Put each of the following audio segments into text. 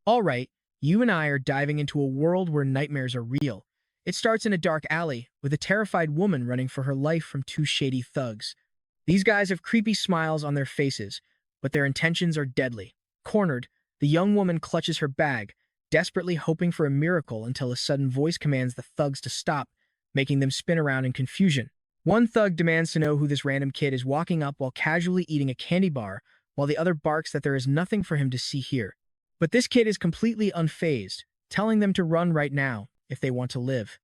All right, you and I are diving into a world where nightmares are real. It starts in a dark alley, with a terrified woman running for her life from two shady thugs. These guys have creepy smiles on their faces, but their intentions are deadly. Cornered, the young woman clutches her bag, desperately hoping for a miracle until a sudden voice commands the thugs to stop, making them spin around in confusion. One thug demands to know who this random kid is walking up while casually eating a candy bar, while the other barks that there is nothing for him to see here. But this kid is completely unfazed, telling them to run right now if they want to live.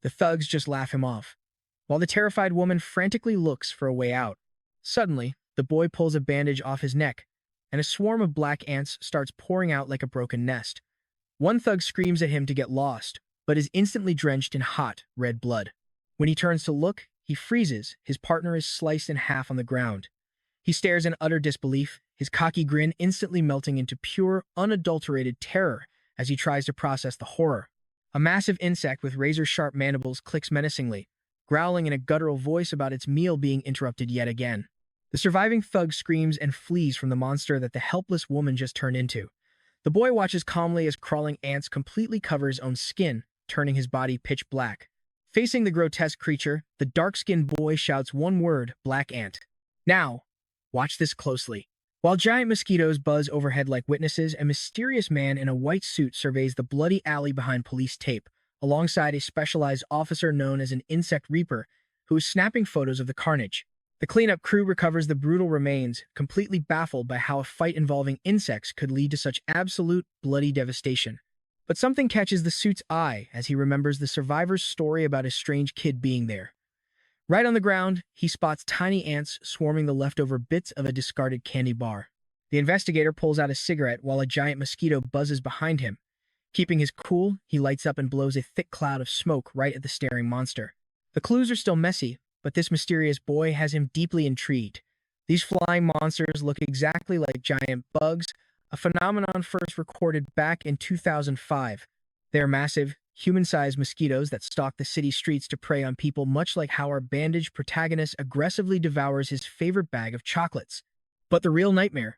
The thugs just laugh him off, while the terrified woman frantically looks for a way out. Suddenly, the boy pulls a bandage off his neck, and a swarm of black ants starts pouring out like a broken nest. One thug screams at him to get lost, but is instantly drenched in hot, red blood. When he turns to look, he freezes. His partner is sliced in half on the ground. He stares in utter disbelief, his cocky grin instantly melting into pure, unadulterated terror as he tries to process the horror. A massive insect with razor-sharp mandibles clicks menacingly, growling in a guttural voice about its meal being interrupted yet again. The surviving thug screams and flees from the monster that the helpless woman just turned into. The boy watches calmly as crawling ants completely cover his own skin, turning his body pitch black. Facing the grotesque creature, the dark-skinned boy shouts one word, "Black Ant." Now, watch this closely. While giant mosquitoes buzz overhead like witnesses, a mysterious man in a white suit surveys the bloody alley behind police tape, alongside a specialized officer known as an insect reaper, who is snapping photos of the carnage. The cleanup crew recovers the brutal remains, completely baffled by how a fight involving insects could lead to such absolute, bloody devastation. But something catches the suit's eye as he remembers the survivor's story about a strange kid being there. Right on the ground, he spots tiny ants swarming the leftover bits of a discarded candy bar. The investigator pulls out a cigarette while a giant mosquito buzzes behind him. Keeping his cool, he lights up and blows a thick cloud of smoke right at the staring monster. The clues are still messy, but this mysterious boy has him deeply intrigued. These flying monsters look exactly like giant bugs, a phenomenon first recorded back in 2005. They are massive, human-sized mosquitoes that stalk the city streets to prey on people, much like how our bandaged protagonist aggressively devours his favorite bag of chocolates. But the real nightmare?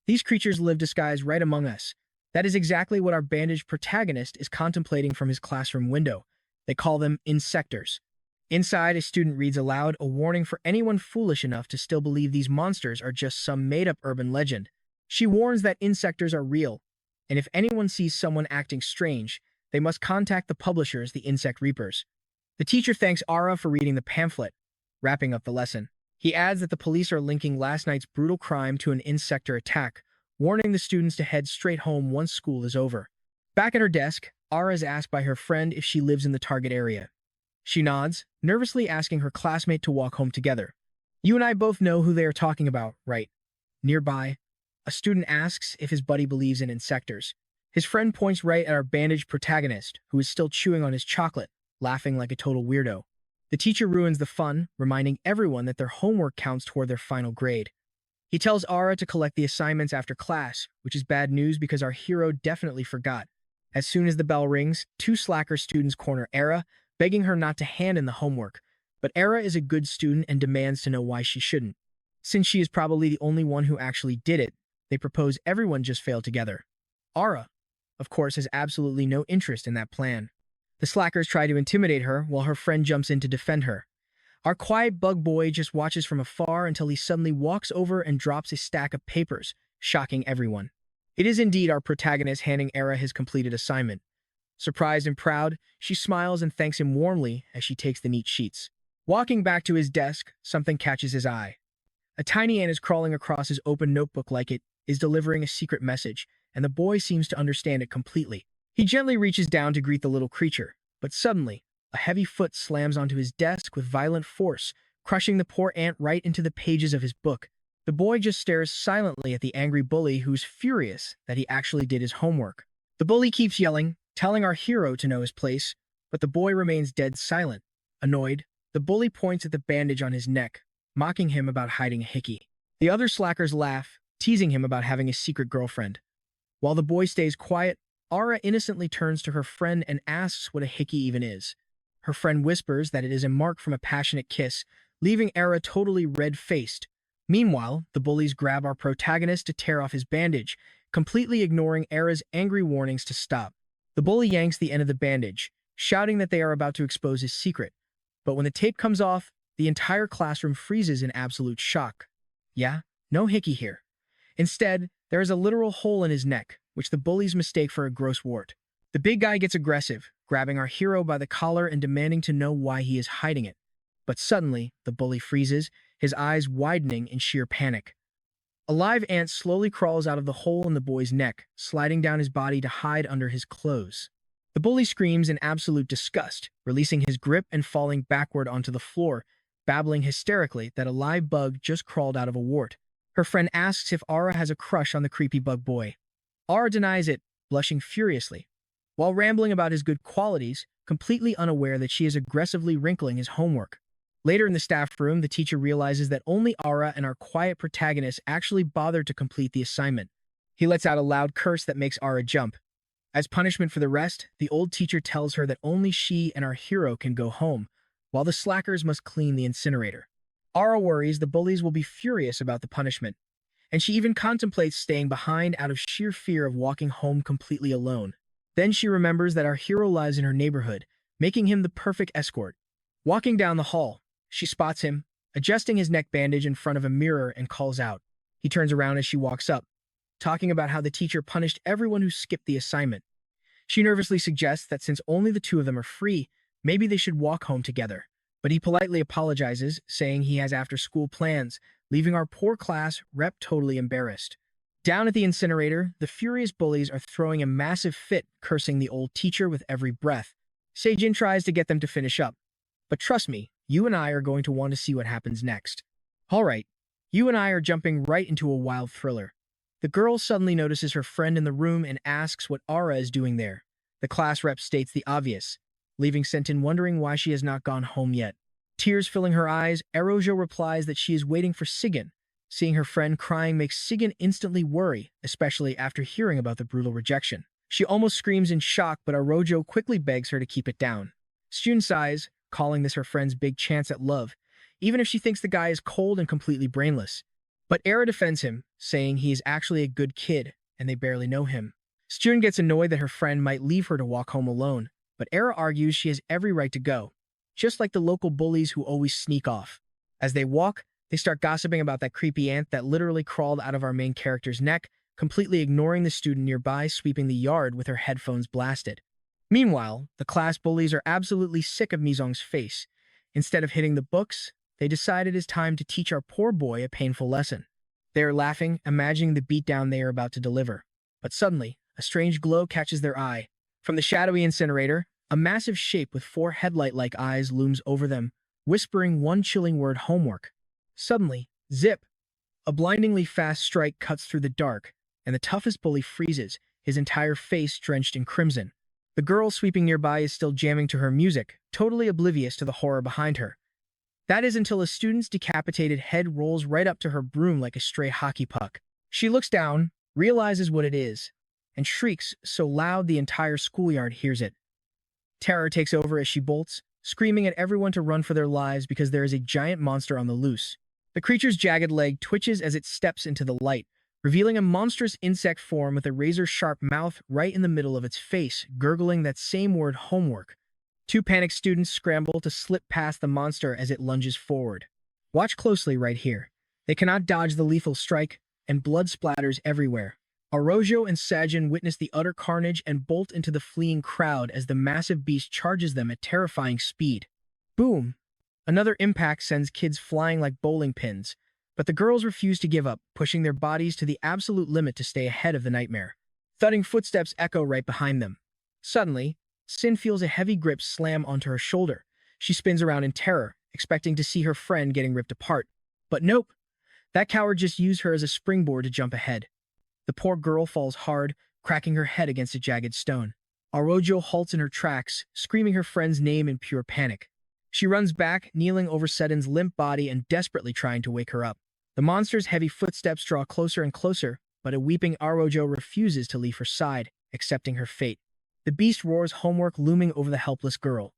These creatures live disguised right among us. That is exactly what our bandaged protagonist is contemplating from his classroom window. They call them insectors. Inside, a student reads aloud a warning for anyone foolish enough to still believe these monsters are just some made-up urban legend. She warns that insectors are real, and if anyone sees someone acting strange, they must contact the publishers, the Insect Reapers. The teacher thanks Ara for reading the pamphlet, wrapping up the lesson. He adds that the police are linking last night's brutal crime to an insector attack, warning the students to head straight home once school is over. Back at her desk, Ara is asked by her friend if she lives in the target area. She nods, nervously asking her classmate to walk home together. You and I both know who they are talking about, right? Nearby, a student asks if his buddy believes in insectors. His friend points right at our bandaged protagonist, who is still chewing on his chocolate, laughing like a total weirdo. The teacher ruins the fun, reminding everyone that their homework counts toward their final grade. He tells Ara to collect the assignments after class, which is bad news because our hero definitely forgot. As soon as the bell rings, two slacker students corner Ara, begging her not to hand in the homework. But Ara is a good student and demands to know why she shouldn't. Since she is probably the only one who actually did it, they propose everyone just fail together. Ara, of course, has absolutely no interest in that plan. The slackers try to intimidate her while her friend jumps in to defend her. Our quiet bug boy just watches from afar until he suddenly walks over and drops a stack of papers, shocking everyone. It is indeed our protagonist handing Ara his completed assignment. Surprised and proud, she smiles and thanks him warmly as she takes the neat sheets. Walking back to his desk, something catches his eye. A tiny ant is crawling across his open notebook like it is delivering a secret message, and the boy seems to understand it completely. He gently reaches down to greet the little creature, but suddenly, a heavy foot slams onto his desk with violent force, crushing the poor ant right into the pages of his book. The boy just stares silently at the angry bully, who's furious that he actually did his homework. The bully keeps yelling, telling our hero to know his place, but the boy remains dead silent. Annoyed, the bully points at the bandage on his neck, mocking him about hiding a hickey. The other slackers laugh, teasing him about having a secret girlfriend. While the boy stays quiet, Ara innocently turns to her friend and asks what a hickey even is. Her friend whispers that it is a mark from a passionate kiss, leaving Ara totally red-faced. Meanwhile, the bullies grab our protagonist to tear off his bandage, completely ignoring Era's angry warnings to stop. The bully yanks the end of the bandage, shouting that they are about to expose his secret. But when the tape comes off, the entire classroom freezes in absolute shock. Yeah, no hickey here. Instead, there is a literal hole in his neck, which the bullies mistake for a gross wart. The big guy gets aggressive, grabbing our hero by the collar and demanding to know why he is hiding it. But suddenly, the bully freezes, his eyes widening in sheer panic. A live ant slowly crawls out of the hole in the boy's neck, sliding down his body to hide under his clothes. The bully screams in absolute disgust, releasing his grip and falling backward onto the floor, babbling hysterically that a live bug just crawled out of a wart. Her friend asks if Ara has a crush on the creepy bug boy. Ara denies it, blushing furiously, while rambling about his good qualities, completely unaware that she is aggressively wrinkling his homework. Later in the staff room, the teacher realizes that only Ara and our quiet protagonist actually bothered to complete the assignment. He lets out a loud curse that makes Ara jump. As punishment for the rest, the old teacher tells her that only she and our hero can go home, while the slackers must clean the incinerator. Ara worries the bullies will be furious about the punishment, and she even contemplates staying behind out of sheer fear of walking home completely alone. Then she remembers that our hero lives in her neighborhood, making him the perfect escort. Walking down the hall, she spots him, adjusting his neck bandage in front of a mirror and calls out. He turns around as she walks up, talking about how the teacher punished everyone who skipped the assignment. She nervously suggests that since only the two of them are free, maybe they should walk home together. But he politely apologizes, saying he has after-school plans, leaving our poor class rep totally embarrassed. Down at the incinerator, the furious bullies are throwing a massive fit, cursing the old teacher with every breath. Seijin tries to get them to finish up. But trust me, you and I are going to want to see what happens next. Alright, you and I are jumping right into a wild thriller. The girl suddenly notices her friend in the room and asks what Ara is doing there. The class rep states the obvious, leaving Sentin wondering why she has not gone home yet. Tears filling her eyes, Erojo replies that she is waiting for Sigen. Seeing her friend crying makes Sigen instantly worry, especially after hearing about the brutal rejection. She almost screams in shock, but Erojo quickly begs her to keep it down. Stune sighs, calling this her friend's big chance at love, even if she thinks the guy is cold and completely brainless. But Era defends him, saying he is actually a good kid, and they barely know him. Stune gets annoyed that her friend might leave her to walk home alone, but Era argues she has every right to go, just like the local bullies who always sneak off. As they walk, they start gossiping about that creepy ant that literally crawled out of our main character's neck, completely ignoring the student nearby sweeping the yard with her headphones blasted. Meanwhile, the class bullies are absolutely sick of Mizong's face. Instead of hitting the books, they decide it is time to teach our poor boy a painful lesson. They are laughing, imagining the beatdown they are about to deliver. But suddenly, a strange glow catches their eye. From the shadowy incinerator, a massive shape with 4 headlight-like eyes looms over them, whispering one chilling word: homework. Suddenly, zip! A blindingly fast strike cuts through the dark, and the toughest bully freezes, his entire face drenched in crimson. The girl sweeping nearby is still jamming to her music, totally oblivious to the horror behind her. That is until a student's decapitated head rolls right up to her broom like a stray hockey puck. She looks down, realizes what it is, and shrieks so loud the entire schoolyard hears it. Terror takes over as she bolts, screaming at everyone to run for their lives because there is a giant monster on the loose. The creature's jagged leg twitches as it steps into the light, revealing a monstrous insect form with a razor-sharp mouth right in the middle of its face, gurgling that same word: homework. 2 panicked students scramble to slip past the monster as it lunges forward. Watch closely right here. They cannot dodge the lethal strike, and blood splatters everywhere. Orojo and Sajin witness the utter carnage and bolt into the fleeing crowd as the massive beast charges them at terrifying speed. Boom! Another impact sends kids flying like bowling pins, but the girls refuse to give up, pushing their bodies to the absolute limit to stay ahead of the nightmare. Thudding footsteps echo right behind them. Suddenly, Sin feels a heavy grip slam onto her shoulder. She spins around in terror, expecting to see her friend getting ripped apart. But nope, that coward just used her as a springboard to jump ahead. The poor girl falls hard, cracking her head against a jagged stone. Orojo halts in her tracks, screaming her friend's name in pure panic. She runs back, kneeling over Sedin's limp body and desperately trying to wake her up. The monster's heavy footsteps draw closer and closer, but a weeping Orojo refuses to leave her side, accepting her fate. The beast roars homework looming over the helpless girl.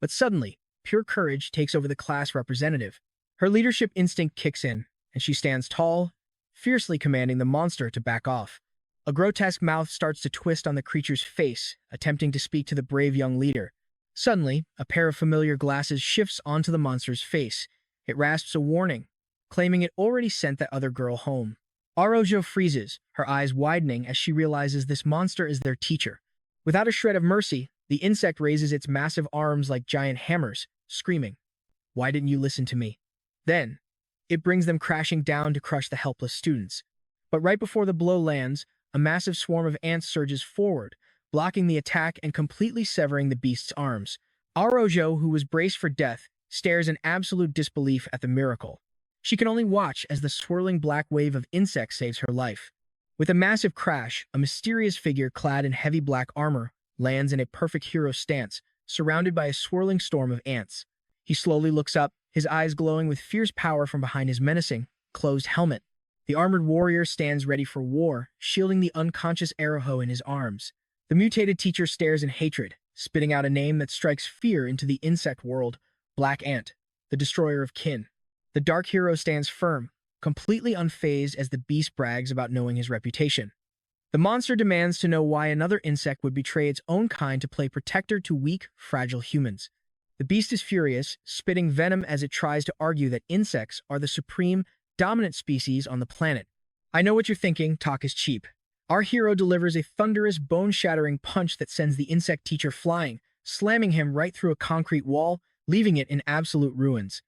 But suddenly, pure courage takes over the class representative. Her leadership instinct kicks in, and she stands tall, fiercely commanding the monster to back off. A grotesque mouth starts to twist on the creature's face, attempting to speak to the brave young leader. Suddenly, a pair of familiar glasses shifts onto the monster's face. It rasps a warning, claiming it already sent that other girl home. Arojo freezes, her eyes widening as she realizes this monster is their teacher. Without a shred of mercy, the insect raises its massive arms like giant hammers, screaming, "Why didn't you listen to me?" Then, it brings them crashing down to crush the helpless students. But right before the blow lands, a massive swarm of ants surges forward, blocking the attack and completely severing the beast's arms. Arojo, who was braced for death, stares in absolute disbelief at the miracle. She can only watch as the swirling black wave of insects saves her life. With a massive crash, a mysterious figure clad in heavy black armor lands in a perfect hero stance, surrounded by a swirling storm of ants. He slowly looks up, his eyes glowing with fierce power from behind his menacing, closed helmet. The armored warrior stands ready for war, shielding the unconscious Araho in his arms. The mutated teacher stares in hatred, spitting out a name that strikes fear into the insect world, Black Ant, the destroyer of kin. The dark hero stands firm, completely unfazed as the beast brags about knowing his reputation. The monster demands to know why another insect would betray its own kind to play protector to weak, fragile humans. The beast is furious, spitting venom as it tries to argue that insects are the supreme, dominant species on the planet. I know what you're thinking, talk is cheap. Our hero delivers a thunderous, bone-shattering punch that sends the insect teacher flying, slamming him right through a concrete wall, leaving it in absolute ruins.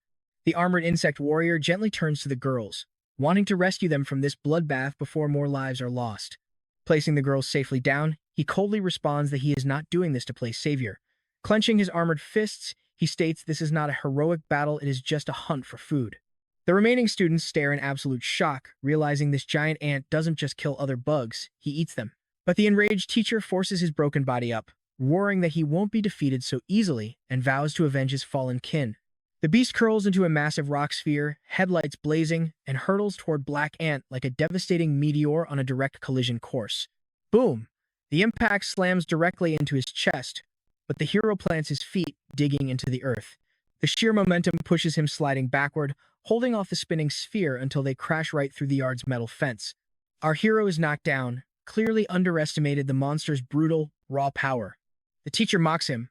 The armored insect warrior gently turns to the girls, wanting to rescue them from this bloodbath before more lives are lost. Placing the girls safely down, he coldly responds that he is not doing this to play savior. Clenching his armored fists, he states this is not a heroic battle, it is just a hunt for food. The remaining students stare in absolute shock, realizing this giant ant doesn't just kill other bugs, he eats them. But the enraged teacher forces his broken body up, roaring that he won't be defeated so easily, and vows to avenge his fallen kin. The beast curls into a massive rock sphere, headlights blazing, and hurtles toward Black Ant like a devastating meteor on a direct collision course. Boom! The impact slams directly into his chest, but the hero plants his feet, digging into the earth. The sheer momentum pushes him sliding backward, holding off the spinning sphere until they crash right through the yard's metal fence. Our hero is knocked down, clearly underestimated the monster's brutal, raw power. The teacher mocks him,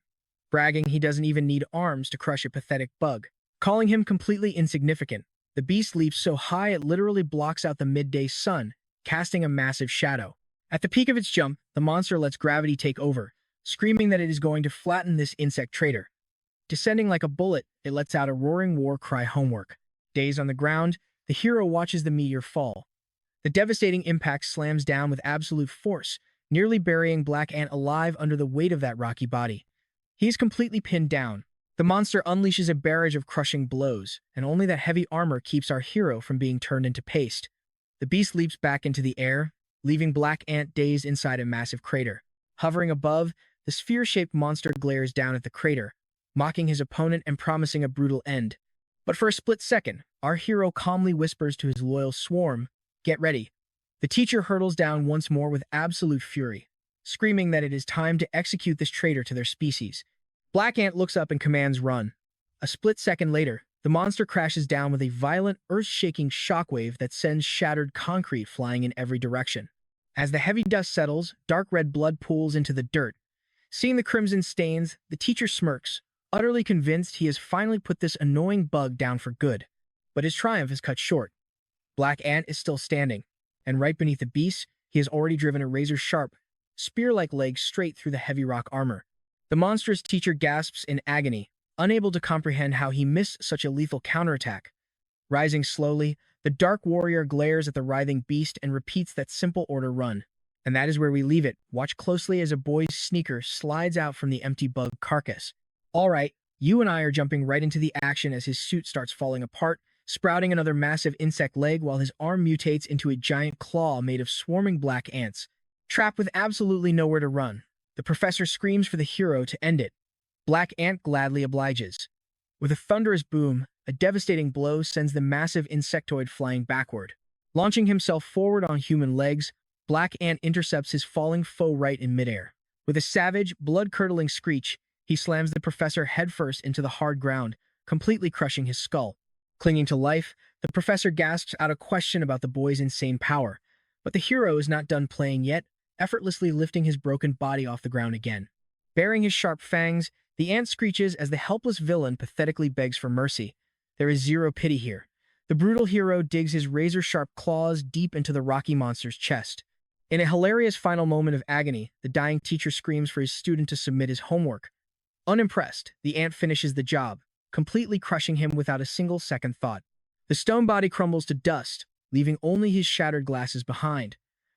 bragging he doesn't even need arms to crush a pathetic bug. Calling him completely insignificant, the beast leaps so high it literally blocks out the midday sun, casting a massive shadow. At the peak of its jump, the monster lets gravity take over, screaming that it is going to flatten this insect traitor. Descending like a bullet, it lets out a roaring war cry homework. Dazed on the ground, the hero watches the meteor fall. The devastating impact slams down with absolute force, nearly burying Black Ant alive under the weight of that rocky body. He is completely pinned down. The monster unleashes a barrage of crushing blows, and only that heavy armor keeps our hero from being turned into paste. The beast leaps back into the air, leaving Black Ant dazed inside a massive crater. Hovering above, the sphere-shaped monster glares down at the crater, mocking his opponent and promising a brutal end. But for a split second, our hero calmly whispers to his loyal swarm, "Get ready." The teacher hurtles down once more with absolute fury, screaming that it is time to execute this traitor to their species. Black Ant looks up and commands run. A split second later, the monster crashes down with a violent, earth-shaking shockwave that sends shattered concrete flying in every direction. As the heavy dust settles, dark red blood pools into the dirt. Seeing the crimson stains, the teacher smirks, utterly convinced he has finally put this annoying bug down for good. But his triumph is cut short. Black Ant is still standing, and right beneath the beast, he has already driven a razor-sharp, spear-like leg straight through the heavy rock armor. The monstrous teacher gasps in agony, unable to comprehend how he missed such a lethal counterattack. Rising slowly, the dark warrior glares at the writhing beast and repeats that simple order run. And that is where we leave it. Watch closely as a boy's sneaker slides out from the empty bug carcass. All right, you and I are jumping right into the action as his suit starts falling apart, sprouting another massive insect leg while his arm mutates into a giant claw made of swarming black ants. Trapped with absolutely nowhere to run, the professor screams for the hero to end it. Black Ant gladly obliges. With a thunderous boom, a devastating blow sends the massive insectoid flying backward. Launching himself forward on human legs, Black Ant intercepts his falling foe right in midair. With a savage, blood-curdling screech, he slams the professor headfirst into the hard ground, completely crushing his skull. Clinging to life, the professor gasps out a question about the boy's insane power, But the hero is not done playing yet, effortlessly lifting his broken body off the ground again. Baring his sharp fangs, the ant screeches as the helpless villain pathetically begs for mercy. There is zero pity here. The brutal hero digs his razor-sharp claws deep into the rocky monster's chest. In a hilarious final moment of agony, the dying teacher screams for his student to submit his homework. Unimpressed, the ant finishes the job, completely crushing him without a single second thought. The stone body crumbles to dust, leaving only his shattered glasses behind.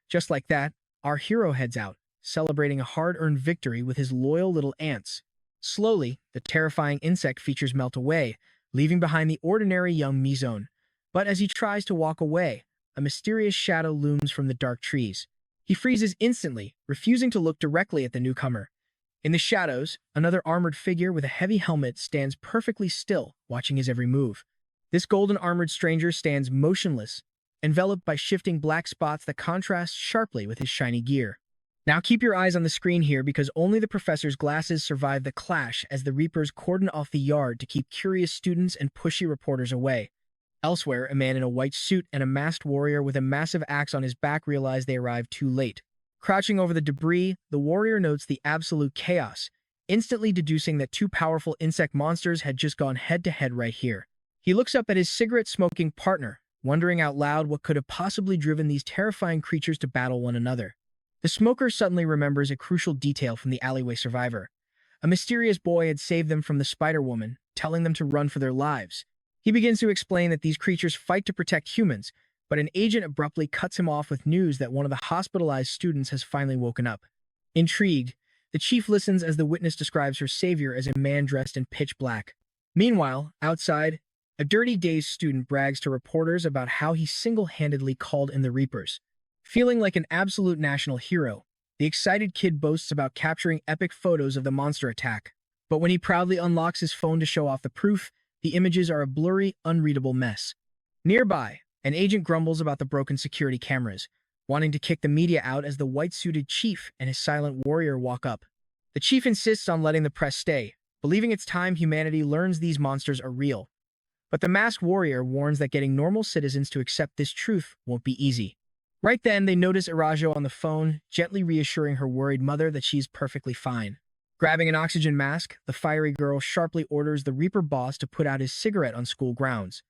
Just like that, our hero heads out, celebrating a hard-earned victory with his loyal little ants. Slowly, the terrifying insect features melt away, leaving behind the ordinary young Mizone. But as he tries to walk away, a mysterious shadow looms from the dark trees. He freezes instantly, refusing to look directly at the newcomer. In the shadows, another armored figure with a heavy helmet stands perfectly still, watching his every move. This golden-armored stranger stands motionless, enveloped by shifting black spots that contrast sharply with his shiny gear. Now keep your eyes on the screen here because only the professor's glasses survive the clash as the Reapers cordon off the yard to keep curious students and pushy reporters away. Elsewhere, a man in a white suit and a masked warrior with a massive axe on his back realize they arrived too late. Crouching over the debris, the warrior notes the absolute chaos, instantly deducing that two powerful insect monsters had just gone head-to-head right here. He looks up at his cigarette-smoking partner, wondering out loud what could have possibly driven these terrifying creatures to battle one another. The smoker suddenly remembers a crucial detail from the alleyway survivor. A mysterious boy had saved them from the Spider-Woman, telling them to run for their lives. He begins to explain that these creatures fight to protect humans, but an agent abruptly cuts him off with news that one of the hospitalized students has finally woken up. Intrigued, the chief listens as the witness describes her savior as a man dressed in pitch black. Meanwhile, outside, a dirty, dazed student brags to reporters about how he single-handedly called in the Reapers. Feeling like an absolute national hero, the excited kid boasts about capturing epic photos of the monster attack. But when he proudly unlocks his phone to show off the proof, the images are a blurry, unreadable mess. Nearby, an agent grumbles about the broken security cameras, wanting to kick the media out as the white-suited chief and his silent warrior walk up. The chief insists on letting the press stay, believing it's time humanity learns these monsters are real. But the masked warrior warns that getting normal citizens to accept this truth won't be easy. Right then, they notice Arajo on the phone, gently reassuring her worried mother that she's perfectly fine. Grabbing an oxygen mask, the fiery girl sharply orders the Reaper boss to put out his cigarette on school grounds.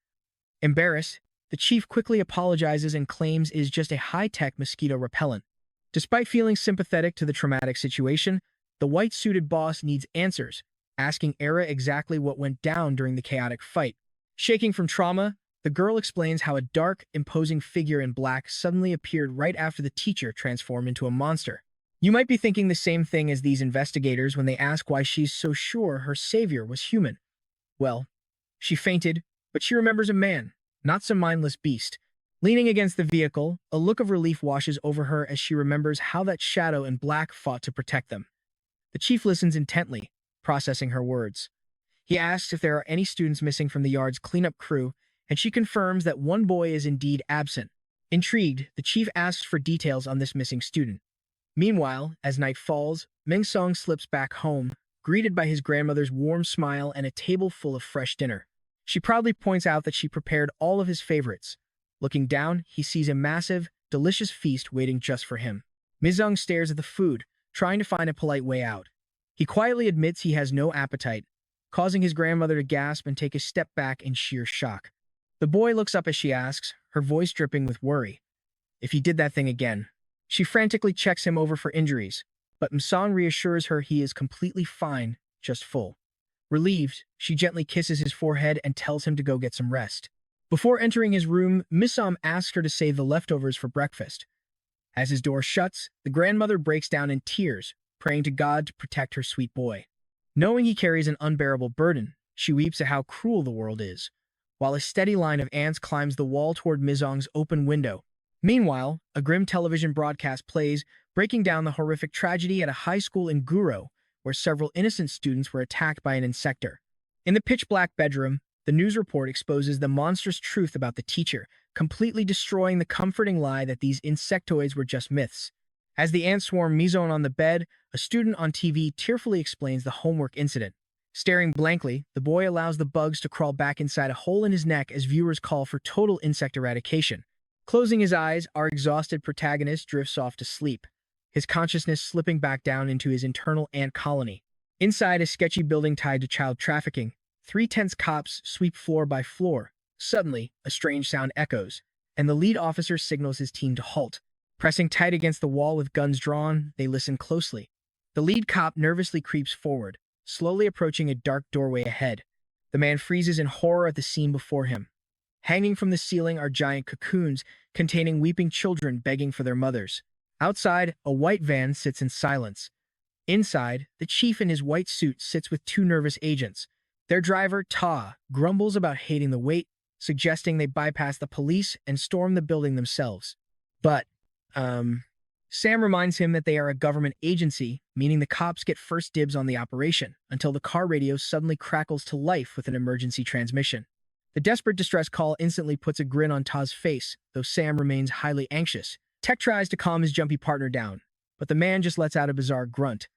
Embarrassed, the chief quickly apologizes and claims it is just a high-tech mosquito repellent. Despite feeling sympathetic to the traumatic situation, the white-suited boss needs answers, asking Era exactly what went down during the chaotic fight. Shaking from trauma, the girl explains how a dark, imposing figure in black suddenly appeared right after the teacher transformed into a monster. You might be thinking the same thing as these investigators when they ask why she's so sure her savior was human. Well, she fainted, but she remembers a man, not some mindless beast. Leaning against the vehicle, a look of relief washes over her as she remembers how that shadow in black fought to protect them. The chief listens intently, processing her words. He asks if there are any students missing from the yard's cleanup crew, and she confirms that one boy is indeed absent. Intrigued, the chief asks for details on this missing student. Meanwhile, as night falls, Ming-sung slips back home, greeted by his grandmother's warm smile and a table full of fresh dinner. She proudly points out that she prepared all of his favorites. Looking down, he sees a massive, delicious feast waiting just for him. Mizung stares at the food, trying to find a polite way out. He quietly admits he has no appetite, causing his grandmother to gasp and take a step back in sheer shock. The boy looks up as she asks, her voice dripping with worry. If he did that thing again. She frantically checks him over for injuries, but Msong reassures her he is completely fine, just full. Relieved, she gently kisses his forehead and tells him to go get some rest. Before entering his room, Misom asks her to save the leftovers for breakfast. As his door shuts, the grandmother breaks down in tears, praying to God to protect her sweet boy. Knowing he carries an unbearable burden, she weeps at how cruel the world is, while a steady line of ants climbs the wall toward Mizong's open window. Meanwhile, a grim television broadcast plays, breaking down the horrific tragedy at a high school in Guro, where several innocent students were attacked by an insector. In the pitch-black bedroom, the news report exposes the monstrous truth about the teacher, completely destroying the comforting lie that these insectoids were just myths. As the ants swarm Mizone on the bed, a student on TV tearfully explains the homework incident. Staring blankly, the boy allows the bugs to crawl back inside a hole in his neck as viewers call for total insect eradication. Closing his eyes, our exhausted protagonist drifts off to sleep, his consciousness slipping back down into his internal ant colony. Inside a sketchy building tied to child trafficking, three tense cops sweep floor by floor. Suddenly, a strange sound echoes, and the lead officer signals his team to halt. Pressing tight against the wall with guns drawn, they listen closely. The lead cop nervously creeps forward, slowly approaching a dark doorway ahead. The man freezes in horror at the scene before him. Hanging from the ceiling are giant cocoons containing weeping children begging for their mothers. Outside, a white van sits in silence. Inside, the chief in his white suit sits with two nervous agents. Their driver, Ta, grumbles about hating the wait, suggesting they bypass the police and storm the building themselves. But, Sam reminds him that they are a government agency, meaning the cops get first dibs on the operation, until the car radio suddenly crackles to life with an emergency transmission. The desperate distress call instantly puts a grin on Ta's face, though Sam remains highly anxious. Tech tries to calm his jumpy partner down, but the man just lets out a bizarre grunt,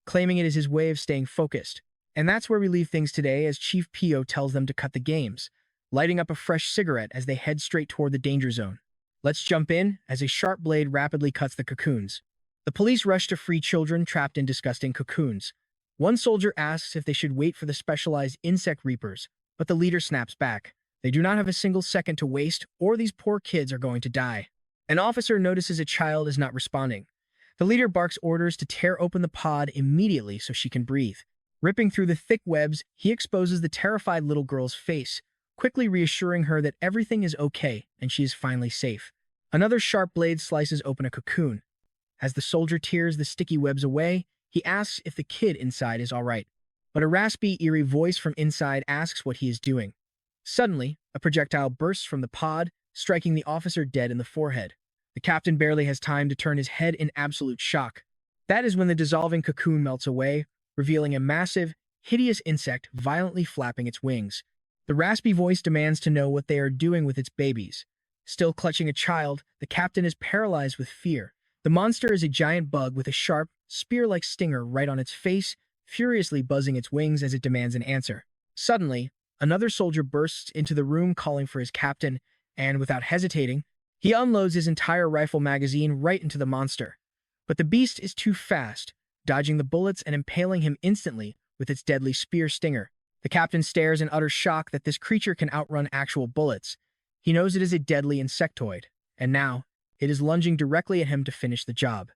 claiming it is his way of staying focused. And that's where we leave things today as Chief Pio tells them to cut the games, lighting up a fresh cigarette as they head straight toward the danger zone. Let's jump in as a sharp blade rapidly cuts the cocoons. The police rush to free children trapped in disgusting cocoons. One soldier asks if they should wait for the specialized insect reapers, but the leader snaps back. They do not have a single second to waste, or these poor kids are going to die. An officer notices a child is not responding. The leader barks orders to tear open the pod immediately so she can breathe. Ripping through the thick webs, he exposes the terrified little girl's face, quickly reassuring her that everything is okay and she is finally safe. Another sharp blade slices open a cocoon. As the soldier tears the sticky webs away, he asks if the kid inside is all right. But a raspy, eerie voice from inside asks what he is doing. Suddenly, a projectile bursts from the pod, striking the officer dead in the forehead. The captain barely has time to turn his head in absolute shock. That is when the dissolving cocoon melts away, revealing a massive, hideous insect violently flapping its wings. The raspy voice demands to know what they are doing with its babies. Still clutching a child, the captain is paralyzed with fear. The monster is a giant bug with a sharp, spear-like stinger right on its face, furiously buzzing its wings as it demands an answer. Suddenly, another soldier bursts into the room calling for his captain, and without hesitating, he unloads his entire rifle magazine right into the monster. But the beast is too fast, dodging the bullets and impaling him instantly with its deadly spear stinger. The captain stares in utter shock that this creature can outrun actual bullets. He knows it is a deadly insectoid, and now, it is lunging directly at him to finish the job.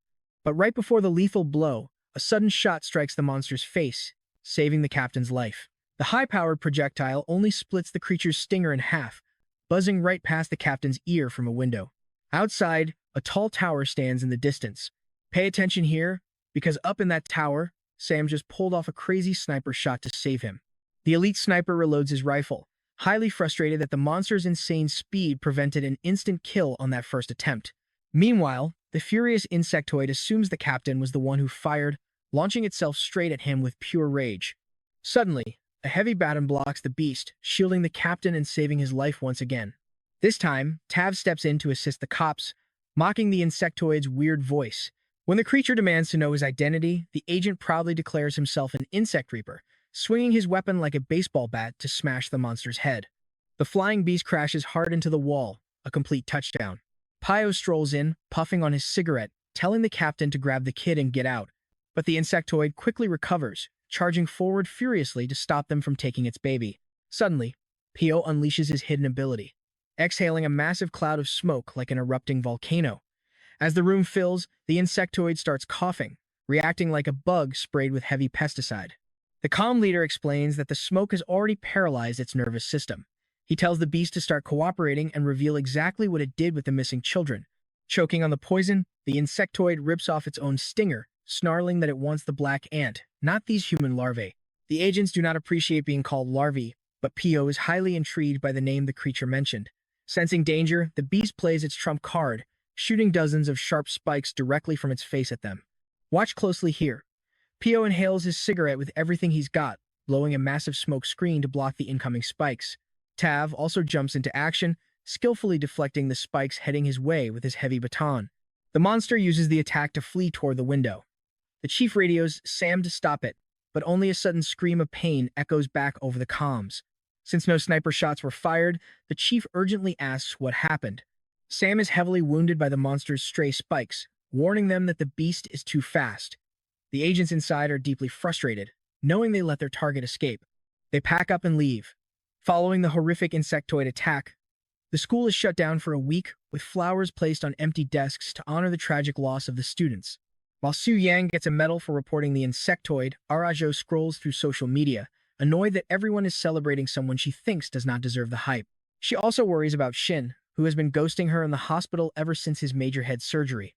But right before the lethal blow, a sudden shot strikes the monster's face, saving the captain's life. The high-powered projectile only splits the creature's stinger in half, buzzing right past the captain's ear from a window. Outside, a tall tower stands in the distance. Pay attention here, because up in that tower, Sam just pulled off a crazy sniper shot to save him. The elite sniper reloads his rifle, highly frustrated that the monster's insane speed prevented an instant kill on that first attempt. Meanwhile, the furious insectoid assumes the captain was the one who fired, launching itself straight at him with pure rage. Suddenly, a heavy baton blocks the beast, shielding the captain and saving his life once again. This time, Tav steps in to assist the cops, mocking the insectoid's weird voice. When the creature demands to know his identity, the agent proudly declares himself an insect reaper, swinging his weapon like a baseball bat to smash the monster's head. The flying beast crashes hard into the wall, a complete touchdown. Pio strolls in, puffing on his cigarette, telling the captain to grab the kid and get out. But the insectoid quickly recovers, charging forward furiously to stop them from taking its baby. Suddenly, Pio unleashes his hidden ability, exhaling a massive cloud of smoke like an erupting volcano. As the room fills, the insectoid starts coughing, reacting like a bug sprayed with heavy pesticide. The calm leader explains that the smoke has already paralyzed its nervous system. He tells the beast to start cooperating and reveal exactly what it did with the missing children. Choking on the poison, the insectoid rips off its own stinger, snarling that it wants the black ant, not these human larvae. The agents do not appreciate being called larvae, but Pio is highly intrigued by the name the creature mentioned. Sensing danger, the beast plays its trump card, shooting dozens of sharp spikes directly from its face at them. Watch closely here. Pio inhales his cigarette with everything he's got, blowing a massive smoke screen to block the incoming spikes. Tav also jumps into action, skillfully deflecting the spikes heading his way with his heavy baton. The monster uses the attack to flee toward the window. The chief radios Sam to stop it, but only a sudden scream of pain echoes back over the comms. Since no sniper shots were fired, the chief urgently asks what happened. Sam is heavily wounded by the monster's stray spikes, warning them that the beast is too fast. The agents inside are deeply frustrated, knowing they let their target escape. They pack up and leave. Following the horrific insectoid attack, the school is shut down for a week, with flowers placed on empty desks to honor the tragic loss of the students. While Su Yang gets a medal for reporting the insectoid, Arajo scrolls through social media, annoyed that everyone is celebrating someone she thinks does not deserve the hype. She also worries about Shin, who has been ghosting her in the hospital ever since his major head surgery.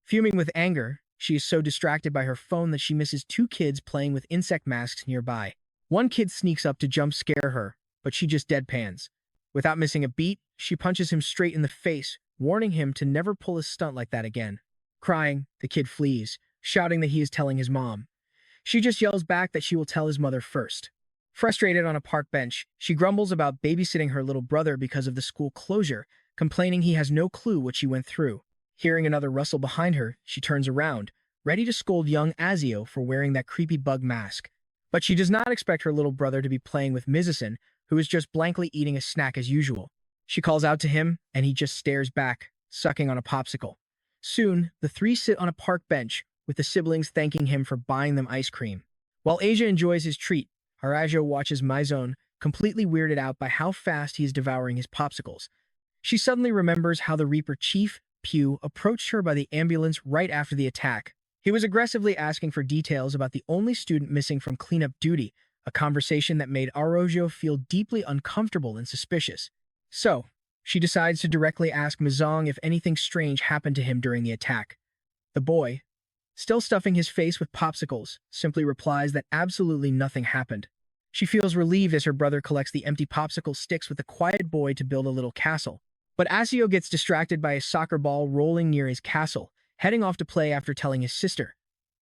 Fuming with anger, she is so distracted by her phone that she misses two kids playing with insect masks nearby. One kid sneaks up to jump scare her, but she just deadpans. Without missing a beat, she punches him straight in the face, warning him to never pull a stunt like that again. Crying, the kid flees, shouting that he is telling his mom. She just yells back that she will tell his mother first. Frustrated on a park bench, she grumbles about babysitting her little brother because of the school closure, complaining he has no clue what she went through. Hearing another rustle behind her, she turns around, ready to scold young Azio for wearing that creepy bug mask. But she does not expect her little brother to be playing with Mizusan, who is just blankly eating a snack as usual. She calls out to him, and he just stares back, sucking on a popsicle. Soon, the three sit on a park bench, with the siblings thanking him for buying them ice cream. While Asia enjoys his treat, Harajo watches Mizone, completely weirded out by how fast he is devouring his popsicles. She suddenly remembers how the Reaper Chief, Pew, approached her by the ambulance right after the attack. He was aggressively asking for details about the only student missing from cleanup duty, a conversation that made Arajo feel deeply uncomfortable and suspicious. So, she decides to directly ask Mizong if anything strange happened to him during the attack. The boy, still stuffing his face with popsicles, simply replies that absolutely nothing happened. She feels relieved as her brother collects the empty popsicle sticks with a quiet boy to build a little castle. But Asio gets distracted by a soccer ball rolling near his castle, heading off to play after telling his sister.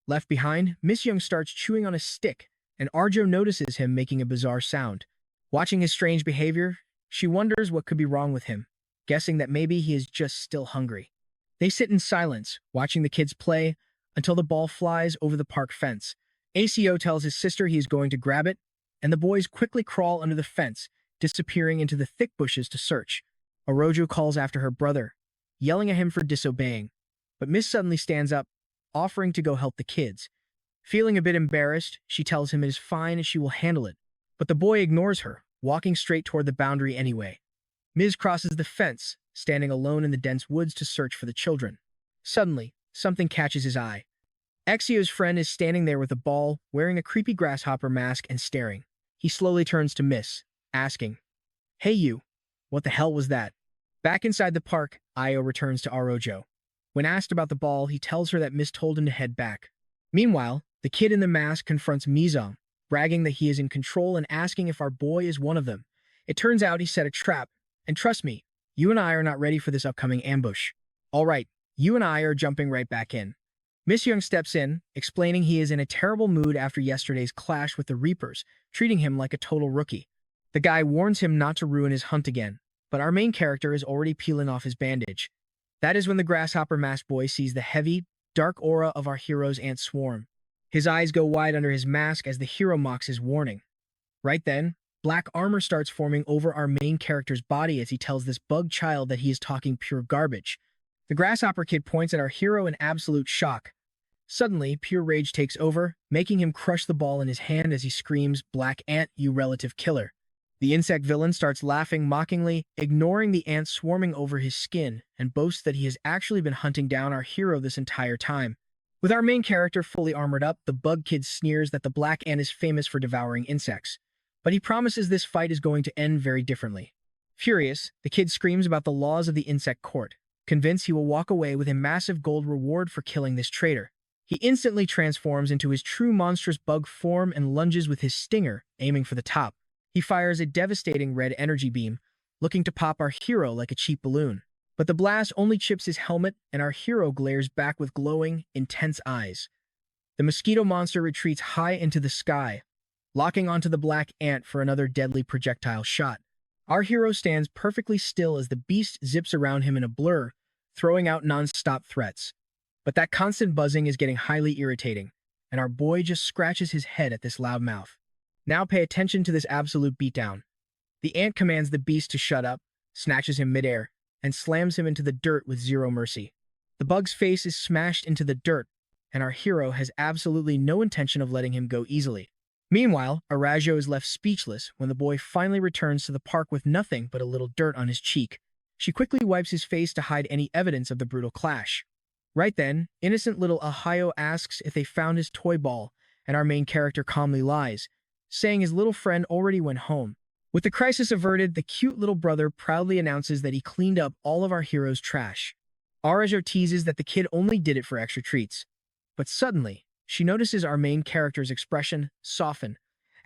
Left behind, Miss Young starts chewing on a stick, and Arjo notices him making a bizarre sound. Watching his strange behavior, she wonders what could be wrong with him, guessing that maybe he is just still hungry. They sit in silence, watching the kids play, until the ball flies over the park fence. ACO tells his sister he is going to grab it, and the boys quickly crawl under the fence, disappearing into the thick bushes to search. Orojo calls after her brother, yelling at him for disobeying, but Miss suddenly stands up, offering to go help the kids. Feeling a bit embarrassed, she tells him it is fine and she will handle it, but the boy ignores her, walking straight toward the boundary anyway. Miz crosses the fence, standing alone in the dense woods to search for the children. Suddenly, something catches his eye. Exio's friend is standing there with a ball, wearing a creepy grasshopper mask and staring. He slowly turns to Miss, asking, "Hey you, what the hell was that?" Back inside the park, Io returns to Arojo. When asked about the ball, he tells her that Miss told him to head back. Meanwhile, the kid in the mask confronts Mizong, bragging that he is in control and asking if our boy is one of them. It turns out he set a trap, and trust me, you and I are not ready for this upcoming ambush. All right, you and I are jumping right back in. Miss Young steps in, explaining he is in a terrible mood after yesterday's clash with the Reapers, treating him like a total rookie. The guy warns him not to ruin his hunt again, but our main character is already peeling off his bandage. That is when the grasshopper masked boy sees the heavy, dark aura of our hero's ant swarm. His eyes go wide under his mask as the hero mocks his warning. Right then, black armor starts forming over our main character's body as he tells this bug child that he is talking pure garbage. The grasshopper kid points at our hero in absolute shock. Suddenly, pure rage takes over, making him crush the ball in his hand as he screams, "Black ant, you relative killer." The insect villain starts laughing mockingly, ignoring the ants swarming over his skin, and boasts that he has actually been hunting down our hero this entire time. With our main character fully armored up, the bug kid sneers that the black ant is famous for devouring insects, but he promises this fight is going to end very differently. Furious, the kid screams about the laws of the insect court, convinced he will walk away with a massive gold reward for killing this traitor. He instantly transforms into his true monstrous bug form and lunges with his stinger, aiming for the top. He fires a devastating red energy beam, looking to pop our hero like a cheap balloon. But the blast only chips his helmet, and our hero glares back with glowing, intense eyes. The mosquito monster retreats high into the sky, locking onto the black ant for another deadly projectile shot. Our hero stands perfectly still as the beast zips around him in a blur, throwing out non-stop threats. But that constant buzzing is getting highly irritating, and our boy just scratches his head at this loudmouth. Now pay attention to this absolute beatdown. The ant commands the beast to shut up, snatches him midair, and slams him into the dirt with zero mercy. The bug's face is smashed into the dirt, and our hero has absolutely no intention of letting him go easily. Meanwhile, Arajo is left speechless when the boy finally returns to the park with nothing but a little dirt on his cheek. She quickly wipes his face to hide any evidence of the brutal clash. Right then, innocent little Ahayo asks if they found his toy ball, and our main character calmly lies, saying his little friend already went home. With the crisis averted, the cute little brother proudly announces that he cleaned up all of our hero's trash. Arajo teases that the kid only did it for extra treats. But suddenly, she notices our main character's expression soften.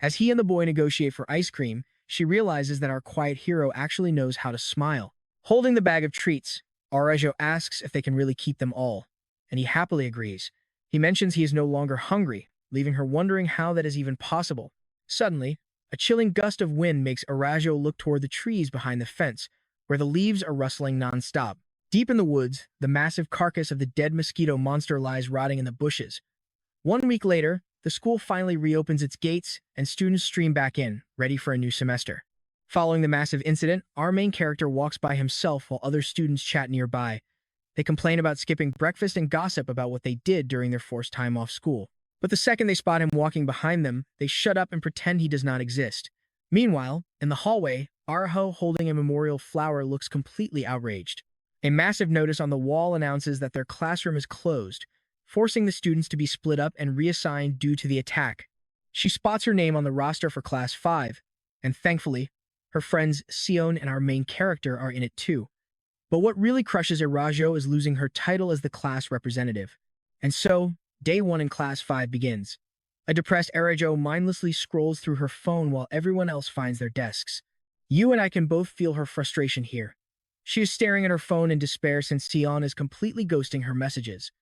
As he and the boy negotiate for ice cream, she realizes that our quiet hero actually knows how to smile. Holding the bag of treats, Arajo asks if they can really keep them all, and he happily agrees. He mentions he is no longer hungry, leaving her wondering how that is even possible. Suddenly, a chilling gust of wind makes Arajo look toward the trees behind the fence, where the leaves are rustling non-stop. Deep in the woods, the massive carcass of the dead mosquito monster lies rotting in the bushes. 1 week later, the school finally reopens its gates, and students stream back in, ready for a new semester. Following the massive incident, our main character walks by himself while other students chat nearby. They complain about skipping breakfast and gossip about what they did during their forced time off school. But the second they spot him walking behind them, they shut up and pretend he does not exist. Meanwhile, in the hallway, Arajo holding a memorial flower looks completely outraged. A massive notice on the wall announces that their classroom is closed, forcing the students to be split up and reassigned due to the attack. She spots her name on the roster for Class 5, and thankfully, her friends Sion and our main character are in it too. But what really crushes Arajo is losing her title as the class representative. And so, Day 1 in Class 5 begins. A depressed Arajo mindlessly scrolls through her phone while everyone else finds their desks. You and I can both feel her frustration here. She is staring at her phone in despair since Sion is completely ghosting her messages.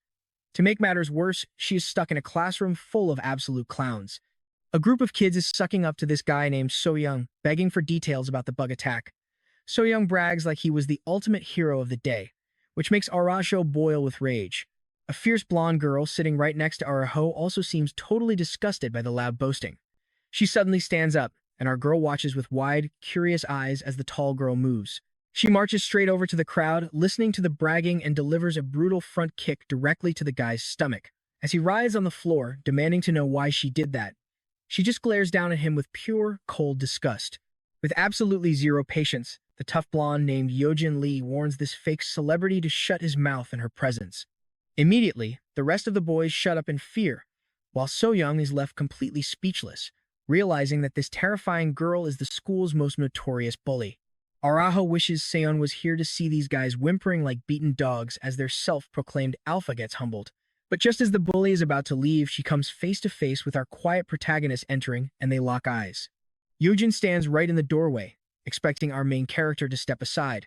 To make matters worse, she is stuck in a classroom full of absolute clowns. A group of kids is sucking up to this guy named Soyoung, begging for details about the bug attack. Soyoung brags like he was the ultimate hero of the day, which makes Arajo boil with rage. A fierce blonde girl sitting right next to Arajo also seems totally disgusted by the loud boasting. She suddenly stands up, and our girl watches with wide, curious eyes as the tall girl moves. She marches straight over to the crowd, listening to the bragging, and delivers a brutal front kick directly to the guy's stomach. As he writhes on the floor, demanding to know why she did that, she just glares down at him with pure, cold disgust. With absolutely zero patience, the tough blonde named Yojin Lee warns this fake celebrity to shut his mouth in her presence. Immediately, the rest of the boys shut up in fear, while Soyoung is left completely speechless, realizing that this terrifying girl is the school's most notorious bully. Arajo wishes Seon was here to see these guys whimpering like beaten dogs as their self-proclaimed alpha gets humbled. But just as the bully is about to leave, she comes face to face with our quiet protagonist entering, and they lock eyes. Yujin stands right in the doorway, expecting our main character to step aside.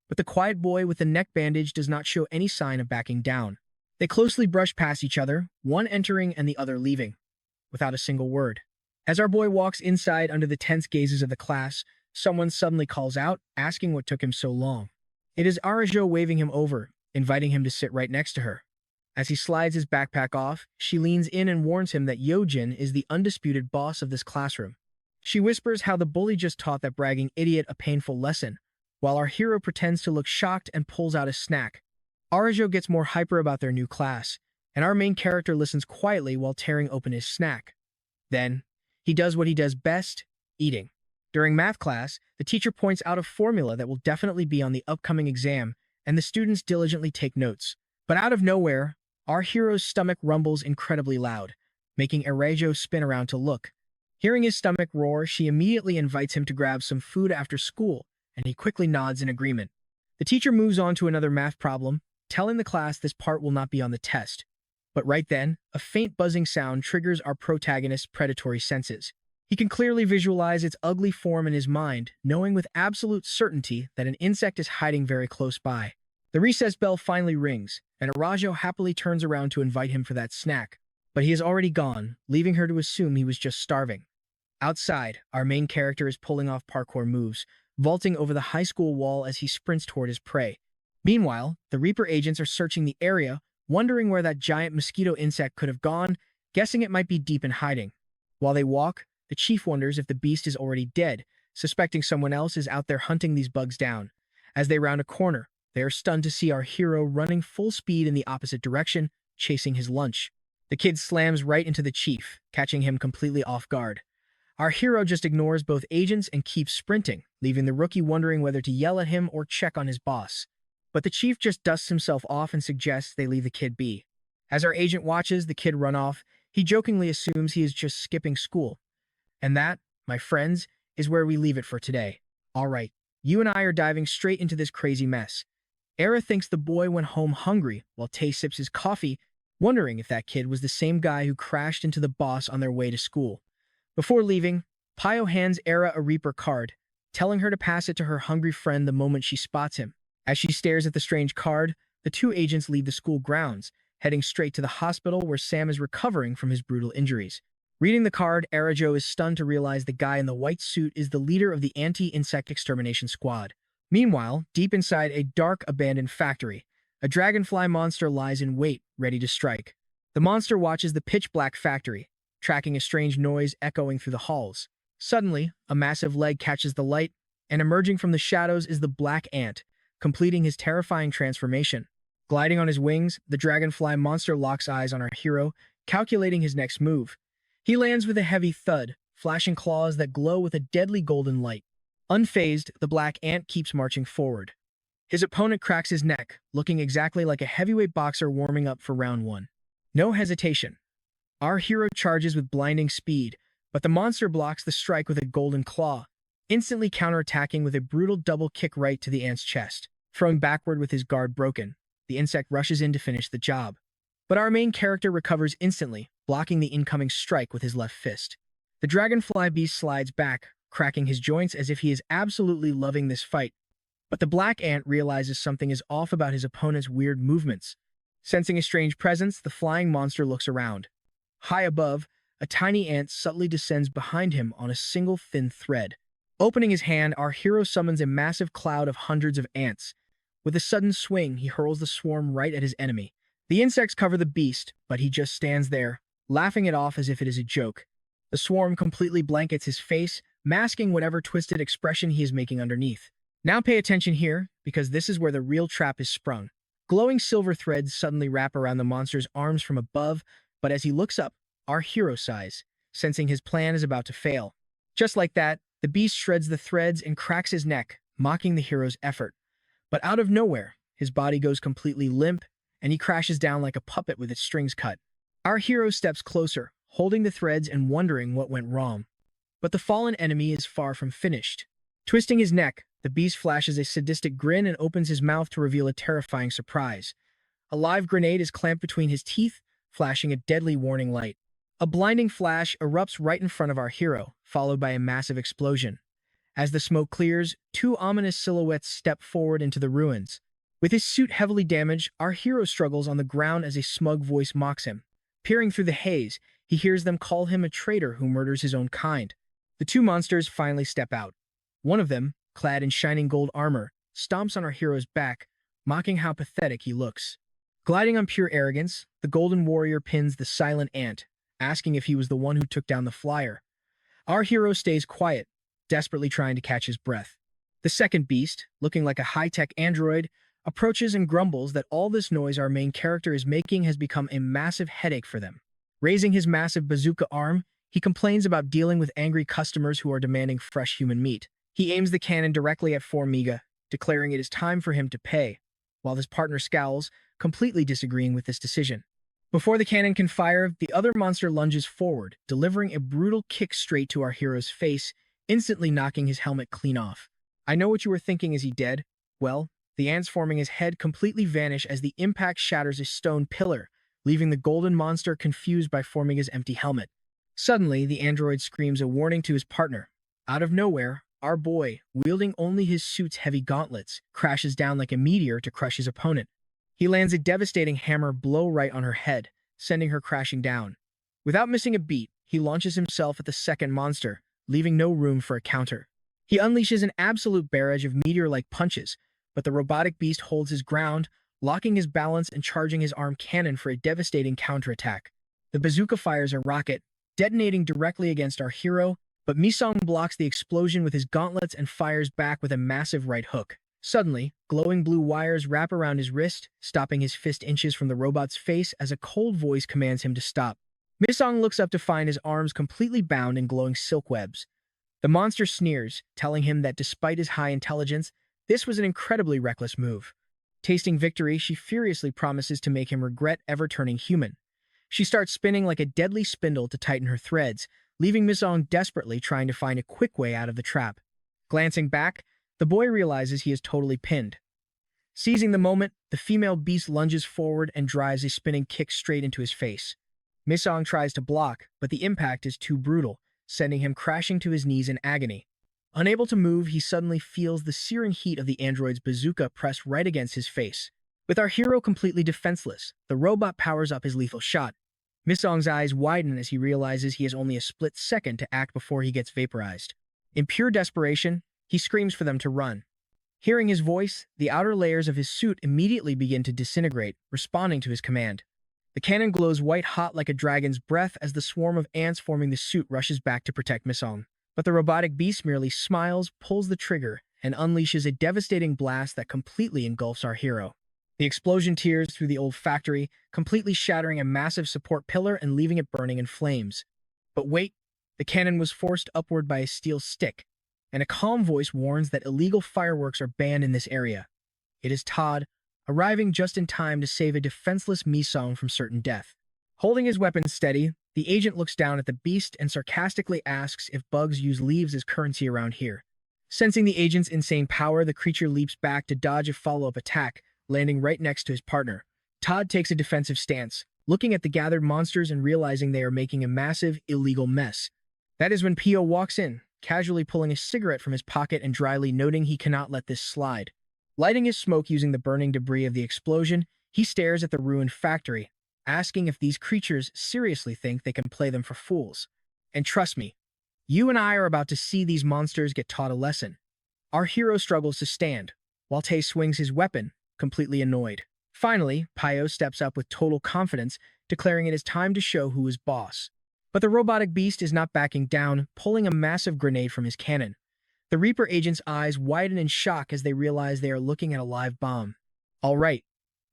But the quiet boy with the neck bandage does not show any sign of backing down. They closely brush past each other, one entering and the other leaving, without a single word. As our boy walks inside under the tense gazes of the class, someone suddenly calls out, asking what took him so long. It is Arajo waving him over, inviting him to sit right next to her. As he slides his backpack off, she leans in and warns him that Yojin is the undisputed boss of this classroom. She whispers how the bully just taught that bragging idiot a painful lesson, while our hero pretends to look shocked and pulls out a snack. Arajo gets more hyper about their new class, and our main character listens quietly while tearing open his snack. Then, he does what he does best, eating. During math class, the teacher points out a formula that will definitely be on the upcoming exam, and the students diligently take notes. But out of nowhere, our hero's stomach rumbles incredibly loud, making Arajo spin around to look. Hearing his stomach roar, she immediately invites him to grab some food after school, and he quickly nods in agreement. The teacher moves on to another math problem, telling the class this part will not be on the test. But right then, a faint buzzing sound triggers our protagonist's predatory senses. He can clearly visualize its ugly form in his mind, knowing with absolute certainty that an insect is hiding very close by. The recess bell finally rings, and Arajo happily turns around to invite him for that snack. But he is already gone, leaving her to assume he was just starving. Outside, our main character is pulling off parkour moves, vaulting over the high school wall as he sprints toward his prey. Meanwhile, the Reaper agents are searching the area, wondering where that giant mosquito insect could have gone, guessing it might be deep in hiding. While they walk, the chief wonders if the beast is already dead, suspecting someone else is out there hunting these bugs down. As they round a corner, they are stunned to see our hero running full speed in the opposite direction, chasing his lunch. The kid slams right into the chief, catching him completely off guard. Our hero just ignores both agents and keeps sprinting, leaving the rookie wondering whether to yell at him or check on his boss. But the chief just dusts himself off and suggests they leave the kid be. As our agent watches the kid run off, he jokingly assumes he is just skipping school. And that, my friends, is where we leave it for today. Alright, you and I are diving straight into this crazy mess. Era thinks the boy went home hungry while Tay sips his coffee, wondering if that kid was the same guy who crashed into the boss on their way to school. Before leaving, Pio hands Era a Reaper card, telling her to pass it to her hungry friend the moment she spots him. As she stares at the strange card, the two agents leave the school grounds, heading straight to the hospital where Sam is recovering from his brutal injuries. Reading the card, Arajo is stunned to realize the guy in the white suit is the leader of the anti-insect extermination squad. Meanwhile, deep inside a dark, abandoned factory, a dragonfly monster lies in wait, ready to strike. The monster watches the pitch-black factory, tracking a strange noise echoing through the halls. Suddenly, a massive leg catches the light, and emerging from the shadows is the black ant, completing his terrifying transformation. Gliding on his wings, the dragonfly monster locks eyes on our hero, calculating his next move. He lands with a heavy thud, flashing claws that glow with a deadly golden light. Unfazed, the black ant keeps marching forward. His opponent cracks his neck, looking exactly like a heavyweight boxer warming up for round one. No hesitation. Our hero charges with blinding speed, but the monster blocks the strike with a golden claw, instantly counterattacking with a brutal double kick right to the ant's chest. Throwing backward with his guard broken, the insect rushes in to finish the job. But our main character recovers instantly, blocking the incoming strike with his left fist. The dragonfly beast slides back, cracking his joints as if he is absolutely loving this fight. But the black ant realizes something is off about his opponent's weird movements. Sensing a strange presence, the flying monster looks around. High above, a tiny ant subtly descends behind him on a single thin thread. Opening his hand, our hero summons a massive cloud of hundreds of ants. With a sudden swing, he hurls the swarm right at his enemy. The insects cover the beast, but he just stands there, laughing it off as if it is a joke. The swarm completely blankets his face, masking whatever twisted expression he is making underneath. Now pay attention here, because this is where the real trap is sprung. Glowing silver threads suddenly wrap around the monster's arms from above, but as he looks up, our hero sighs, sensing his plan is about to fail. Just like that, the beast shreds the threads and cracks his neck, mocking the hero's effort. But out of nowhere, his body goes completely limp, and he crashes down like a puppet with its strings cut. Our hero steps closer, holding the threads and wondering what went wrong. But the fallen enemy is far from finished. Twisting his neck, the beast flashes a sadistic grin and opens his mouth to reveal a terrifying surprise. A live grenade is clamped between his teeth, flashing a deadly warning light. A blinding flash erupts right in front of our hero, followed by a massive explosion. As the smoke clears, two ominous silhouettes step forward into the ruins. With his suit heavily damaged, our hero struggles on the ground as a smug voice mocks him. Peering through the haze, he hears them call him a traitor who murders his own kind. The two monsters finally step out. One of them, clad in shining gold armor, stomps on our hero's back, mocking how pathetic he looks. Gliding on pure arrogance, the golden warrior pins the silent ant, asking if he was the one who took down the flyer. Our hero stays quiet, desperately trying to catch his breath. The second beast, looking like a high-tech android, approaches and grumbles that all this noise our main character is making has become a massive headache for them. Raising his massive bazooka arm, he complains about dealing with angry customers who are demanding fresh human meat. He aims the cannon directly at Formiga, declaring it is time for him to pay, while his partner scowls, completely disagreeing with this decision. Before the cannon can fire, the other monster lunges forward, delivering a brutal kick straight to our hero's face, instantly knocking his helmet clean off. I know what you were thinking, is he dead? Well, the ants forming his head completely vanish as the impact shatters a stone pillar, leaving the golden monster confused by Formiga's empty helmet. Suddenly, the android screams a warning to his partner. Out of nowhere, our boy, wielding only his suit's heavy gauntlets, crashes down like a meteor to crush his opponent. He lands a devastating hammer blow right on her head, sending her crashing down. Without missing a beat, he launches himself at the second monster, leaving no room for a counter. He unleashes an absolute barrage of meteor-like punches, but the robotic beast holds his ground, locking his balance and charging his arm cannon for a devastating counterattack. The bazooka fires a rocket, detonating directly against our hero, but Misong blocks the explosion with his gauntlets and fires back with a massive right hook. Suddenly, glowing blue wires wrap around his wrist, stopping his fist inches from the robot's face as a cold voice commands him to stop. Misong looks up to find his arms completely bound in glowing silk webs. The monster sneers, telling him that despite his high intelligence, this was an incredibly reckless move. Tasting victory, she furiously promises to make him regret ever turning human. She starts spinning like a deadly spindle to tighten her threads, leaving Misong desperately trying to find a quick way out of the trap. Glancing back, the boy realizes he is totally pinned. Seizing the moment, the female beast lunges forward and drives a spinning kick straight into his face. Misong tries to block, but the impact is too brutal, sending him crashing to his knees in agony. Unable to move, he suddenly feels the searing heat of the android's bazooka pressed right against his face. With our hero completely defenseless, the robot powers up his lethal shot. Misong's eyes widen as he realizes he has only a split second to act before he gets vaporized. In pure desperation, he screams for them to run. Hearing his voice, the outer layers of his suit immediately begin to disintegrate, responding to his command. The cannon glows white-hot like a dragon's breath as the swarm of ants forming the suit rushes back to protect Misong. But the robotic beast merely smiles, pulls the trigger, and unleashes a devastating blast that completely engulfs our hero. The explosion tears through the old factory, completely shattering a massive support pillar and leaving it burning in flames. But wait, the cannon was forced upward by a steel stick, and a calm voice warns that illegal fireworks are banned in this area. It is Todd, arriving just in time to save a defenseless Misong from certain death. Holding his weapon steady, the agent looks down at the beast and sarcastically asks if bugs use leaves as currency around here. Sensing the agent's insane power, the creature leaps back to dodge a follow-up attack, landing right next to his partner. Todd takes a defensive stance, looking at the gathered monsters and realizing they are making a massive, illegal mess. That is when Pio walks in, casually pulling a cigarette from his pocket and dryly noting he cannot let this slide. Lighting his smoke using the burning debris of the explosion, he stares at the ruined factory, asking if these creatures seriously think they can play them for fools. And trust me, you and I are about to see these monsters get taught a lesson. Our hero struggles to stand, while Tay swings his weapon, completely annoyed. Finally, Pio steps up with total confidence, declaring it is time to show who is boss. But the robotic beast is not backing down, pulling a massive grenade from his cannon. The Reaper agent's eyes widen in shock as they realize they are looking at a live bomb. All right,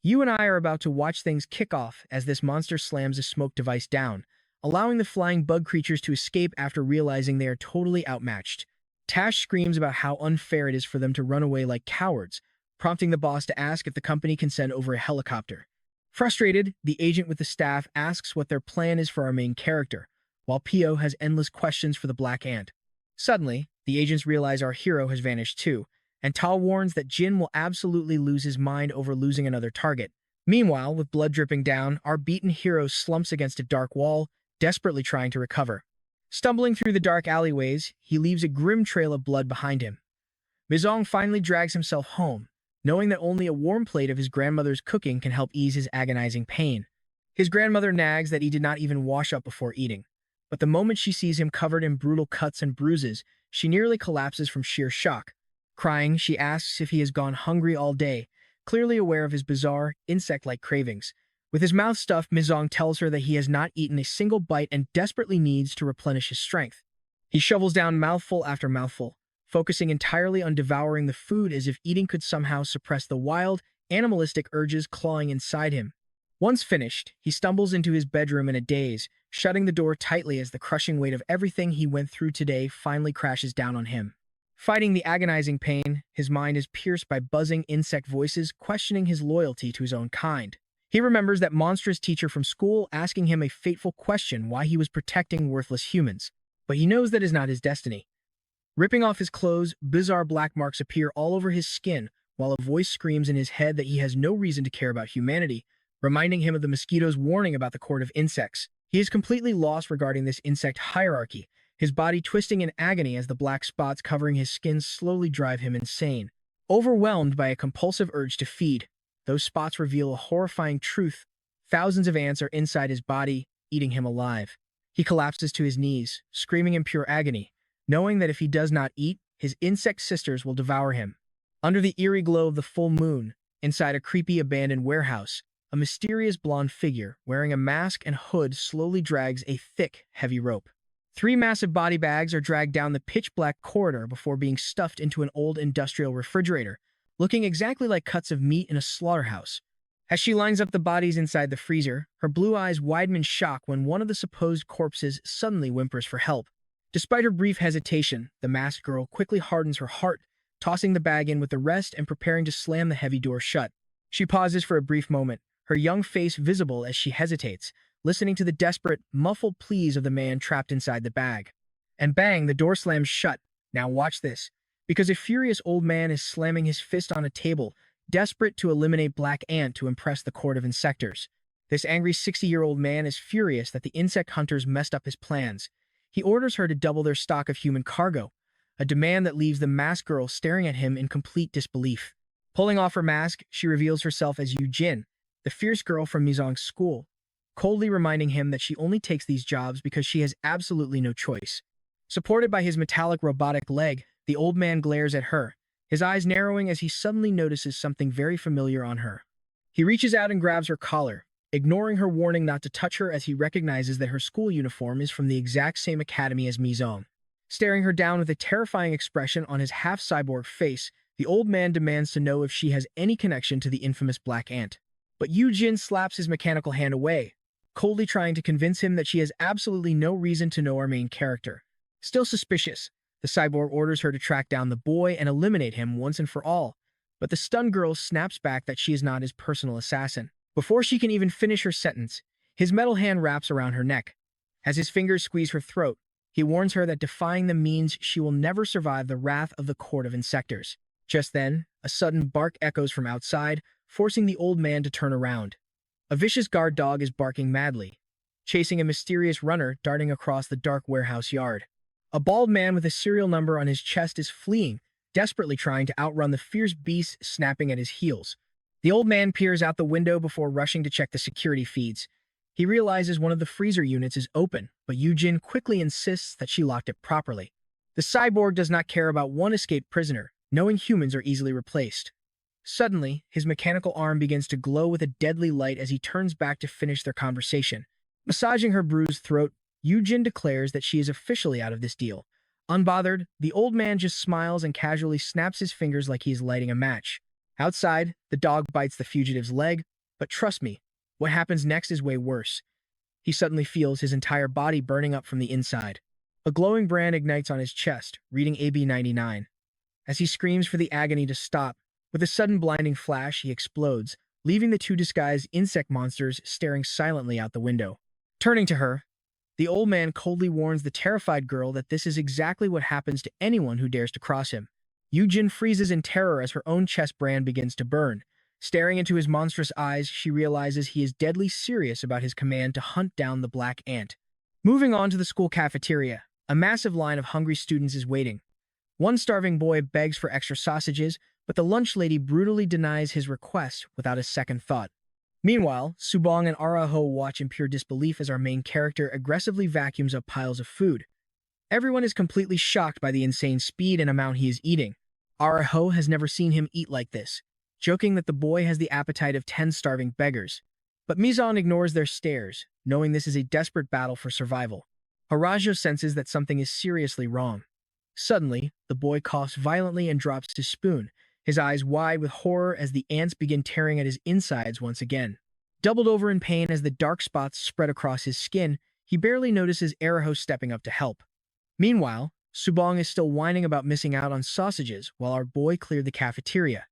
you and I are about to watch things kick off as this monster slams a smoke device down, allowing the flying bug creatures to escape after realizing they are totally outmatched. Tash screams about how unfair it is for them to run away like cowards, prompting the boss to ask if the company can send over a helicopter. Frustrated, the agent with the staff asks what their plan is for our main character, while Pio has endless questions for the Black Ant. Suddenly, the agents realize our hero has vanished too, and Tal warns that Jin will absolutely lose his mind over losing another target. Meanwhile, with blood dripping down, our beaten hero slumps against a dark wall, desperately trying to recover. Stumbling through the dark alleyways, he leaves a grim trail of blood behind him. Mizong finally drags himself home, knowing that only a warm plate of his grandmother's cooking can help ease his agonizing pain. His grandmother nags that he did not even wash up before eating, but the moment she sees him covered in brutal cuts and bruises, she nearly collapses from sheer shock. Crying, she asks if he has gone hungry all day, clearly aware of his bizarre, insect-like cravings. With his mouth stuffed, Mizong tells her that he has not eaten a single bite and desperately needs to replenish his strength. He shovels down mouthful after mouthful, focusing entirely on devouring the food as if eating could somehow suppress the wild, animalistic urges clawing inside him. Once finished, he stumbles into his bedroom in a daze, shutting the door tightly as the crushing weight of everything he went through today finally crashes down on him. Fighting the agonizing pain, his mind is pierced by buzzing insect voices questioning his loyalty to his own kind. He remembers that monstrous teacher from school asking him a fateful question why he was protecting worthless humans, but he knows that is not his destiny. Ripping off his clothes, bizarre black marks appear all over his skin, while a voice screams in his head that he has no reason to care about humanity, reminding him of the mosquito's warning about the court of insects. He is completely lost regarding this insect hierarchy, his body twisting in agony as the black spots covering his skin slowly drive him insane. Overwhelmed by a compulsive urge to feed, those spots reveal a horrifying truth. Thousands of ants are inside his body, eating him alive. He collapses to his knees, screaming in pure agony, knowing that if he does not eat, his insect sisters will devour him. Under the eerie glow of the full moon, inside a creepy abandoned warehouse, a mysterious blonde figure wearing a mask and hood slowly drags a thick, heavy rope. 3 massive body bags are dragged down the pitch-black corridor before being stuffed into an old industrial refrigerator, looking exactly like cuts of meat in a slaughterhouse. As she lines up the bodies inside the freezer, her blue eyes widen in shock when one of the supposed corpses suddenly whimpers for help. Despite her brief hesitation, the masked girl quickly hardens her heart, tossing the bag in with the rest and preparing to slam the heavy door shut. She pauses for a brief moment, her young face visible as she hesitates, listening to the desperate, muffled pleas of the man trapped inside the bag. And bang, the door slams shut. Now watch this. Because a furious old man is slamming his fist on a table, desperate to eliminate Black Ant to impress the court of insectors. This angry 60-year-old man is furious that the insect hunters messed up his plans. He orders her to double their stock of human cargo, a demand that leaves the masked girl staring at him in complete disbelief. Pulling off her mask, she reveals herself as Yu-jin, the fierce girl from Mizong's school, coldly reminding him that she only takes these jobs because she has absolutely no choice. Supported by his metallic robotic leg, the old man glares at her, his eyes narrowing as he suddenly notices something very familiar on her. He reaches out and grabs her collar, ignoring her warning not to touch her as he recognizes that her school uniform is from the exact same academy as Mizong. Staring her down with a terrifying expression on his half-cyborg face, the old man demands to know if she has any connection to the infamous Black Ant. But Yu-jin slaps his mechanical hand away, coldly trying to convince him that she has absolutely no reason to know our main character. Still suspicious, the cyborg orders her to track down the boy and eliminate him once and for all, but the stunned girl snaps back that she is not his personal assassin. Before she can even finish her sentence, his metal hand wraps around her neck. As his fingers squeeze her throat, he warns her that defying them means she will never survive the wrath of the court of insectors. Just then, a sudden bark echoes from outside, forcing the old man to turn around. A vicious guard dog is barking madly, chasing a mysterious runner darting across the dark warehouse yard. A bald man with a serial number on his chest is fleeing, desperately trying to outrun the fierce beast snapping at his heels. The old man peers out the window before rushing to check the security feeds. He realizes one of the freezer units is open, but Yu-jin quickly insists that she locked it properly. The cyborg does not care about one escaped prisoner, knowing humans are easily replaced. Suddenly, his mechanical arm begins to glow with a deadly light as he turns back to finish their conversation. Massaging her bruised throat, Yu-jin declares that she is officially out of this deal. Unbothered, the old man just smiles and casually snaps his fingers like he is lighting a match. Outside, the dog bites the fugitive's leg, but trust me, what happens next is way worse. He suddenly feels his entire body burning up from the inside. A glowing brand ignites on his chest, reading AB-99. As he screams for the agony to stop, with a sudden blinding flash, he explodes, leaving the two disguised insect monsters staring silently out the window. Turning to her, the old man coldly warns the terrified girl that this is exactly what happens to anyone who dares to cross him. Yu-jin freezes in terror as her own chest brand begins to burn. Staring into his monstrous eyes, she realizes he is deadly serious about his command to hunt down the Black Ant. Moving on to the school cafeteria, a massive line of hungry students is waiting. One starving boy begs for extra sausages, but the lunch lady brutally denies his request without a second thought. Meanwhile, Subong and Araho watch in pure disbelief as our main character aggressively vacuums up piles of food. Everyone is completely shocked by the insane speed and amount he is eating. Araho has never seen him eat like this, joking that the boy has the appetite of 10 starving beggars. But Mizan ignores their stares, knowing this is a desperate battle for survival. Harajo senses that something is seriously wrong. Suddenly, the boy coughs violently and drops his spoon, his eyes wide with horror as the ants begin tearing at his insides once again. Doubled over in pain as the dark spots spread across his skin, he barely notices Araho stepping up to help. Meanwhile, Subong is still whining about missing out on sausages while our boy cleared the cafeteria.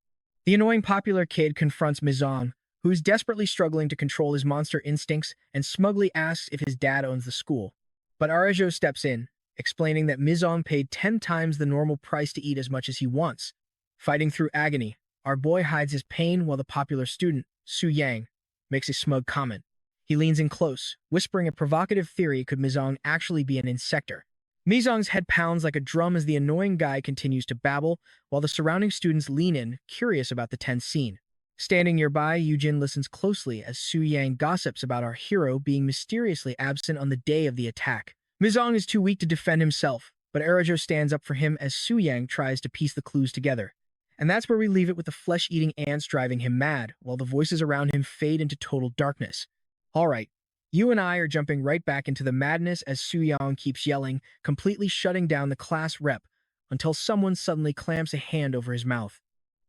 The annoying popular kid confronts Mizan, who is desperately struggling to control his monster instincts and smugly asks if his dad owns the school. But Arajo steps in, explaining that Mizan paid 10 times the normal price to eat as much as he wants. Fighting through agony, our boy hides his pain while the popular student, Su Yang, makes a smug comment. He leans in close, whispering a provocative theory could Mizong actually be an insector. Mizong's head pounds like a drum as the annoying guy continues to babble, while the surrounding students lean in, curious about the tense scene. Standing nearby, Yu-jin listens closely as Su Yang gossips about our hero being mysteriously absent on the day of the attack. Mizong is too weak to defend himself, but Arajo stands up for him as Su Yang tries to piece the clues together. And that's where we leave it with the flesh-eating ants driving him mad, while the voices around him fade into total darkness. Alright, you and I are jumping right back into the madness as Su Yang keeps yelling, completely shutting down the class rep, until someone suddenly clamps a hand over his mouth.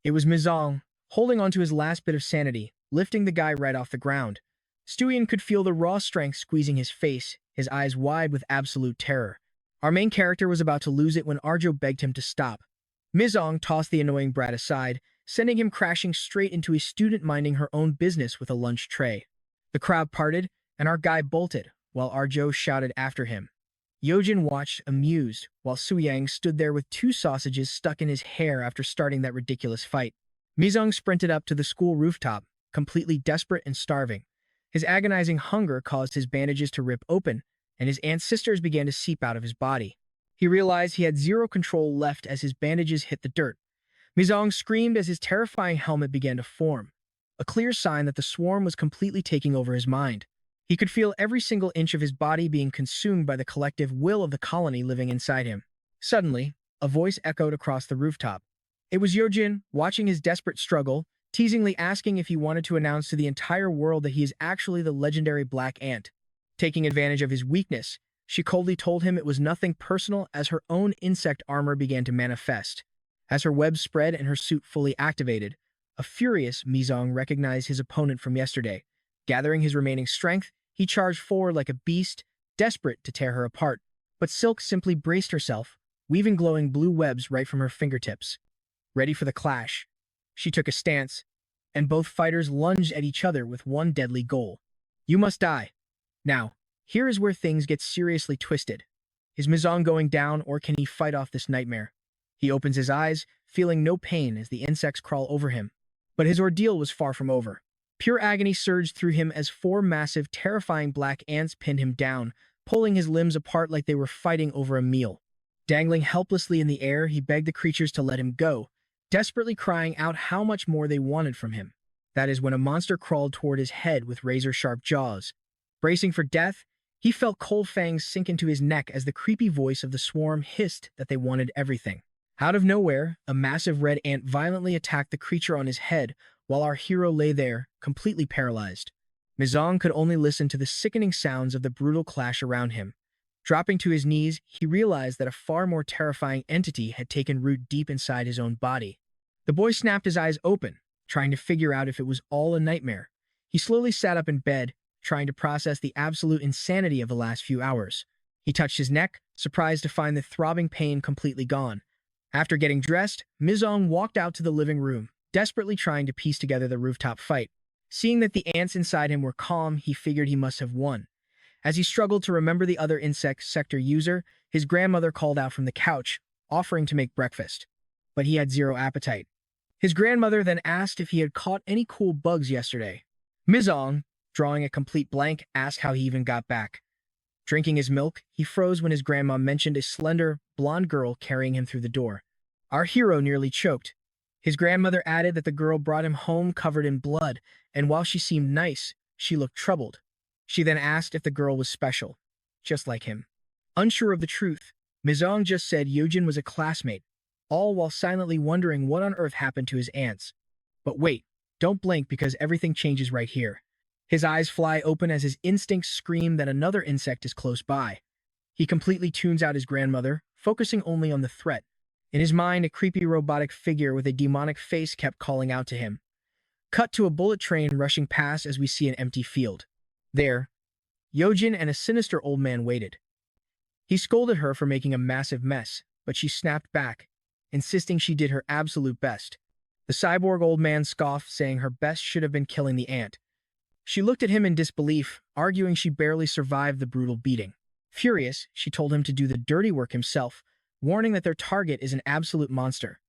It was Mizong, holding onto his last bit of sanity, lifting the guy right off the ground. Stuyen could feel the raw strength squeezing his face, his eyes wide with absolute terror. Our main character was about to lose it when Arjo begged him to stop. Mizong tossed the annoying brat aside, sending him crashing straight into a student minding her own business with a lunch tray. The crowd parted, and our guy bolted, while Arjo shouted after him. Yojin watched, amused, while Suyang stood there with 2 sausages stuck in his hair after starting that ridiculous fight. Mizong sprinted up to the school rooftop, completely desperate and starving. His agonizing hunger caused his bandages to rip open, and his aunt's sisters began to seep out of his body. He realized he had 0 control left as his bandages hit the dirt. Mizong screamed as his terrifying helmet began to form, a clear sign that the swarm was completely taking over his mind. He could feel every single inch of his body being consumed by the collective will of the colony living inside him. Suddenly, a voice echoed across the rooftop. It was Yojin, watching his desperate struggle, teasingly asking if he wanted to announce to the entire world that he is actually the legendary Black Ant. Taking advantage of his weakness, she coldly told him it was nothing personal as her own insect armor began to manifest. As her web spread and her suit fully activated, a furious Mizong recognized his opponent from yesterday. Gathering his remaining strength, he charged forward like a beast, desperate to tear her apart. But Silk simply braced herself, weaving glowing blue webs right from her fingertips. Ready for the clash, she took a stance, and both fighters lunged at each other with one deadly goal. You must die. Now, here is where things get seriously twisted. Is Mizong going down, or can he fight off this nightmare? He opens his eyes, feeling no pain as the insects crawl over him. But his ordeal was far from over. Pure agony surged through him as 4 massive, terrifying black ants pinned him down, pulling his limbs apart like they were fighting over a meal. Dangling helplessly in the air, he begged the creatures to let him go, desperately crying out how much more they wanted from him. That is when a monster crawled toward his head with razor-sharp jaws. Bracing for death, he felt cold fangs sink into his neck as the creepy voice of the swarm hissed that they wanted everything. Out of nowhere, a massive red ant violently attacked the creature on his head, while our hero lay there, completely paralyzed. Mizong could only listen to the sickening sounds of the brutal clash around him. Dropping to his knees, he realized that a far more terrifying entity had taken root deep inside his own body. The boy snapped his eyes open, trying to figure out if it was all a nightmare. He slowly sat up in bed, trying to process the absolute insanity of the last few hours. He touched his neck, surprised to find the throbbing pain completely gone. After getting dressed, Mizong walked out to the living room, desperately trying to piece together the rooftop fight. Seeing that the ants inside him were calm, he figured he must have won. As he struggled to remember the other insect sector user, his grandmother called out from the couch, offering to make breakfast. But he had 0 appetite. His grandmother then asked if he had caught any cool bugs yesterday. Mizong, drawing a complete blank, asked how he even got back. Drinking his milk, he froze when his grandma mentioned a slender, blonde girl carrying him through the door. Our hero nearly choked. His grandmother added that the girl brought him home covered in blood, and while she seemed nice, she looked troubled. She then asked if the girl was special, just like him. Unsure of the truth, Mizong just said Yojin was a classmate, all while silently wondering what on earth happened to his aunts. But wait, don't blink because everything changes right here. His eyes fly open as his instincts scream that another insect is close by. He completely tunes out his grandmother, focusing only on the threat. In his mind, a creepy robotic figure with a demonic face kept calling out to him. Cut to a bullet train rushing past as we see an empty field. There, Yojin and a sinister old man waited. He scolded her for making a massive mess, but she snapped back, insisting she did her absolute best. The cyborg old man scoffed, saying her best should have been killing the ant. She looked at him in disbelief, arguing she barely survived the brutal beating. Furious, she told him to do the dirty work himself, warning that their target is an absolute monster.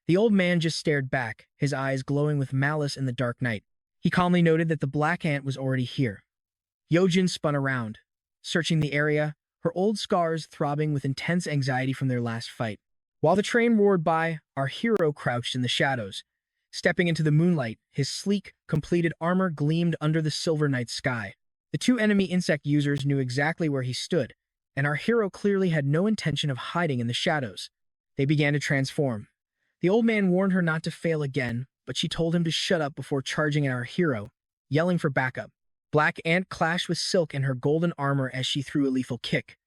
The old man just stared back, his eyes glowing with malice in the dark night. He calmly noted that the black ant was already here. Yojin spun around, searching the area, her old scars throbbing with intense anxiety from their last fight. While the train roared by, our hero crouched in the shadows. Stepping into the moonlight, his sleek, completed armor gleamed under the silver night sky. The 2 enemy insect users knew exactly where he stood, and our hero clearly had no intention of hiding in the shadows. They began to transform. The old man warned her not to fail again, but she told him to shut up before charging at our hero, yelling for backup. Black Ant clashed with Silk in her golden armor as she threw a lethal kick.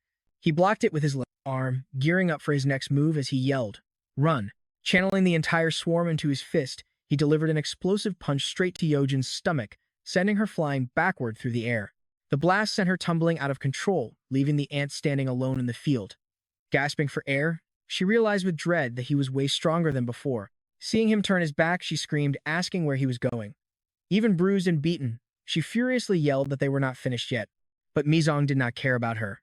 He blocked it with his left arm, gearing up for his next move as he yelled, "Run!" Channeling the entire swarm into his fist, he delivered an explosive punch straight to Yojin's stomach, sending her flying backward through the air. The blast sent her tumbling out of control, leaving the ant standing alone in the field. Gasping for air, she realized with dread that he was way stronger than before. Seeing him turn his back, she screamed, asking where he was going. Even bruised and beaten, she furiously yelled that they were not finished yet. But Mizong did not care about her.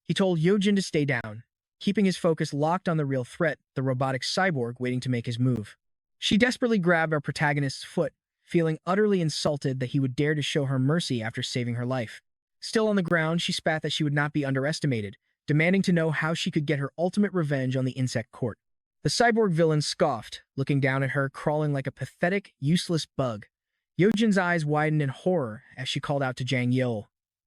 He told Yojin to stay down, keeping his focus locked on the real threat, the robotic cyborg waiting to make his move. She desperately grabbed our protagonist's foot, feeling utterly insulted that he would dare to show her mercy after saving her life. Still on the ground, she spat that she would not be underestimated, demanding to know how she could get her ultimate revenge on the insect court. The cyborg villain scoffed, looking down at her, crawling like a pathetic, useless bug. Yojin's eyes widened in horror as she called out to Jang Yeol,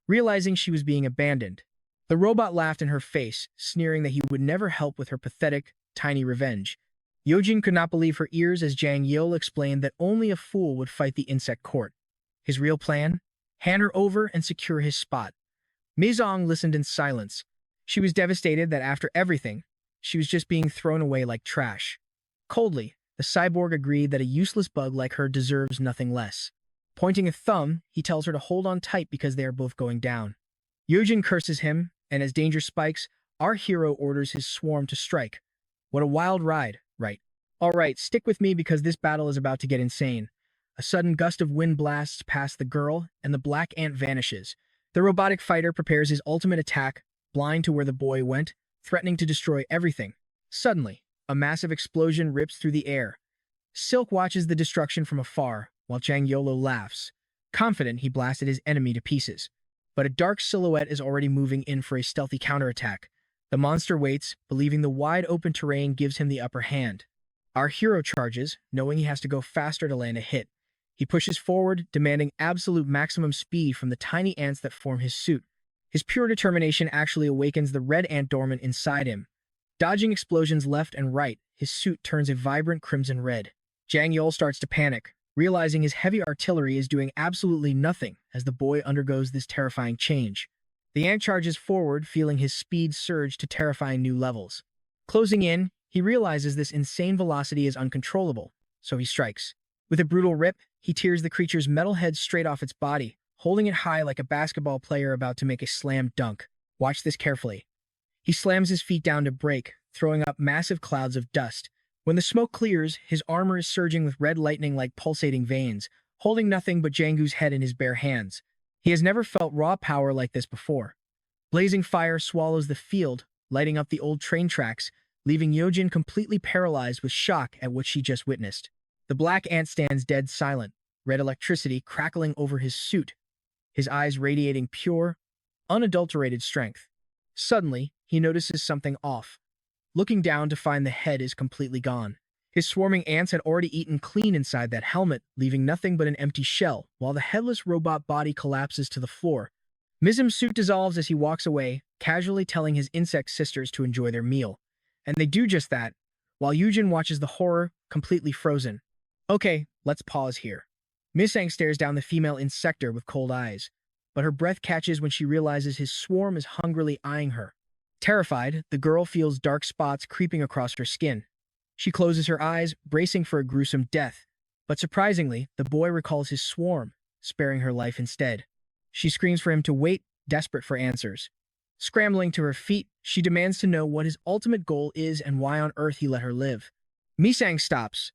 realizing she was being abandoned. The robot laughed in her face, sneering that he would never help with her pathetic, tiny revenge. Yojin could not believe her ears as Jang Yeol explained that only a fool would fight the insect court. His real plan? Hand her over and secure his spot. Mizong listened in silence. She was devastated that after everything, she was just being thrown away like trash. Coldly, the cyborg agreed that a useless bug like her deserves nothing less. Pointing a thumb, he tells her to hold on tight because they are both going down. Yojin curses him, and as danger spikes, our hero orders his swarm to strike. What a wild ride, right? Alright, stick with me because this battle is about to get insane. A sudden gust of wind blasts past the girl, and the black ant vanishes. The robotic fighter prepares his ultimate attack, blind to where the boy went, threatening to destroy everything. Suddenly, a massive explosion rips through the air. Silk watches the destruction from afar, while Jang Yolo laughs. Confident, he blasted his enemy to pieces. But a dark silhouette is already moving in for a stealthy counterattack. The monster waits, believing the wide-open terrain gives him the upper hand. Our hero charges, knowing he has to go faster to land a hit. He pushes forward, demanding absolute maximum speed from the tiny ants that form his suit. His pure determination actually awakens the red ant dormant inside him. Dodging explosions left and right, his suit turns a vibrant crimson red. Jang Yeol starts to panic, realizing his heavy artillery is doing absolutely nothing as the boy undergoes this terrifying change. The ant charges forward, feeling his speed surge to terrifying new levels. Closing in, he realizes this insane velocity is uncontrollable, so he strikes. With a brutal rip, he tears the creature's metal head straight off its body, holding it high like a basketball player about to make a slam dunk. Watch this carefully. He slams his feet down to brake, throwing up massive clouds of dust. When the smoke clears, his armor is surging with red lightning like pulsating veins, holding nothing but Jangu's head in his bare hands. He has never felt raw power like this before. Blazing fire swallows the field, lighting up the old train tracks, leaving Yojin completely paralyzed with shock at what she just witnessed. The black ant stands dead silent, red electricity crackling over his suit, his eyes radiating pure, unadulterated strength. Suddenly, he notices something off. Looking down to find the head is completely gone. His swarming ants had already eaten clean inside that helmet, leaving nothing but an empty shell, while the headless robot body collapses to the floor. Mizim's suit dissolves as he walks away, casually telling his insect sisters to enjoy their meal. And they do just that, while Yujin watches the horror, completely frozen. Okay, let's pause here. Misang stares down the female insector with cold eyes, but her breath catches when she realizes his swarm is hungrily eyeing her. Terrified, the girl feels dark spots creeping across her skin. She closes her eyes, bracing for a gruesome death. But surprisingly, the boy recalls his swarm, sparing her life instead. She screams for him to wait, desperate for answers. Scrambling to her feet, she demands to know what his ultimate goal is and why on earth he let her live. Misang stops.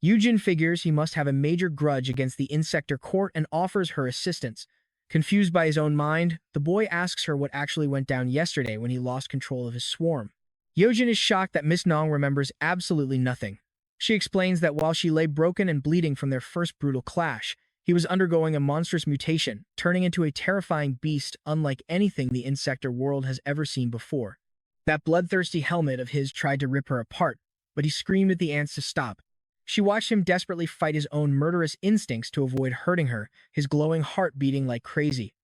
Yujin figures he must have a major grudge against the Insector Court and offers her assistance. Confused by his own mind, the boy asks her what actually went down yesterday when he lost control of his swarm. Yojin is shocked that Miss Nong remembers absolutely nothing. She explains that while she lay broken and bleeding from their first brutal clash, he was undergoing a monstrous mutation, turning into a terrifying beast unlike anything the Insector world has ever seen before. That bloodthirsty helmet of his tried to rip her apart, but he screamed at the ants to stop. She watched him desperately fight his own murderous instincts to avoid hurting her, his glowing heart beating like crazy.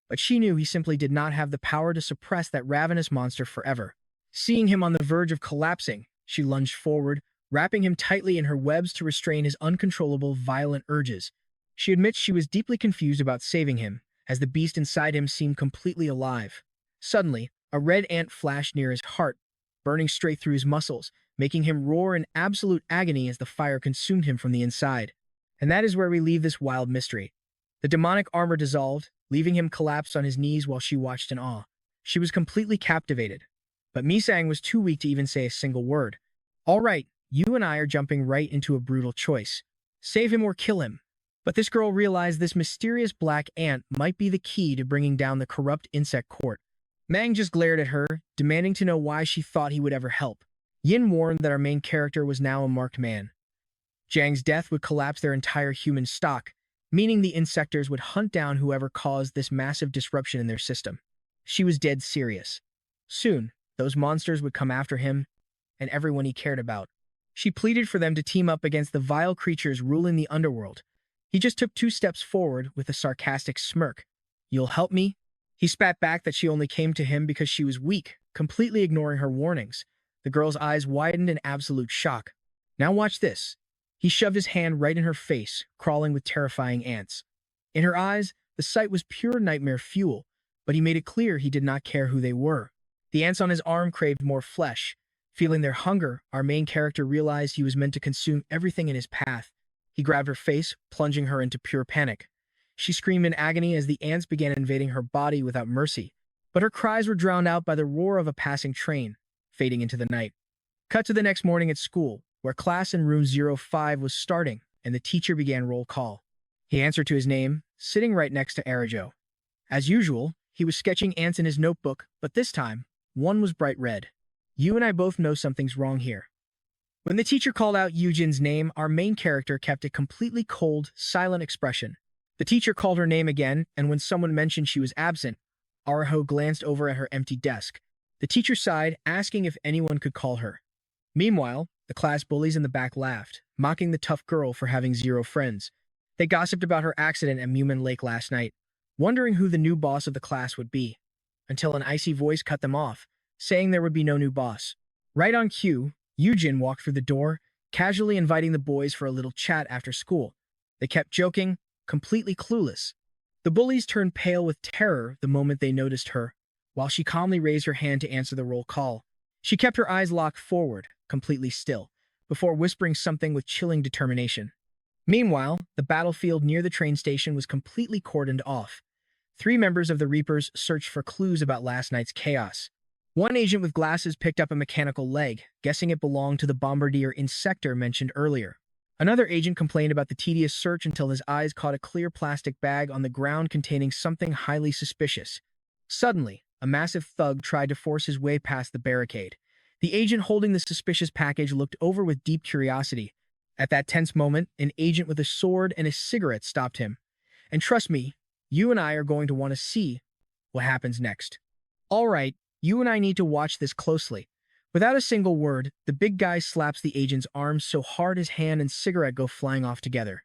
But she knew he simply did not have the power to suppress that ravenous monster forever. Seeing him on the verge of collapsing, she lunged forward, wrapping him tightly in her webs to restrain his uncontrollable, violent urges. She admits she was deeply confused about saving him, as the beast inside him seemed completely alive. Suddenly, a red ant flashed near his heart, burning straight through his muscles, making him roar in absolute agony as the fire consumed him from the inside. And that is where we leave this wild mystery. The demonic armor dissolved, leaving him collapsed on his knees while she watched in awe. She was completely captivated. But Misang was too weak to even say a single word. All right, you and I are jumping right into a brutal choice. Save him or kill him. But this girl realized this mysterious black ant might be the key to bringing down the corrupt insect court. Mang just glared at her, demanding to know why she thought he would ever help. Yin warned that our main character was now a marked man. Jiang's death would collapse their entire human stock, meaning the insectors would hunt down whoever caused this massive disruption in their system. She was dead serious. Soon, those monsters would come after him and everyone he cared about. She pleaded for them to team up against the vile creatures ruling the underworld. He just took 2 steps forward with a sarcastic smirk. "You'll help me?" He spat back that she only came to him because she was weak, completely ignoring her warnings. The girl's eyes widened in absolute shock. "Now watch this." He shoved his hand right in her face, crawling with terrifying ants. In her eyes, the sight was pure nightmare fuel, but he made it clear he did not care who they were. The ants on his arm craved more flesh. Feeling their hunger, our main character realized he was meant to consume everything in his path. He grabbed her face, plunging her into pure panic. She screamed in agony as the ants began invading her body without mercy, but her cries were drowned out by the roar of a passing train, fading into the night. Cut to the next morning at school, where class in room 05 was starting, and the teacher began roll call. He answered to his name, sitting right next to Arajo. As usual, he was sketching ants in his notebook, but this time, one was bright red. "You and I both know something's wrong here." When the teacher called out Yujin's name, our main character kept a completely cold, silent expression. The teacher called her name again, and when someone mentioned she was absent, Arajo glanced over at her empty desk. The teacher sighed, asking if anyone could call her. Meanwhile, the class bullies in the back laughed, mocking the tough girl for having 0 friends. They gossiped about her accident at Mumin Lake last night, wondering who the new boss of the class would be, until an icy voice cut them off, saying there would be no new boss. Right on cue, Yujin walked through the door, casually inviting the boys for a little chat after school. They kept joking, completely clueless. The bullies turned pale with terror the moment they noticed her, while she calmly raised her hand to answer the roll call. She kept her eyes locked forward, completely still, before whispering something with chilling determination. Meanwhile, the battlefield near the train station was completely cordoned off. 3 members of the Reapers searched for clues about last night's chaos. One agent with glasses picked up a mechanical leg, guessing it belonged to the bombardier insector mentioned earlier. Another agent complained about the tedious search until his eyes caught a clear plastic bag on the ground containing something highly suspicious. Suddenly, a massive thug tried to force his way past the barricade. The agent holding the suspicious package looked over with deep curiosity. At that tense moment, an agent with a sword and a cigarette stopped him. "And trust me, you and I are going to want to see what happens next." "All right, you and I need to watch this closely." Without a single word, the big guy slaps the agent's arm so hard his hand and cigarette go flying off together.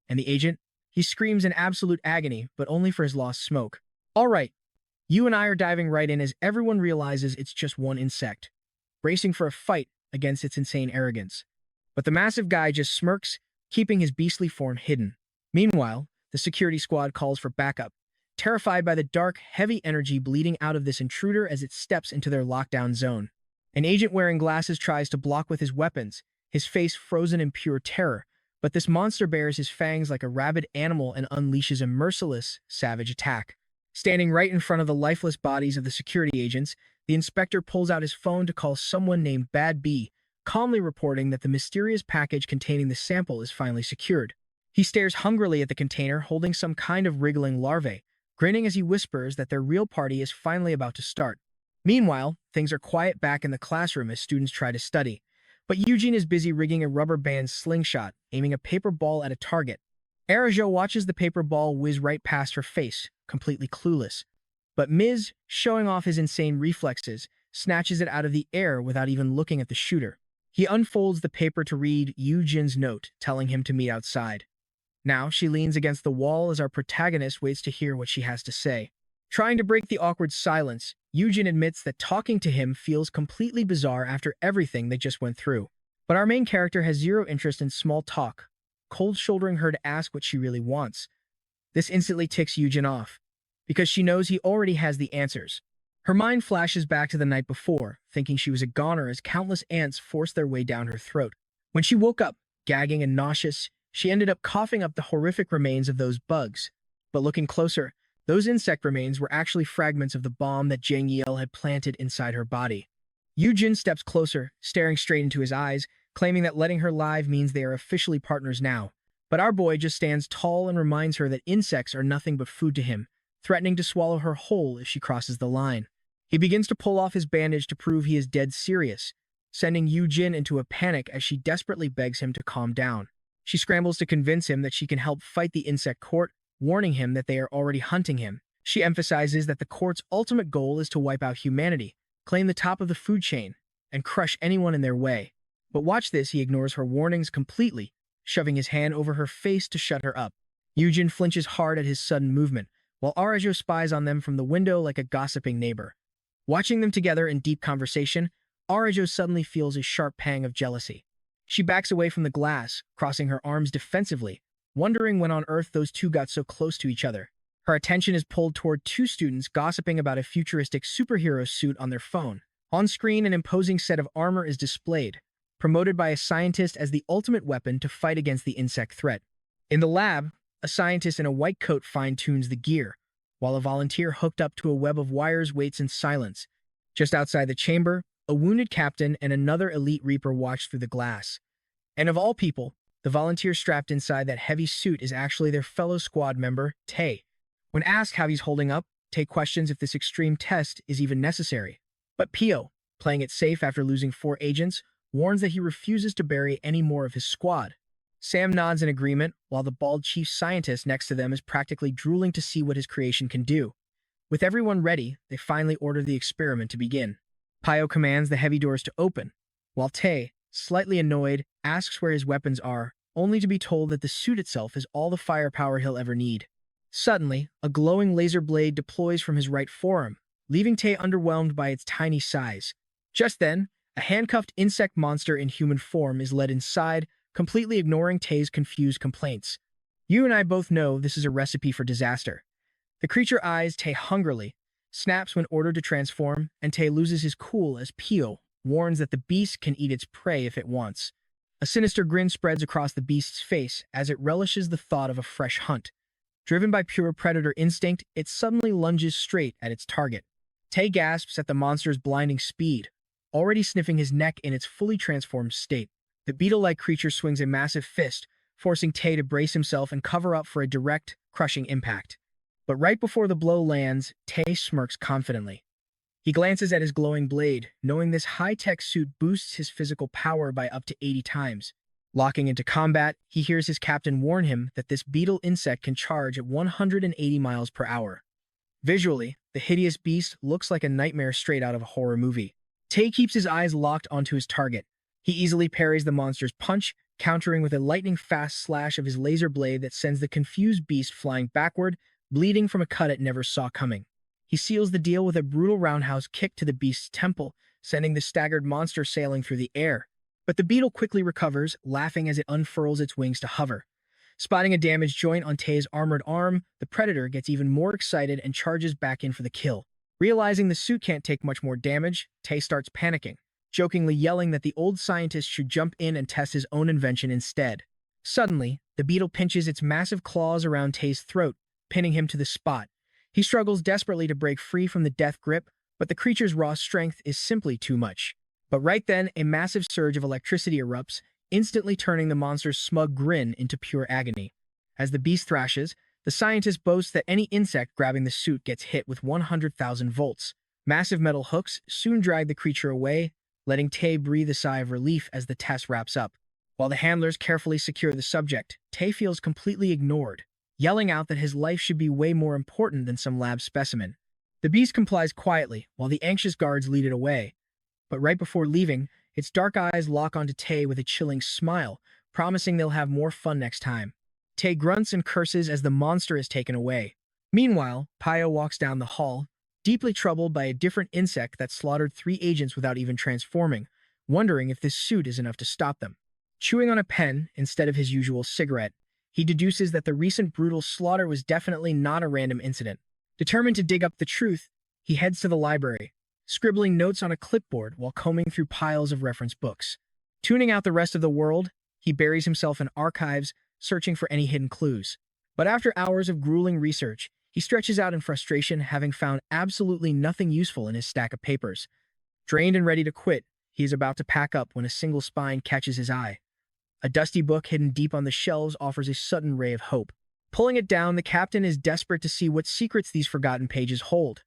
And the agent? He screams in absolute agony, but only for his lost smoke. "All right, you and I are diving right in as everyone realizes it's just one insect, bracing for a fight against its insane arrogance. But the massive guy just smirks, keeping his beastly form hidden. Meanwhile, the security squad calls for backup, terrified by the dark, heavy energy bleeding out of this intruder as it steps into their lockdown zone. An agent wearing glasses tries to block with his weapons, his face frozen in pure terror, but this monster bares his fangs like a rabid animal and unleashes a merciless, savage attack. Standing right in front of the lifeless bodies of the security agents, the inspector pulls out his phone to call someone named Bad B, calmly reporting that the mysterious package containing the sample is finally secured. He stares hungrily at the container holding some kind of wriggling larvae, grinning as he whispers that their real party is finally about to start. Meanwhile, things are quiet back in the classroom as students try to study, but Eugene is busy rigging a rubber band slingshot, aiming a paper ball at a target. Arajo watches the paper ball whiz right past her face, completely clueless. But Miz, showing off his insane reflexes, snatches it out of the air without even looking at the shooter. He unfolds the paper to read Eugene's note, telling him to meet outside. Now she leans against the wall as our protagonist waits to hear what she has to say. Trying to break the awkward silence, Eugene admits that talking to him feels completely bizarre after everything they just went through. But our main character has zero interest in small talk, cold-shouldering her to ask what she really wants. This instantly ticks Eugene off, because she knows he already has the answers. Her mind flashes back to the night before, thinking she was a goner as countless ants forced their way down her throat. When she woke up, gagging and nauseous, she ended up coughing up the horrific remains of those bugs. But looking closer, those insect remains were actually fragments of the bomb that Jang Yeel had planted inside her body. Jin steps closer, staring straight into his eyes, claiming that letting her live means they are officially partners now. But our boy just stands tall and reminds her that insects are nothing but food to him, threatening to swallow her whole if she crosses the line. He begins to pull off his bandage to prove he is dead serious, sending Jin into a panic as she desperately begs him to calm down. She scrambles to convince him that she can help fight the insect court, warning him that they are already hunting him. She emphasizes that the court's ultimate goal is to wipe out humanity, claim the top of the food chain, and crush anyone in their way. But watch this, he ignores her warnings completely, shoving his hand over her face to shut her up. Jin flinches hard at his sudden movement, while Arajo spies on them from the window like a gossiping neighbor. Watching them together in deep conversation, Arajo suddenly feels a sharp pang of jealousy. She backs away from the glass, crossing her arms defensively, wondering when on earth those two got so close to each other. Her attention is pulled toward two students gossiping about a futuristic superhero suit on their phone. On screen, an imposing set of armor is displayed, promoted by a scientist as the ultimate weapon to fight against the insect threat. In the lab, a scientist in a white coat fine-tunes the gear, while a volunteer hooked up to a web of wires waits in silence. Just outside the chamber, a wounded captain and another elite reaper watch through the glass. And of all people, the volunteer strapped inside that heavy suit is actually their fellow squad member, Tae. When asked how he's holding up, Tae questions if this extreme test is even necessary. But Pio, playing it safe after losing 4 agents, warns that he refuses to bury any more of his squad. Sam nods in agreement, while the bald chief scientist next to them is practically drooling to see what his creation can do. With everyone ready, they finally order the experiment to begin. Pio commands the heavy doors to open, while Tae, slightly annoyed, asks where his weapons are, only to be told that the suit itself is all the firepower he'll ever need. Suddenly, a glowing laser blade deploys from his right forearm, leaving Tae underwhelmed by its tiny size. Just then, a handcuffed insect monster in human form is led inside, completely ignoring Tae's confused complaints. You and I both know this is a recipe for disaster. The creature eyes Tae hungrily, snaps when ordered to transform, and Tae loses his cool as Pio warns that the beast can eat its prey if it wants. A sinister grin spreads across the beast's face as it relishes the thought of a fresh hunt. Driven by pure predator instinct, it suddenly lunges straight at its target. Tae gasps at the monster's blinding speed, already sniffing his neck in its fully transformed state. The beetle-like creature swings a massive fist, forcing Tae to brace himself and cover up for a direct, crushing impact. But right before the blow lands, Tae smirks confidently. He glances at his glowing blade, knowing this high-tech suit boosts his physical power by up to 80 times. Locking into combat, he hears his captain warn him that this beetle insect can charge at 180 miles per hour. Visually, the hideous beast looks like a nightmare straight out of a horror movie. Tae keeps his eyes locked onto his target. He easily parries the monster's punch, countering with a lightning-fast slash of his laser blade that sends the confused beast flying backward, bleeding from a cut it never saw coming. He seals the deal with a brutal roundhouse kick to the beast's temple, sending the staggered monster sailing through the air. But the beetle quickly recovers, laughing as it unfurls its wings to hover. Spotting a damaged joint on Tae's armored arm, the predator gets even more excited and charges back in for the kill. Realizing the suit can't take much more damage, Tae starts panicking, jokingly yelling that the old scientist should jump in and test his own invention instead. Suddenly, the beetle pinches its massive claws around Tae's throat, pinning him to the spot. He struggles desperately to break free from the death grip, but the creature's raw strength is simply too much. But right then, a massive surge of electricity erupts, instantly turning the monster's smug grin into pure agony. As the beast thrashes, the scientist boasts that any insect grabbing the suit gets hit with 100,000 volts. Massive metal hooks soon drag the creature away, letting Tae breathe a sigh of relief as the test wraps up. While the handlers carefully secure the subject, Tae feels completely ignored, yelling out that his life should be way more important than some lab specimen. The beast complies quietly, while the anxious guards lead it away. But right before leaving, its dark eyes lock onto Tae with a chilling smile, promising they'll have more fun next time. Tae grunts and curses as the monster is taken away. Meanwhile, Pio walks down the hall, deeply troubled by a different insect that slaughtered 3 agents without even transforming, wondering if this suit is enough to stop them. Chewing on a pen instead of his usual cigarette, he deduces that the recent brutal slaughter was definitely not a random incident. Determined to dig up the truth, he heads to the library, scribbling notes on a clipboard while combing through piles of reference books. Tuning out the rest of the world, he buries himself in archives, searching for any hidden clues. But after hours of grueling research, he stretches out in frustration, having found absolutely nothing useful in his stack of papers. Drained and ready to quit, he is about to pack up when a single spine catches his eye. A dusty book hidden deep on the shelves offers a sudden ray of hope. Pulling it down, the captain is desperate to see what secrets these forgotten pages hold.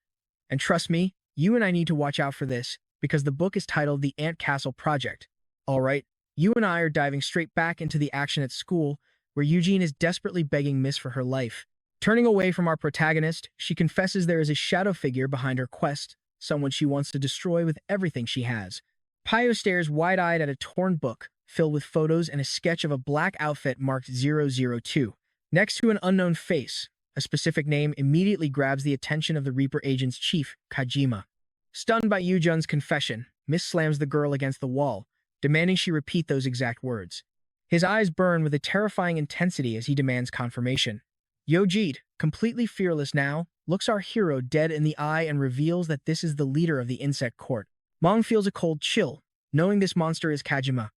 And trust me, you and I need to watch out for this, because the book is titled The Ant Castle Project. Alright, you and I are diving straight back into the action at school, where Eugene is desperately begging Miss for her life. Turning away from our protagonist, she confesses there is a shadow figure behind her quest, someone she wants to destroy with everything she has. Pio stares wide-eyed at a torn book, filled with photos and a sketch of a black outfit marked 002. Next to an unknown face, a specific name immediately grabs the attention of the Reaper agent's chief, Kajima. Stunned by Yujun's confession, Miss slams the girl against the wall, demanding she repeat those exact words. His eyes burn with a terrifying intensity as he demands confirmation. Yojit, completely fearless now, looks our hero dead in the eye and reveals that this is the leader of the insect court. Mong feels a cold chill, knowing this monster is Kajima.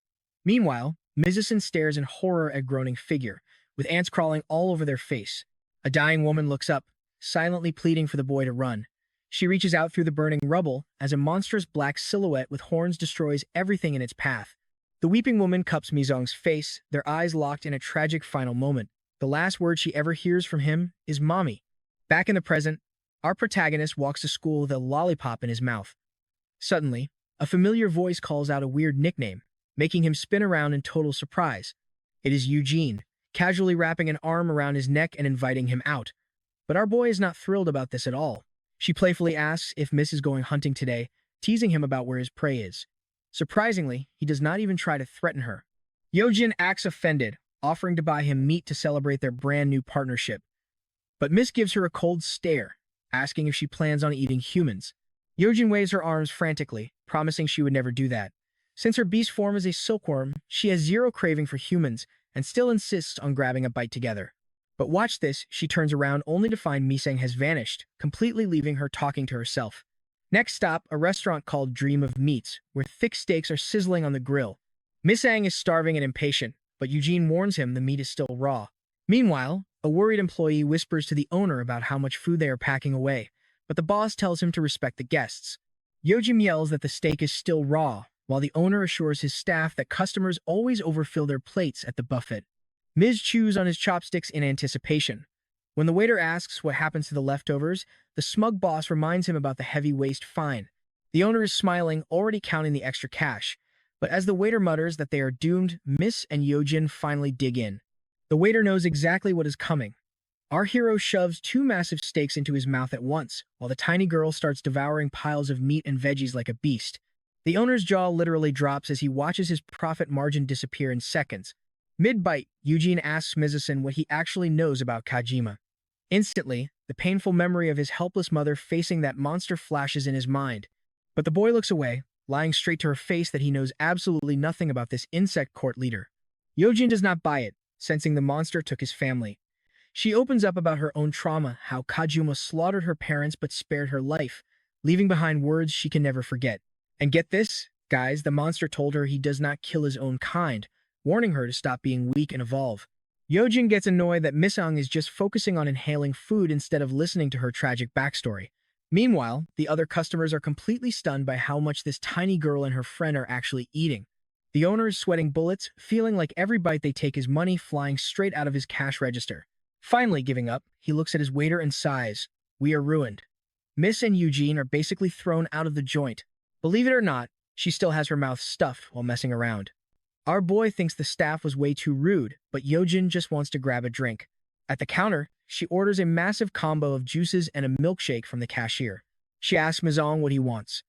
Meanwhile, Mizusan stares in horror at a groaning figure, with ants crawling all over their face. A dying woman looks up, silently pleading for the boy to run. She reaches out through the burning rubble as a monstrous black silhouette with horns destroys everything in its path. The weeping woman cups Mizong's face, their eyes locked in a tragic final moment. The last word she ever hears from him is Mommy. Back in the present, our protagonist walks to school with a lollipop in his mouth. Suddenly, a familiar voice calls out a weird nickname, making him spin around in total surprise. It is Eugene, casually wrapping an arm around his neck and inviting him out. But our boy is not thrilled about this at all. She playfully asks if Miss is going hunting today, teasing him about where his prey is. Surprisingly, he does not even try to threaten her. Yojin acts offended, offering to buy him meat to celebrate their brand new partnership. But Miss gives her a cold stare, asking if she plans on eating humans. Yojin waves her arms frantically, promising she would never do that. Since her beast form is a silkworm, she has zero craving for humans and still insists on grabbing a bite together. But watch this, she turns around only to find Miseng has vanished, completely leaving her talking to herself. Next stop, a restaurant called Dream of Meats, where thick steaks are sizzling on the grill. Miseng is starving and impatient, but Eugene warns him the meat is still raw. Meanwhile, a worried employee whispers to the owner about how much food they are packing away, but the boss tells him to respect the guests. Yojim yells that the steak is still raw, while the owner assures his staff that customers always overfill their plates at the buffet. Miz chews on his chopsticks in anticipation. When the waiter asks what happens to the leftovers, the smug boss reminds him about the heavy waste fine. The owner is smiling, already counting the extra cash, but as the waiter mutters that they are doomed, Miss and Yojin finally dig in. The waiter knows exactly what is coming. Our hero shoves 2 massive steaks into his mouth at once, while the tiny girl starts devouring piles of meat and veggies like a beast. The owner's jaw literally drops as he watches his profit margin disappear in seconds. Mid-bite, Eugene asks Mizusan what he actually knows about Kajima. Instantly, the painful memory of his helpless mother facing that monster flashes in his mind. But the boy looks away, lying straight to her face that he knows absolutely nothing about this insect court leader. Yojin does not buy it, sensing the monster took his family. She opens up about her own trauma, how Kajima slaughtered her parents but spared her life, leaving behind words she can never forget. And get this, guys, the monster told her he does not kill his own kind, warning her to stop being weak and evolve. Yojin gets annoyed that Misang is just focusing on inhaling food instead of listening to her tragic backstory. Meanwhile, the other customers are completely stunned by how much this tiny girl and her friend are actually eating. The owner is sweating bullets, feeling like every bite they take is money flying straight out of his cash register. Finally giving up, he looks at his waiter and sighs. We are ruined. Miss and Eugene are basically thrown out of the joint. Believe it or not, she still has her mouth stuffed while messing around. Our boy thinks the staff was way too rude, but Yojin just wants to grab a drink. At the counter, she orders a massive combo of juices and a milkshake from the cashier. She asks Mizong what he wants.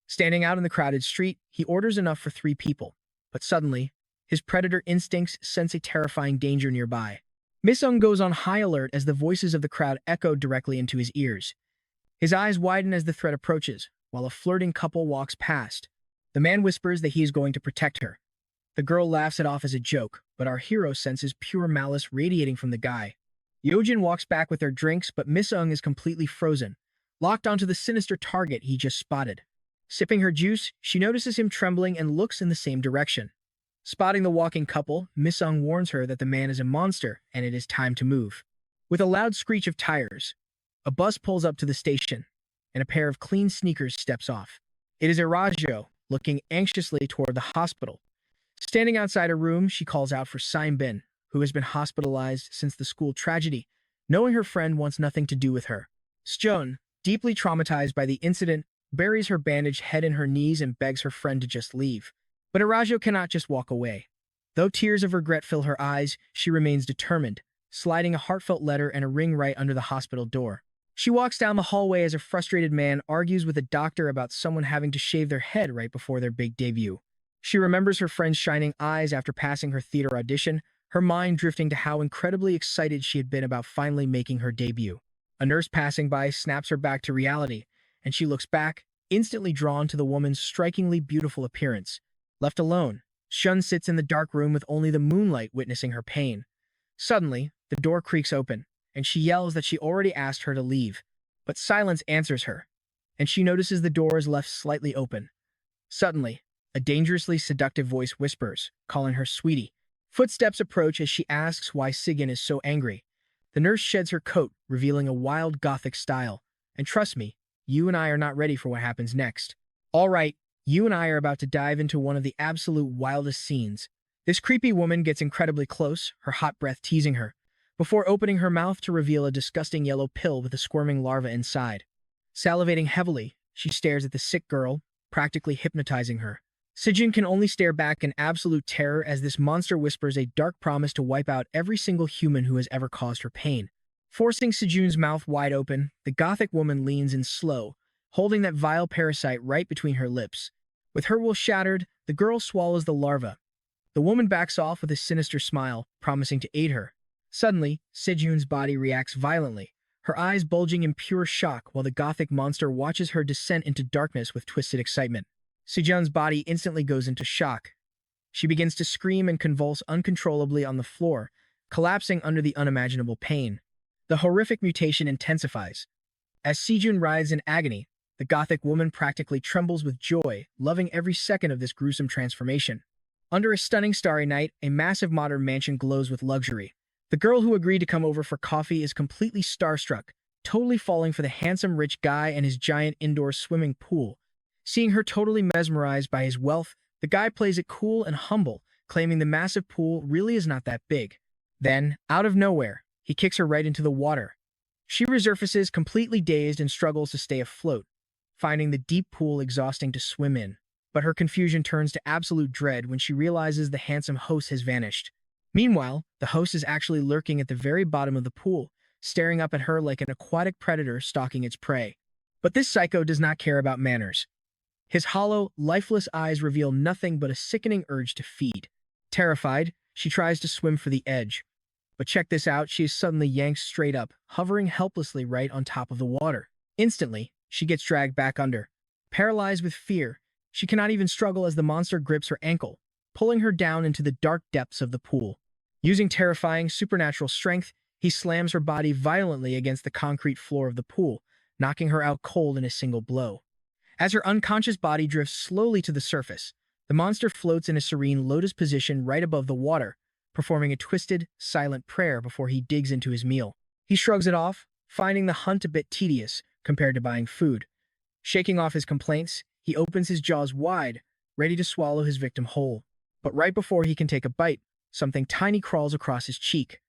Standing out in the crowded street, he orders enough for 3 people. But suddenly, his predator instincts sense a terrifying danger nearby. Misung goes on high alert as the voices of the crowd echo directly into his ears. His eyes widen as the threat approaches, while a flirting couple walks past. The man whispers that he is going to protect her. The girl laughs it off as a joke, but our hero senses pure malice radiating from the guy. Yojin walks back with their drinks, but Misung is completely frozen. locked onto the sinister target he just spotted. Sipping her juice, she notices him trembling and looks in the same direction. Spotting the walking couple, Miss Sung warns her that the man is a monster and it is time to move. With a loud screech of tires, a bus pulls up to the station, and a pair of clean sneakers steps off. It is Arajo, looking anxiously toward the hospital. Standing outside a room, she calls out for Saim Bin, who has been hospitalized since the school tragedy, knowing her friend wants nothing to do with her. Sjeon, deeply traumatized by the incident, buries her bandaged head in her knees and begs her friend to just leave. But Arajo cannot just walk away. Though tears of regret fill her eyes, she remains determined, sliding a heartfelt letter and a ring right under the hospital door. She walks down the hallway as a frustrated man argues with a doctor about someone having to shave their head right before their big debut. She remembers her friend's shining eyes after passing her theater audition, her mind drifting to how incredibly excited she had been about finally making her debut. A nurse passing by snaps her back to reality, and she looks back, instantly drawn to the woman's strikingly beautiful appearance. Left alone, Shun sits in the dark room with only the moonlight witnessing her pain. Suddenly, the door creaks open, and she yells that she already asked her to leave. But silence answers her, and she notices the door is left slightly open. Suddenly, a dangerously seductive voice whispers, calling her sweetie. Footsteps approach as she asks why Sigyn is so angry. The nurse sheds her coat, revealing a wild gothic style. And trust me, you and I are not ready for what happens next. All right, you and I are about to dive into one of the absolute wildest scenes. This creepy woman gets incredibly close, her hot breath teasing her, before opening her mouth to reveal a disgusting yellow pill with a squirming larva inside. Salivating heavily, she stares at the sick girl, practically hypnotizing her. Sejun can only stare back in absolute terror as this monster whispers a dark promise to wipe out every single human who has ever caused her pain. Forcing Sejun's mouth wide open, the gothic woman leans in slow, holding that vile parasite right between her lips. With her will shattered, the girl swallows the larva. The woman backs off with a sinister smile, promising to aid her. Suddenly, Sejun's body reacts violently, her eyes bulging in pure shock while the gothic monster watches her descent into darkness with twisted excitement. Sejun's body instantly goes into shock. She begins to scream and convulse uncontrollably on the floor, collapsing under the unimaginable pain. The horrific mutation intensifies. As Sejun writhes in agony, the gothic woman practically trembles with joy, loving every second of this gruesome transformation. Under a stunning starry night, a massive modern mansion glows with luxury. The girl who agreed to come over for coffee is completely starstruck, totally falling for the handsome rich guy and his giant indoor swimming pool. Seeing her totally mesmerized by his wealth, the guy plays it cool and humble, claiming the massive pool really is not that big. Then, out of nowhere, he kicks her right into the water. She resurfaces completely dazed and struggles to stay afloat, finding the deep pool exhausting to swim in. But her confusion turns to absolute dread when she realizes the handsome host has vanished. Meanwhile, the host is actually lurking at the very bottom of the pool, staring up at her like an aquatic predator stalking its prey. But this psycho does not care about manners. His hollow, lifeless eyes reveal nothing but a sickening urge to feed. Terrified, she tries to swim for the edge. But check this out, she is suddenly yanked straight up, hovering helplessly right on top of the water. Instantly, she gets dragged back under. Paralyzed with fear, she cannot even struggle as the monster grips her ankle, pulling her down into the dark depths of the pool. Using terrifying, supernatural strength, he slams her body violently against the concrete floor of the pool, knocking her out cold in a single blow. As her unconscious body drifts slowly to the surface, the monster floats in a serene lotus position right above the water, performing a twisted, silent prayer before he digs into his meal. He shrugs it off, finding the hunt a bit tedious compared to buying food. Shaking off his complaints, he opens his jaws wide, ready to swallow his victim whole. But right before he can take a bite, something tiny crawls across his cheek.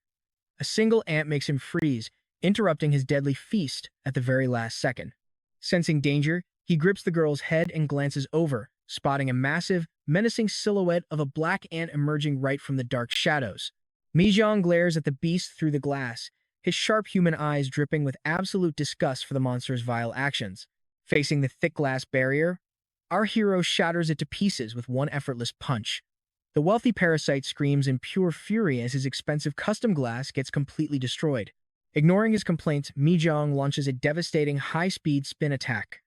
A single ant makes him freeze, interrupting his deadly feast at the very last second. Sensing danger, he grips the girl's head and glances over, spotting a massive, menacing silhouette of a black ant emerging right from the dark shadows. Mijong glares at the beast through the glass, his sharp human eyes dripping with absolute disgust for the monster's vile actions. Facing the thick glass barrier, our hero shatters it to pieces with one effortless punch. The wealthy parasite screams in pure fury as his expensive custom glass gets completely destroyed. Ignoring his complaints, Mijong launches a devastating high-speed spin attack.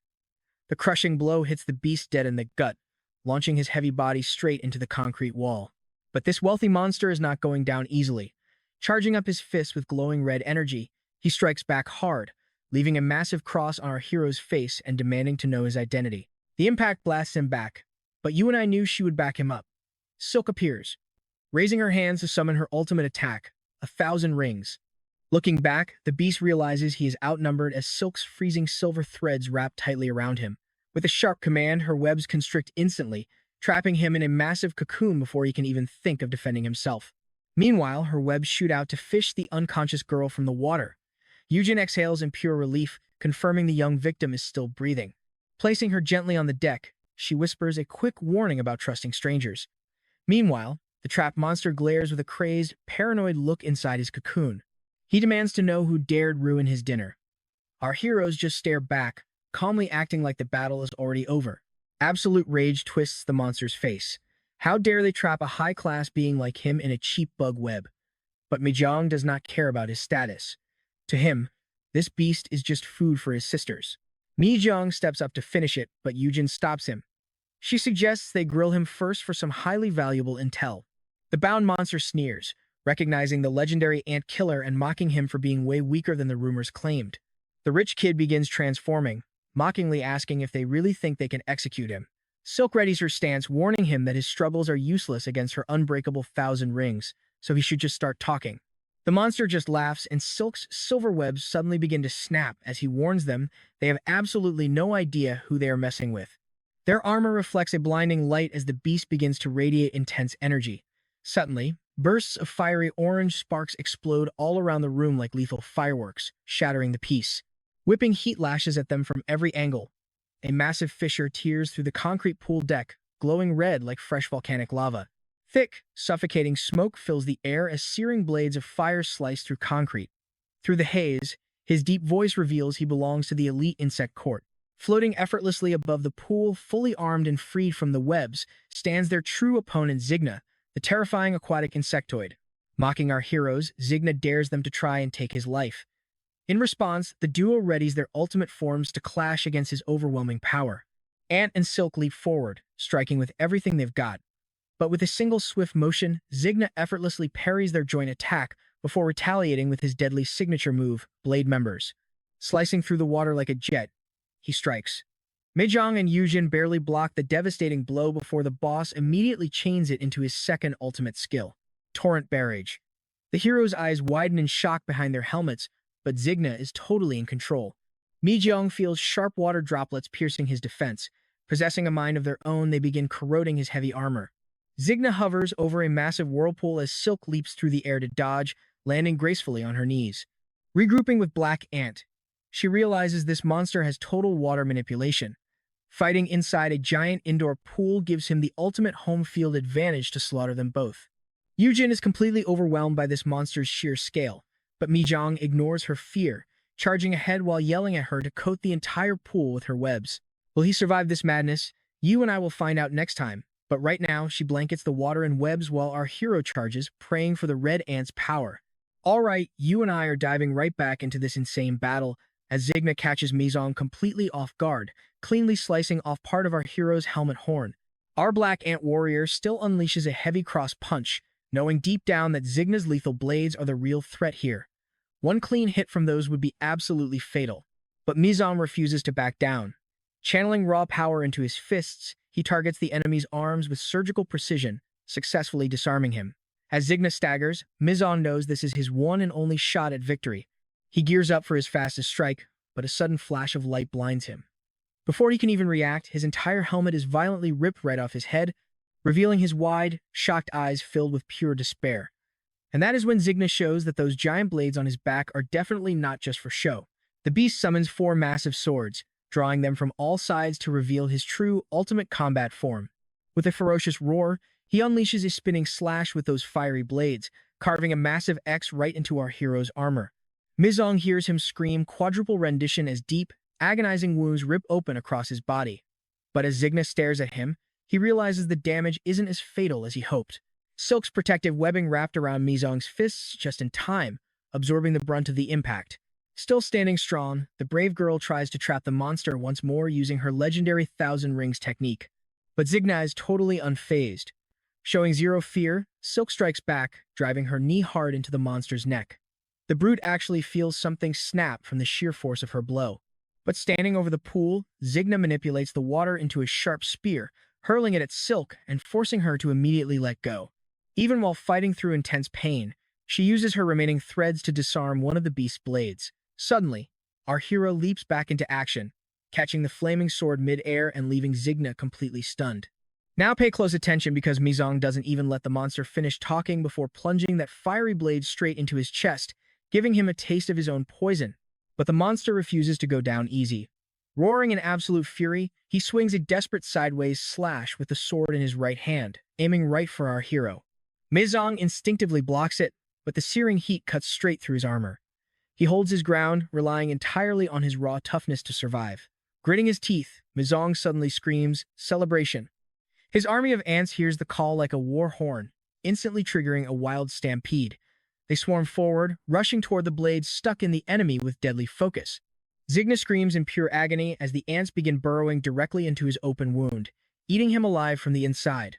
The crushing blow hits the beast dead in the gut, launching his heavy body straight into the concrete wall. But this wealthy monster is not going down easily. Charging up his fist with glowing red energy, he strikes back hard, leaving a massive cross on our hero's face and demanding to know his identity. The impact blasts him back, but you and I knew she would back him up. Silk appears, raising her hands to summon her ultimate attack, 1,000 rings. Looking back, the beast realizes he is outnumbered as Silk's freezing silver threads wrap tightly around him. With a sharp command, her webs constrict instantly, trapping him in a massive cocoon before he can even think of defending himself. Meanwhile, her webs shoot out to fish the unconscious girl from the water. Yujin exhales in pure relief, confirming the young victim is still breathing. Placing her gently on the deck, she whispers a quick warning about trusting strangers. Meanwhile, the trapped monster glares with a crazed, paranoid look inside his cocoon. He demands to know who dared ruin his dinner. Our heroes just stare back, calmly acting like the battle is already over. Absolute rage twists the monster's face. How dare they trap a high-class being like him in a cheap bug web? But Mijong does not care about his status. To him, this beast is just food for his sisters. Mijong steps up to finish it, but Yujin stops him. She suggests they grill him first for some highly valuable intel. The bound monster sneers, recognizing the legendary ant killer and mocking him for being way weaker than the rumors claimed. The rich kid begins transforming, mockingly asking if they really think they can execute him. Silk readies her stance, warning him that his struggles are useless against her unbreakable 1,000 rings, so he should just start talking. The monster just laughs, and Silk's silver webs suddenly begin to snap as he warns them they have absolutely no idea who they are messing with. Their armor reflects a blinding light as the beast begins to radiate intense energy. Suddenly, bursts of fiery orange sparks explode all around the room like lethal fireworks, shattering the peace. Whipping heat lashes at them from every angle. A massive fissure tears through the concrete pool deck, glowing red like fresh volcanic lava. Thick, suffocating smoke fills the air as searing blades of fire slice through concrete. Through the haze, his deep voice reveals he belongs to the elite insect court. Floating effortlessly above the pool, fully armed and freed from the webs, stands their true opponent Zigna, the terrifying aquatic insectoid. Mocking our heroes, Zigna dares them to try and take his life. In response, the duo readies their ultimate forms to clash against his overwhelming power. Ant and Silk leap forward, striking with everything they've got. But with a single swift motion, Zigna effortlessly parries their joint attack before retaliating with his deadly signature move, Blade Members. Slicing through the water like a jet, he strikes. Mijong and Yujin barely block the devastating blow before the boss immediately chains it into his second ultimate skill, Torrent Barrage. The heroes' eyes widen in shock behind their helmets, but Zigna is totally in control. Mijong feels sharp water droplets piercing his defense. Possessing a mind of their own, they begin corroding his heavy armor. Zigna hovers over a massive whirlpool as Silk leaps through the air to dodge, landing gracefully on her knees. Regrouping with Black Ant, she realizes this monster has total water manipulation. Fighting inside a giant indoor pool gives him the ultimate home field advantage to slaughter them both. Yujin is completely overwhelmed by this monster's sheer scale, but Mijong ignores her fear, charging ahead while yelling at her to coat the entire pool with her webs. Will he survive this madness? You and I will find out next time, but right now she blankets the water in webs while our hero charges, praying for the red ant's power. Alright, you and I are diving right back into this insane battle, as Zigna catches Mijong completely off guard, cleanly slicing off part of our hero's helmet horn. Our Black Ant warrior still unleashes a heavy cross punch, knowing deep down that Zigna's lethal blades are the real threat here. One clean hit from those would be absolutely fatal, but Mijong refuses to back down. Channeling raw power into his fists, he targets the enemy's arms with surgical precision, successfully disarming him. As Zigna staggers, Mijong knows this is his one and only shot at victory. He gears up for his fastest strike, but a sudden flash of light blinds him. Before he can even react, his entire helmet is violently ripped right off his head, revealing his wide, shocked eyes filled with pure despair. And that is when Zigna shows that those giant blades on his back are definitely not just for show. The beast summons 4 massive swords, drawing them from all sides to reveal his true, ultimate combat form. With a ferocious roar, he unleashes a spinning slash with those fiery blades, carving a massive X right into our hero's armor. Mijong hears him scream quadruple rendition as deep, agonizing wounds rip open across his body. But as Zigna stares at him, he realizes the damage isn't as fatal as he hoped. Silk's protective webbing wrapped around Mijong's fists just in time, absorbing the brunt of the impact. Still standing strong, the brave girl tries to trap the monster once more using her legendary 1,000 Rings technique. But Zigna is totally unfazed. Showing zero fear, Silk strikes back, driving her knee hard into the monster's neck. The brute actually feels something snap from the sheer force of her blow. But standing over the pool, Zigna manipulates the water into a sharp spear, hurling it at Silk and forcing her to immediately let go. Even while fighting through intense pain, she uses her remaining threads to disarm one of the beast's blades. Suddenly, our hero leaps back into action, catching the flaming sword mid-air and leaving Zigna completely stunned. Now pay close attention because Mizong doesn't even let the monster finish talking before plunging that fiery blade straight into his chest, giving him a taste of his own poison. But the monster refuses to go down easy. Roaring in absolute fury, he swings a desperate sideways slash with the sword in his right hand, aiming right for our hero. Mizong instinctively blocks it, but the searing heat cuts straight through his armor. He holds his ground, relying entirely on his raw toughness to survive. Gritting his teeth, Mizong suddenly screams, "Celebration!" His army of ants hears the call like a war horn, instantly triggering a wild stampede. They swarm forward, rushing toward the blades stuck in the enemy with deadly focus. Zigna screams in pure agony as the ants begin burrowing directly into his open wound, eating him alive from the inside.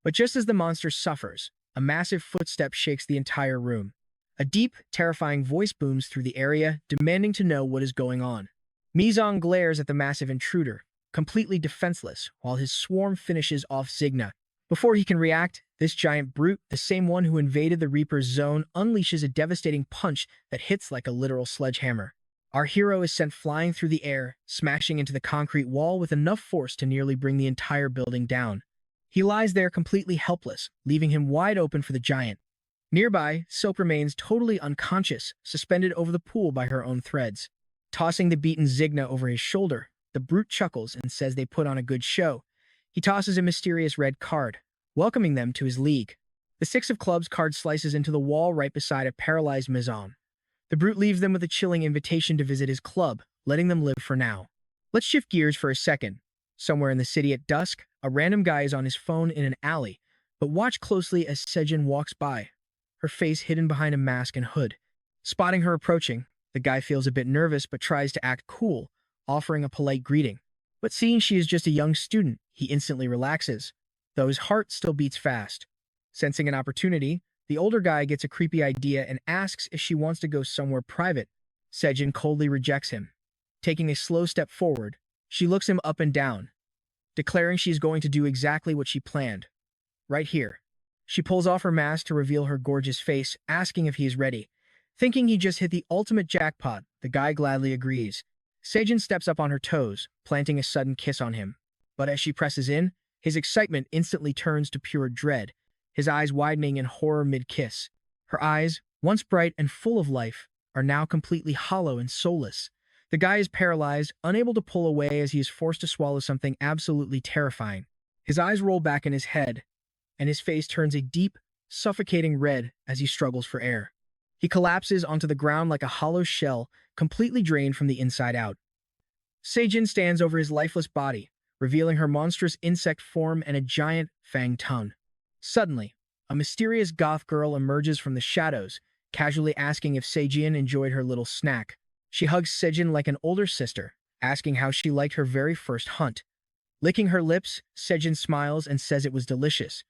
But just as the monster suffers, a massive footstep shakes the entire room. A deep, terrifying voice booms through the area, demanding to know what is going on. Mizong glares at the massive intruder, completely defenseless, while his swarm finishes off Zigna. Before he can react, this giant brute, the same one who invaded the Reaper's zone, unleashes a devastating punch that hits like a literal sledgehammer. Our hero is sent flying through the air, smashing into the concrete wall with enough force to nearly bring the entire building down. He lies there completely helpless, leaving him wide open for the giant. Nearby, Silk remains totally unconscious, suspended over the pool by her own threads. Tossing the beaten Zigna over his shoulder, the brute chuckles and says they put on a good show. He tosses a mysterious red card, welcoming them to his league. The six of clubs card slices into the wall right beside a paralyzed Mizong. The brute leaves them with a chilling invitation to visit his club, letting them live for now. Let's shift gears for a second. Somewhere in the city at dusk, a random guy is on his phone in an alley, but watch closely as Sejin walks by, her face hidden behind a mask and hood. Spotting her approaching, the guy feels a bit nervous but tries to act cool, offering a polite greeting. But seeing she is just a young student, he instantly relaxes, though his heart still beats fast. Sensing an opportunity, the older guy gets a creepy idea and asks if she wants to go somewhere private. Sejin coldly rejects him. Taking a slow step forward, she looks him up and down, declaring she's going to do exactly what she planned. Right here. She pulls off her mask to reveal her gorgeous face, asking if he is ready. Thinking he just hit the ultimate jackpot, the guy gladly agrees. Sejin steps up on her toes, planting a sudden kiss on him. But as she presses in, his excitement instantly turns to pure dread, his eyes widening in horror mid-kiss. Her eyes, once bright and full of life, are now completely hollow and soulless. The guy is paralyzed, unable to pull away as he is forced to swallow something absolutely terrifying. His eyes roll back in his head, and his face turns a deep, suffocating red as he struggles for air. He collapses onto the ground like a hollow shell, completely drained from the inside out. Sejin stands over his lifeless body, revealing her monstrous insect form and a giant, fanged tongue. Suddenly, a mysterious goth girl emerges from the shadows, casually asking if Sejin enjoyed her little snack. She hugs Sejin like an older sister, asking how she liked her very first hunt. Licking her lips, Sejin smiles and says it was delicious.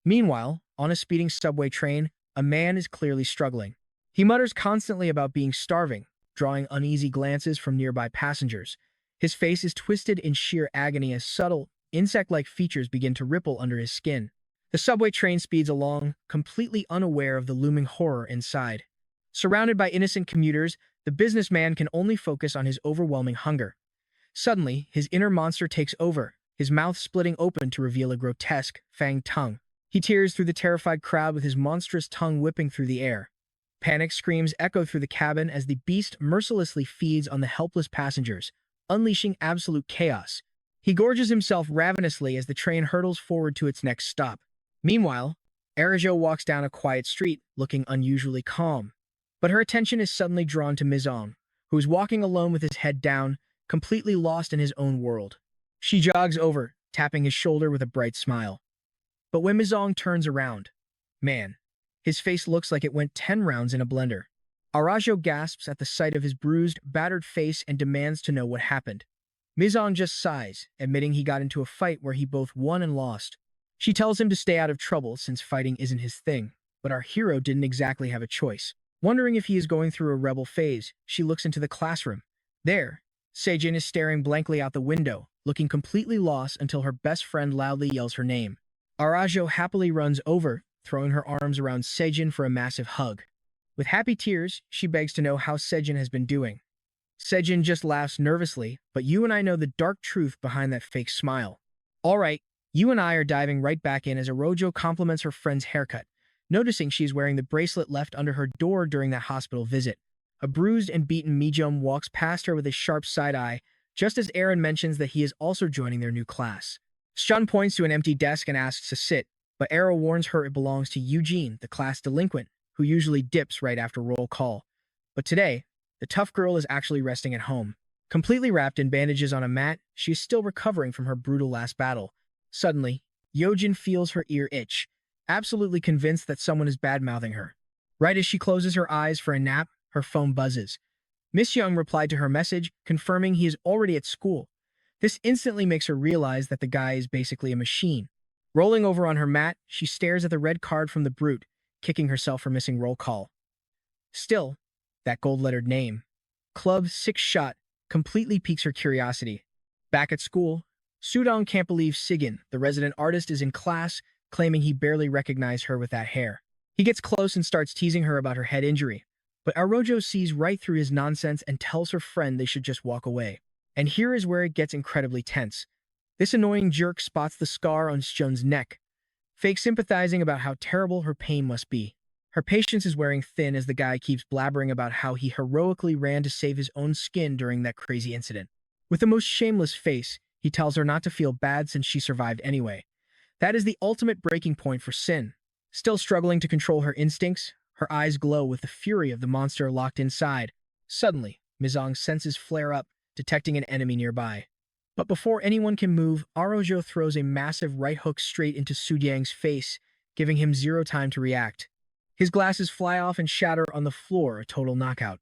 Meanwhile, on a speeding subway train, a man is clearly struggling. He mutters constantly about being starving, drawing uneasy glances from nearby passengers. His face is twisted in sheer agony as subtle, insect-like features begin to ripple under his skin. The subway train speeds along, completely unaware of the looming horror inside. Surrounded by innocent commuters, the businessman can only focus on his overwhelming hunger. Suddenly, his inner monster takes over, his mouth splitting open to reveal a grotesque, fanged tongue. He tears through the terrified crowd with his monstrous tongue whipping through the air. Panic screams echo through the cabin as the beast mercilessly feeds on the helpless passengers, unleashing absolute chaos. He gorges himself ravenously as the train hurtles forward to its next stop. Meanwhile, Arajo walks down a quiet street, looking unusually calm. But her attention is suddenly drawn to Mizong, who is walking alone with his head down, completely lost in his own world. She jogs over, tapping his shoulder with a bright smile. But when Mizong turns around, man, his face looks like it went 10 rounds in a blender. Arajo gasps at the sight of his bruised, battered face and demands to know what happened. Mizong just sighs, admitting he got into a fight where he both won and lost. She tells him to stay out of trouble since fighting isn't his thing, but our hero didn't exactly have a choice. Wondering if he is going through a rebel phase, she looks into the classroom. There, Seijin is staring blankly out the window, looking completely lost until her best friend loudly yells her name. Arajo happily runs over, throwing her arms around Seijin for a massive hug. With happy tears, she begs to know how Seijin has been doing. Seijin just laughs nervously, but you and I know the dark truth behind that fake smile. Alright, you and I are diving right back in as Arajo compliments her friend's haircut, noticing she is wearing the bracelet left under her door during that hospital visit. A bruised and beaten Mijum walks past her with a sharp side eye, just as Aaron mentions that he is also joining their new class. Shun points to an empty desk and asks to sit, but Arrow warns her it belongs to Eugene, the class delinquent, who usually dips right after roll call. But today, the tough girl is actually resting at home. Completely wrapped in bandages on a mat, she is still recovering from her brutal last battle. Suddenly, Yojin feels her ear itch, absolutely convinced that someone is bad-mouthing her. Right as she closes her eyes for a nap, her phone buzzes. Miss Young replied to her message, confirming he is already at school. This instantly makes her realize that the guy is basically a machine. Rolling over on her mat, she stares at the red card from the brute, kicking herself for missing roll call. Still, that gold-lettered name, Club 6 Shot, completely piques her curiosity. Back at school, Sudong can't believe Sigin, the resident artist, is in class, claiming he barely recognized her with that hair. He gets close and starts teasing her about her head injury, but Arojo sees right through his nonsense and tells her friend they should just walk away. And here is where it gets incredibly tense. This annoying jerk spots the scar on Shun's neck, fake sympathizing about how terrible her pain must be. Her patience is wearing thin as the guy keeps blabbering about how he heroically ran to save his own skin during that crazy incident. With the most shameless face, he tells her not to feel bad since she survived anyway. That is the ultimate breaking point for Sin. Still struggling to control her instincts, her eyes glow with the fury of the monster locked inside. Suddenly, Mizong's senses flare up, detecting an enemy nearby. But before anyone can move, Arojo throws a massive right hook straight into Sudyang's face, giving him zero time to react. His glasses fly off and shatter on the floor, a total knockout.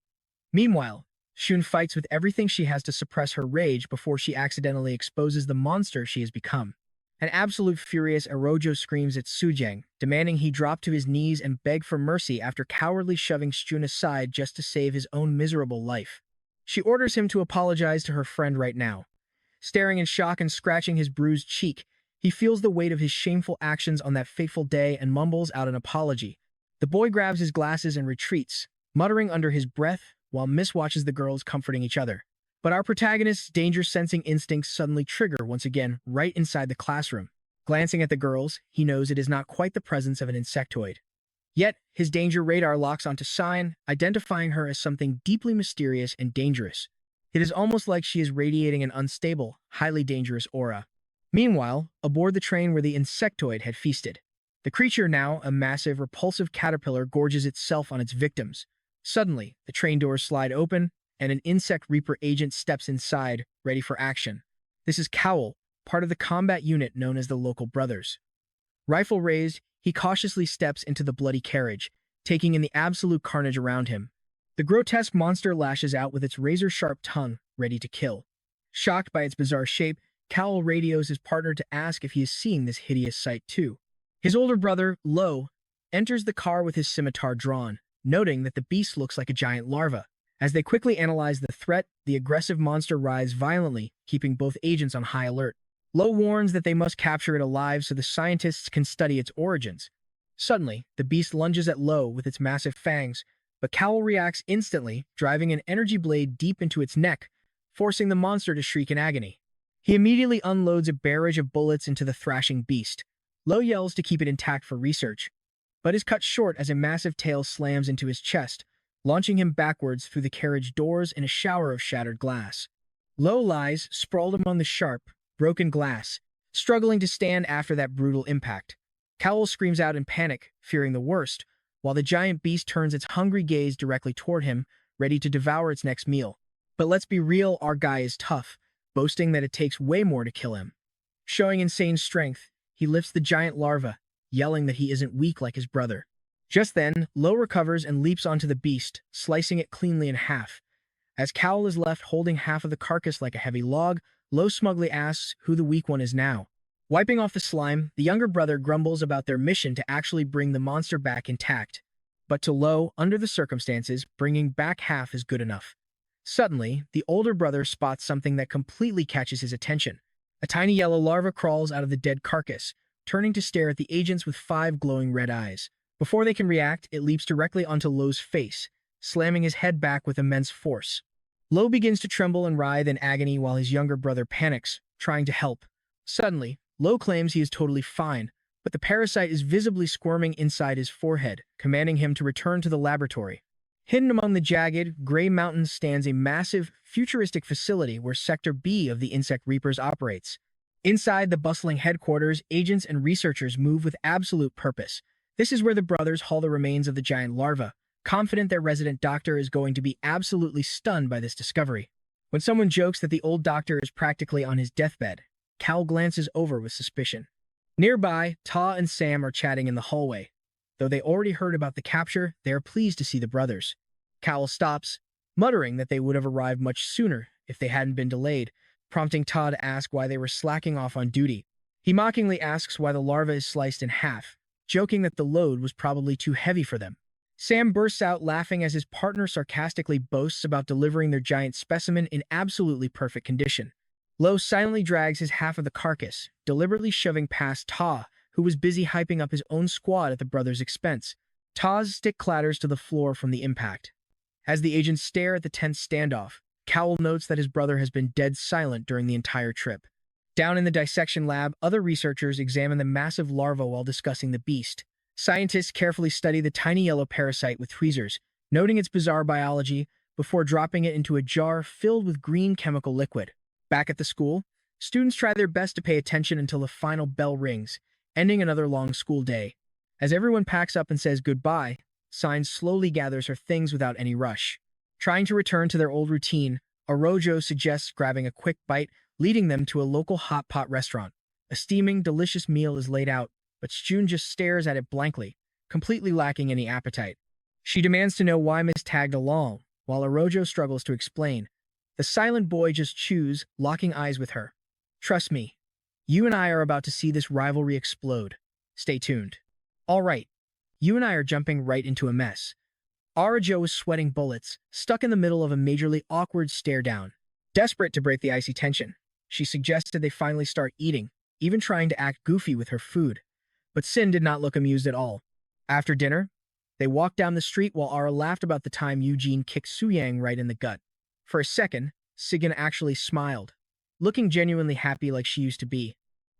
Meanwhile, Shun fights with everything she has to suppress her rage before she accidentally exposes the monster she has become. An absolute furious Arojo screams at Sudyang, demanding he drop to his knees and beg for mercy after cowardly shoving Shun aside just to save his own miserable life. She orders him to apologize to her friend right now. Staring in shock and scratching his bruised cheek, he feels the weight of his shameful actions on that fateful day and mumbles out an apology. The boy grabs his glasses and retreats, muttering under his breath while Miss watches the girls comforting each other. But our protagonist's danger-sensing instincts suddenly trigger once again right inside the classroom. Glancing at the girls, he knows it is not quite the presence of an insectoid. Yet, his danger radar locks onto Cyan, identifying her as something deeply mysterious and dangerous. It is almost like she is radiating an unstable, highly dangerous aura. Meanwhile, aboard the train where the insectoid had feasted, the creature, now a massive, repulsive caterpillar, gorges itself on its victims. Suddenly, the train doors slide open, and an Insect Reaper agent steps inside, ready for action. This is Cowl, part of the combat unit known as the Local Brothers. Rifle raised, he cautiously steps into the bloody carriage, taking in the absolute carnage around him. The grotesque monster lashes out with its razor-sharp tongue, ready to kill. Shocked by its bizarre shape, Cowl radios his partner to ask if he is seeing this hideous sight too. His older brother, Lo, enters the car with his scimitar drawn, noting that the beast looks like a giant larva. As they quickly analyze the threat, the aggressive monster writhes violently, keeping both agents on high alert. Lo warns that they must capture it alive so the scientists can study its origins. Suddenly, the beast lunges at Lo with its massive fangs, but Cowl reacts instantly, driving an energy blade deep into its neck, forcing the monster to shriek in agony. He immediately unloads a barrage of bullets into the thrashing beast. Lo yells to keep it intact for research, but is cut short as a massive tail slams into his chest, launching him backwards through the carriage doors in a shower of shattered glass. Lo lies, sprawled among the sharp, broken glass, struggling to stand after that brutal impact. Cowl screams out in panic, fearing the worst, while the giant beast turns its hungry gaze directly toward him, ready to devour its next meal. But let's be real, our guy is tough, boasting that it takes way more to kill him. Showing insane strength, he lifts the giant larva, yelling that he isn't weak like his brother. Just then, Lo recovers and leaps onto the beast, slicing it cleanly in half. As Cowl is left holding half of the carcass like a heavy log, Lo smugly asks who the weak one is now. Wiping off the slime, the younger brother grumbles about their mission to actually bring the monster back intact. But to Lo, under the circumstances, bringing back half is good enough. Suddenly, the older brother spots something that completely catches his attention. A tiny yellow larva crawls out of the dead carcass, turning to stare at the agents with 5 glowing red eyes. Before they can react, it leaps directly onto Lo's face, slamming his head back with immense force. Lo begins to tremble and writhe in agony while his younger brother panics, trying to help. Suddenly, Lo claims he is totally fine, but the parasite is visibly squirming inside his forehead, commanding him to return to the laboratory. Hidden among the jagged, gray mountains stands a massive, futuristic facility where Sector B of the Insect Reapers operates. Inside the bustling headquarters, agents and researchers move with absolute purpose. This is where the brothers haul the remains of the giant larva, confident their resident doctor is going to be absolutely stunned by this discovery. When someone jokes that the old doctor is practically on his deathbed, Cal glances over with suspicion. Nearby, Ta and Sam are chatting in the hallway. Though they already heard about the capture, they are pleased to see the brothers. Cal stops, muttering that they would have arrived much sooner if they hadn't been delayed, prompting Ta to ask why they were slacking off on duty. He mockingly asks why the larva is sliced in half, joking that the load was probably too heavy for them. Sam bursts out laughing as his partner sarcastically boasts about delivering their giant specimen in absolutely perfect condition. Lo silently drags his half of the carcass, deliberately shoving past Ta, who was busy hyping up his own squad at the brothers' expense. Ta's stick clatters to the floor from the impact. As the agents stare at the tense standoff, Cowell notes that his brother has been dead silent during the entire trip. Down in the dissection lab, other researchers examine the massive larva while discussing the beast. Scientists carefully study the tiny yellow parasite with tweezers, noting its bizarre biology before dropping it into a jar filled with green chemical liquid. Back at the school, students try their best to pay attention until the final bell rings, ending another long school day. As everyone packs up and says goodbye, Signs slowly gathers her things without any rush. Trying to return to their old routine, Orojo suggests grabbing a quick bite, leading them to a local hot pot restaurant. A steaming, delicious meal is laid out, but June just stares at it blankly, completely lacking any appetite. She demands to know why Miss tagged along, while Orojo struggles to explain. The silent boy just chews, locking eyes with her. Trust me, you and I are about to see this rivalry explode. Stay tuned. All right, you and I are jumping right into a mess. Orojo is sweating bullets, stuck in the middle of a majorly awkward stare-down. Desperate to break the icy tension, she suggested they finally start eating, even trying to act goofy with her food. But Sin did not look amused at all. After dinner, they walked down the street while Ara laughed about the time Eugene kicked Suyang right in the gut. For a second, Sigan actually smiled, looking genuinely happy like she used to be.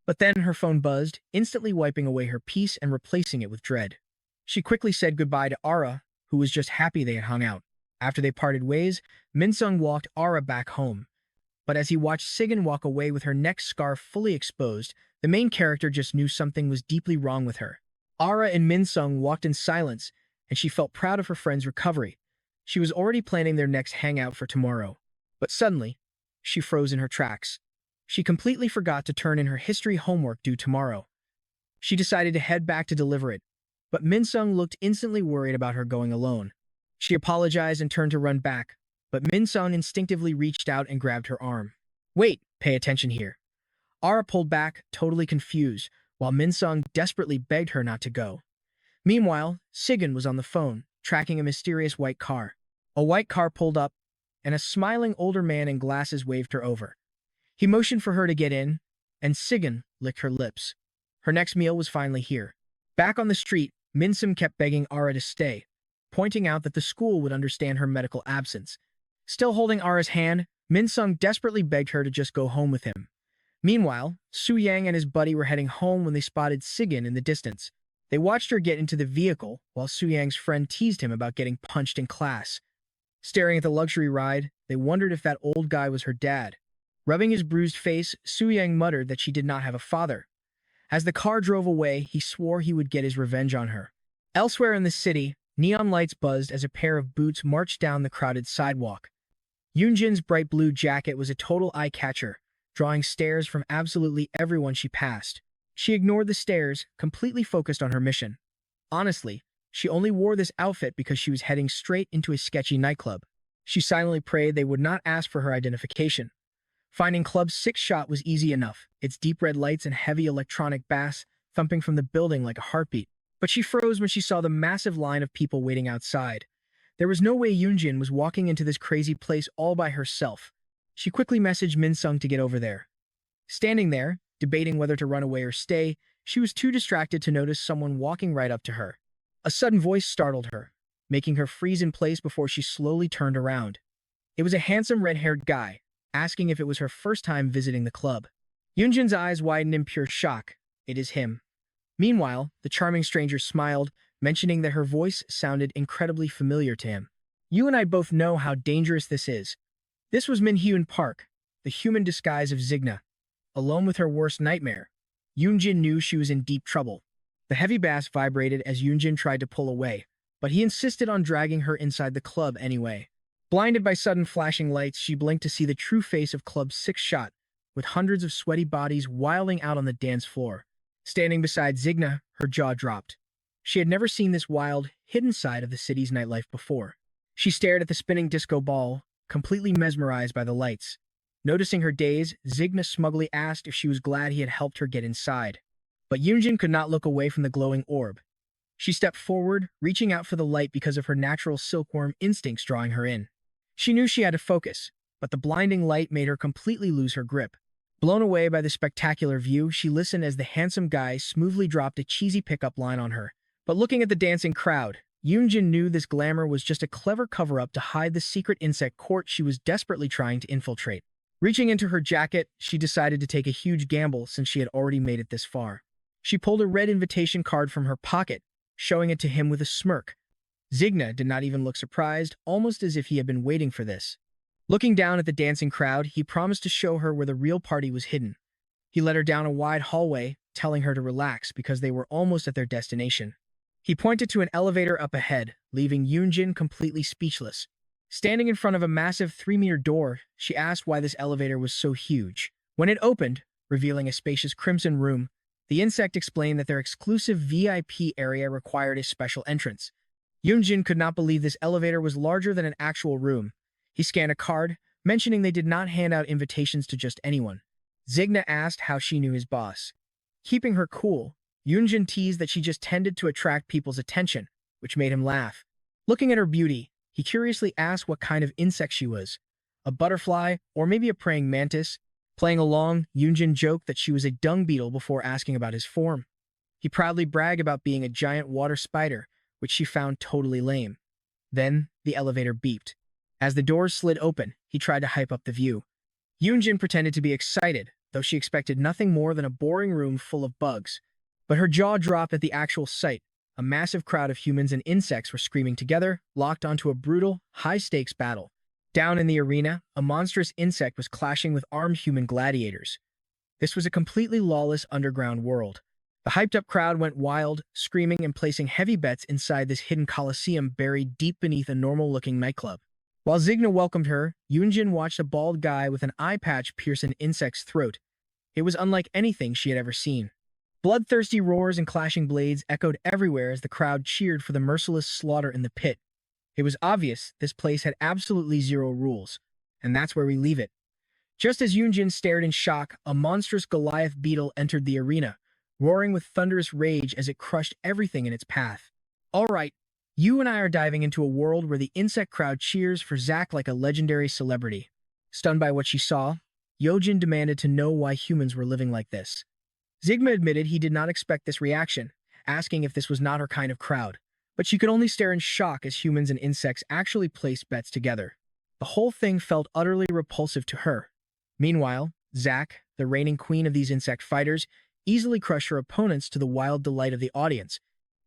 But then her phone buzzed, instantly wiping away her peace and replacing it with dread. She quickly said goodbye to Ara, who was just happy they had hung out. After they parted ways, Minsung walked Ara back home. But as he watched Sigan walk away with her neck scarf fully exposed, the main character just knew something was deeply wrong with her. Ara and Minsung walked in silence, and she felt proud of her friend's recovery. She was already planning their next hangout for tomorrow. But suddenly, she froze in her tracks. She completely forgot to turn in her history homework due tomorrow. She decided to head back to deliver it, but Minsung looked instantly worried about her going alone. She apologized and turned to run back, but Minsung instinctively reached out and grabbed her arm. Wait, pay attention here. Ara pulled back, totally confused, while Minsung desperately begged her not to go. Meanwhile, Sigan was on the phone, tracking a mysterious white car. A white car pulled up, and a smiling older man in glasses waved her over. He motioned for her to get in, and Sigan licked her lips. Her next meal was finally here. Back on the street, Minsung kept begging Ara to stay, pointing out that the school would understand her medical absence. Still holding Ara's hand, Minsung desperately begged her to just go home with him. Meanwhile, Su Yang and his buddy were heading home when they spotted Sigan in the distance. They watched her get into the vehicle, while Su Yang's friend teased him about getting punched in class. Staring at the luxury ride, they wondered if that old guy was her dad. Rubbing his bruised face, Su Yang muttered that she did not have a father. As the car drove away, he swore he would get his revenge on her. Elsewhere in the city, neon lights buzzed as a pair of boots marched down the crowded sidewalk. Yoonjin's bright blue jacket was a total eye-catcher, drawing stares from absolutely everyone she passed. She ignored the stares, completely focused on her mission. Honestly, she only wore this outfit because she was heading straight into a sketchy nightclub. She silently prayed they would not ask for her identification. Finding Club 6 Shot was easy enough, its deep red lights and heavy electronic bass thumping from the building like a heartbeat. But she froze when she saw the massive line of people waiting outside. There was no way Yoonjin was walking into this crazy place all by herself. She quickly messaged Minsung to get over there. Standing there, debating whether to run away or stay, she was too distracted to notice someone walking right up to her. A sudden voice startled her, making her freeze in place before she slowly turned around. It was a handsome red-haired guy, asking if it was her first time visiting the club. Yoonjin's eyes widened in pure shock. It is him. Meanwhile, the charming stranger smiled, mentioning that her voice sounded incredibly familiar to him. You and I both know how dangerous this is. This was Min-hyun Park, the human disguise of Zigna. Alone with her worst nightmare, Yoonjin knew she was in deep trouble. The heavy bass vibrated as Yoonjin tried to pull away, but he insisted on dragging her inside the club anyway. Blinded by sudden flashing lights, she blinked to see the true face of Club 6 Shot, with hundreds of sweaty bodies wilding out on the dance floor. Standing beside Zigna, her jaw dropped. She had never seen this wild, hidden side of the city's nightlife before. She stared at the spinning disco ball, completely mesmerized by the lights. Noticing her daze, Zigna smugly asked if she was glad he had helped her get inside. But Yoonjin could not look away from the glowing orb. She stepped forward, reaching out for the light because of her natural silkworm instincts drawing her in. She knew she had to focus, but the blinding light made her completely lose her grip. Blown away by the spectacular view, she listened as the handsome guy smoothly dropped a cheesy pickup line on her. But looking at the dancing crowd, Yoonjin knew this glamour was just a clever cover-up to hide the secret insect court she was desperately trying to infiltrate. Reaching into her jacket, she decided to take a huge gamble since she had already made it this far. She pulled a red invitation card from her pocket, showing it to him with a smirk. Zigna did not even look surprised, almost as if he had been waiting for this. Looking down at the dancing crowd, he promised to show her where the real party was hidden. He led her down a wide hallway, telling her to relax because they were almost at their destination. He pointed to an elevator up ahead, leaving Yoonjin completely speechless. Standing in front of a massive 3-meter door, she asked why this elevator was so huge. When it opened, revealing a spacious crimson room, the insect explained that their exclusive VIP area required a special entrance. Yoonjin could not believe this elevator was larger than an actual room. He scanned a card, mentioning they did not hand out invitations to just anyone. Zigna asked how she knew his boss. Keeping her cool, Yoonjin teased that she just tended to attract people's attention, which made him laugh. Looking at her beauty, he curiously asked what kind of insect she was. A butterfly, or maybe a praying mantis? Playing along, Yoonjin joked that she was a dung beetle before asking about his form. He proudly bragged about being a giant water spider, which she found totally lame. Then, the elevator beeped. As the doors slid open, he tried to hype up the view. Yoonjin pretended to be excited, though she expected nothing more than a boring room full of bugs. But her jaw dropped at the actual sight. A massive crowd of humans and insects were screaming together, locked onto a brutal, high-stakes battle. Down in the arena, a monstrous insect was clashing with armed human gladiators. This was a completely lawless underground world. The hyped-up crowd went wild, screaming and placing heavy bets inside this hidden coliseum buried deep beneath a normal-looking nightclub. While Zigna welcomed her, Yoonjin watched a bald guy with an eye patch pierce an insect's throat. It was unlike anything she had ever seen. Bloodthirsty roars and clashing blades echoed everywhere as the crowd cheered for the merciless slaughter in the pit. It was obvious this place had absolutely zero rules, and that's where we leave it. Just as Yoonjin stared in shock, a monstrous Goliath beetle entered the arena, roaring with thunderous rage as it crushed everything in its path. All right, you and I are diving into a world where the insect crowd cheers for Zack like a legendary celebrity. Stunned by what she saw, Yoonjin demanded to know why humans were living like this. Zigma admitted he did not expect this reaction, asking if this was not her kind of crowd. But she could only stare in shock as humans and insects actually placed bets together. The whole thing felt utterly repulsive to her. Meanwhile, Zack, the reigning queen of these insect fighters, easily crushed her opponents to the wild delight of the audience.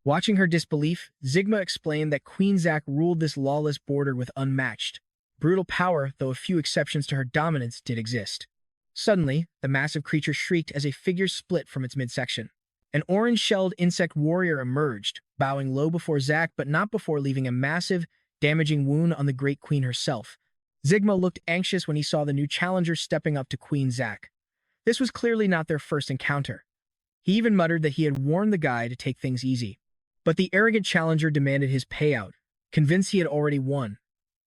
Watching her disbelief, Zigma explained that Queen Zack ruled this lawless border with unmatched brutal power, though a few exceptions to her dominance did exist. Suddenly, the massive creature shrieked as a figure split from its midsection. An orange-shelled insect warrior emerged, bowing low before Zack but not before leaving a massive, damaging wound on the Great Queen herself. Zigma looked anxious when he saw the new challenger stepping up to Queen Zack. This was clearly not their first encounter. He even muttered that he had warned the guy to take things easy. But the arrogant challenger demanded his payout, convinced he had already won,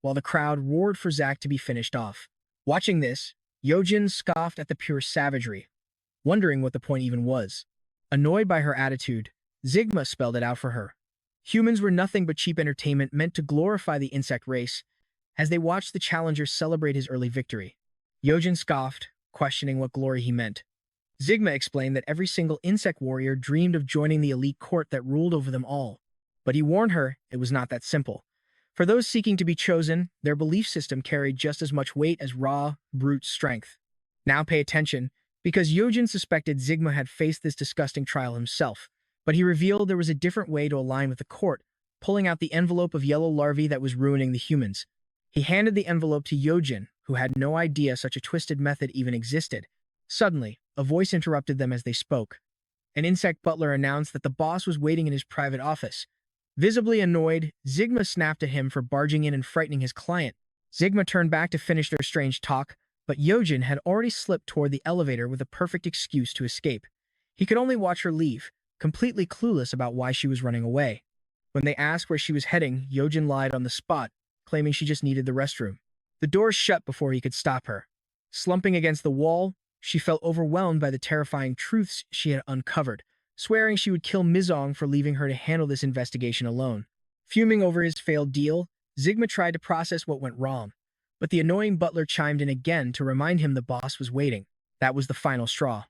while the crowd roared for Zack to be finished off. Watching this, Yoonjin scoffed at the pure savagery, wondering what the point even was. Annoyed by her attitude, Sigma spelled it out for her. Humans were nothing but cheap entertainment meant to glorify the insect race as they watched the challenger celebrate his early victory. Yojin scoffed, questioning what glory he meant. Sigma explained that every single insect warrior dreamed of joining the elite court that ruled over them all. But he warned her it was not that simple. For those seeking to be chosen, their belief system carried just as much weight as raw, brute strength. Now pay attention, because Yojin suspected Sigma had faced this disgusting trial himself, but he revealed there was a different way to align with the court, pulling out the envelope of yellow larvae that was ruining the humans. He handed the envelope to Yojin, who had no idea such a twisted method even existed. Suddenly, a voice interrupted them as they spoke. An insect butler announced that the boss was waiting in his private office. Visibly annoyed, Sigma snapped at him for barging in and frightening his client. Sigma turned back to finish their strange talk, but Yojin had already slipped toward the elevator with a perfect excuse to escape. He could only watch her leave, completely clueless about why she was running away. When they asked where she was heading, Yojin lied on the spot, claiming she just needed the restroom. The doors shut before he could stop her. Slumping against the wall, she felt overwhelmed by the terrifying truths she had uncovered, swearing she would kill Mizong for leaving her to handle this investigation alone. Fuming over his failed deal, Sigma tried to process what went wrong, but the annoying butler chimed in again to remind him the boss was waiting. That was the final straw.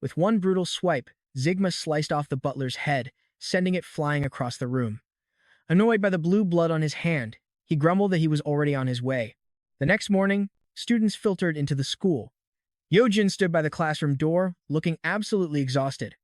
With one brutal swipe, Sigma sliced off the butler's head, sending it flying across the room. Annoyed by the blue blood on his hand, he grumbled that he was already on his way. The next morning, students filtered into the school. Yojin stood by the classroom door, looking absolutely exhausted.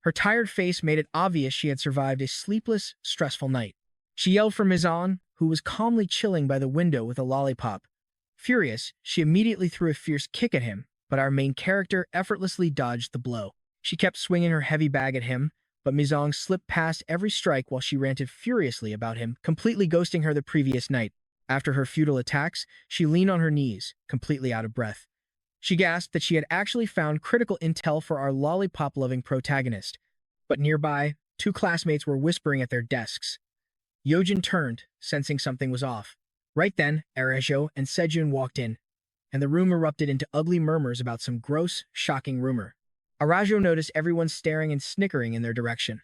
Her tired face made it obvious she had survived a sleepless, stressful night. She yelled for Mizan, who was calmly chilling by the window with a lollipop. Furious, she immediately threw a fierce kick at him, but our main character effortlessly dodged the blow. She kept swinging her heavy bag at him, but Mizong slipped past every strike while she ranted furiously about him, completely ghosting her the previous night. After her futile attacks, she leaned on her knees, completely out of breath. She gasped that she had actually found critical intel for our lollipop-loving protagonist. But nearby, two classmates were whispering at their desks. Yojin turned, sensing something was off. Right then, Arajo and Sejun walked in, and the room erupted into ugly murmurs about some gross, shocking rumor. Arajo noticed everyone staring and snickering in their direction.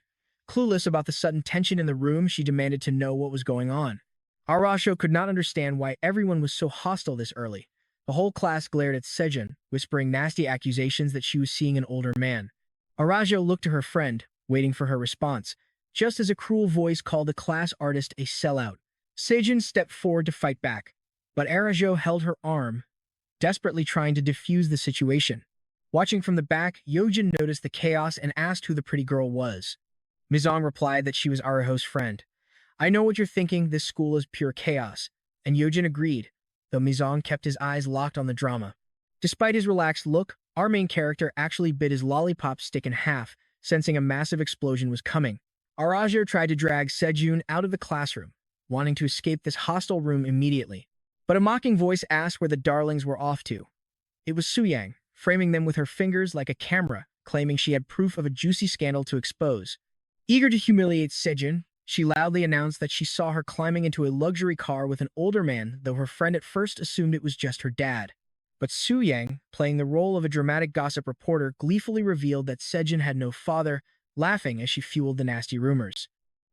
Clueless about the sudden tension in the room, she demanded to know what was going on. Arajo could not understand why everyone was so hostile this early. The whole class glared at Sejun, whispering nasty accusations that she was seeing an older man. Arajo looked to her friend, waiting for her response, just as a cruel voice called the class artist a sellout. Sejun stepped forward to fight back, but Arajo held her arm, desperately trying to defuse the situation. Watching from the back, Yojin noticed the chaos and asked who the pretty girl was. Mizong replied that she was Arajo's friend. I know what you're thinking, this school is pure chaos, and Yojin agreed, though Mizong kept his eyes locked on the drama. Despite his relaxed look, our main character actually bit his lollipop stick in half, sensing a massive explosion was coming. Arajo tried to drag Sejun out of the classroom, wanting to escape this hostile room immediately. But a mocking voice asked where the darlings were off to. It was Suyang, framing them with her fingers like a camera, claiming she had proof of a juicy scandal to expose. Eager to humiliate Sejun, she loudly announced that she saw her climbing into a luxury car with an older man, though her friend at first assumed it was just her dad. But Suyang, playing the role of a dramatic gossip reporter, gleefully revealed that Sejun had no father, laughing as she fueled the nasty rumors.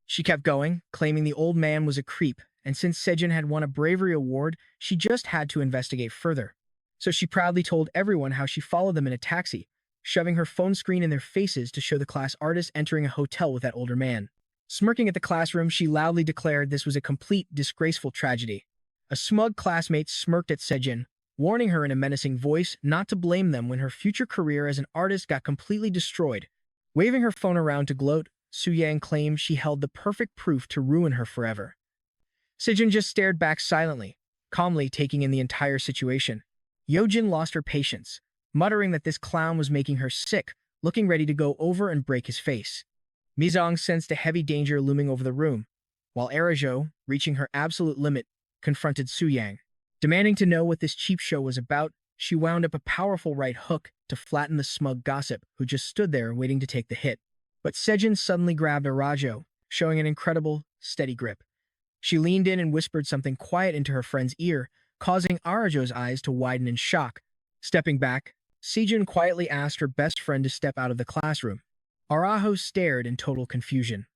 She kept going, claiming the old man was a creep, and since Sejun had won a bravery award, she just had to investigate further. So she proudly told everyone how she followed them in a taxi, shoving her phone screen in their faces to show the class artist entering a hotel with that older man. Smirking at the classroom, she loudly declared this was a complete, disgraceful tragedy. A smug classmate smirked at Sejun, warning her in a menacing voice not to blame them when her future career as an artist got completely destroyed. Waving her phone around to gloat, Suyang claimed she held the perfect proof to ruin her forever. Sejun just stared back silently, calmly taking in the entire situation. Yojin lost her patience, muttering that this clown was making her sick, looking ready to go over and break his face. Mizong sensed a heavy danger looming over the room, while Arajo, reaching her absolute limit, confronted Suyang. Demanding to know what this cheap show was about, she wound up a powerful right hook to flatten the smug gossip who just stood there waiting to take the hit. But Sejun suddenly grabbed Arajo, showing an incredible, steady grip. She leaned in and whispered something quiet into her friend's ear, causing Arajo's eyes to widen in shock. Stepping back, Sejun quietly asked her best friend to step out of the classroom. Arajo stared in total confusion.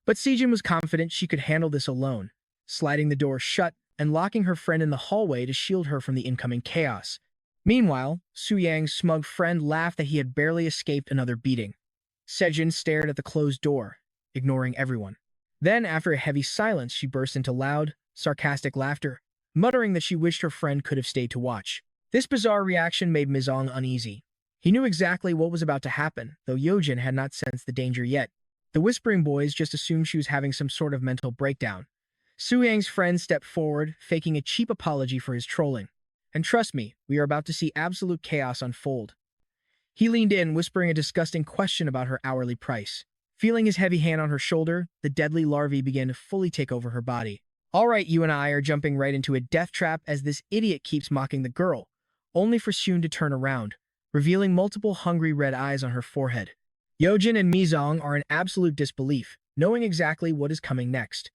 But Sejin was confident she could handle this alone, sliding the door shut and locking her friend in the hallway to shield her from the incoming chaos. Meanwhile, Su Yang's smug friend laughed that he had barely escaped another beating. Sejin stared at the closed door, ignoring everyone. Then, after a heavy silence, she burst into loud, sarcastic laughter, muttering that she wished her friend could have stayed to watch. This bizarre reaction made Mizong uneasy. He knew exactly what was about to happen, though Yojin had not sensed the danger yet. The Whispering Boys just assumed she was having some sort of mental breakdown. Su Yang's friend stepped forward, faking a cheap apology for his trolling. And trust me, we are about to see absolute chaos unfold. He leaned in, whispering a disgusting question about her hourly price. Feeling his heavy hand on her shoulder, the deadly larvae began to fully take over her body. All right, you and I are jumping right into a death trap as this idiot keeps mocking the girl, only for Shun to turn around, revealing multiple hungry red eyes on her forehead. Yojin and Mizong are in absolute disbelief, knowing exactly what is coming next.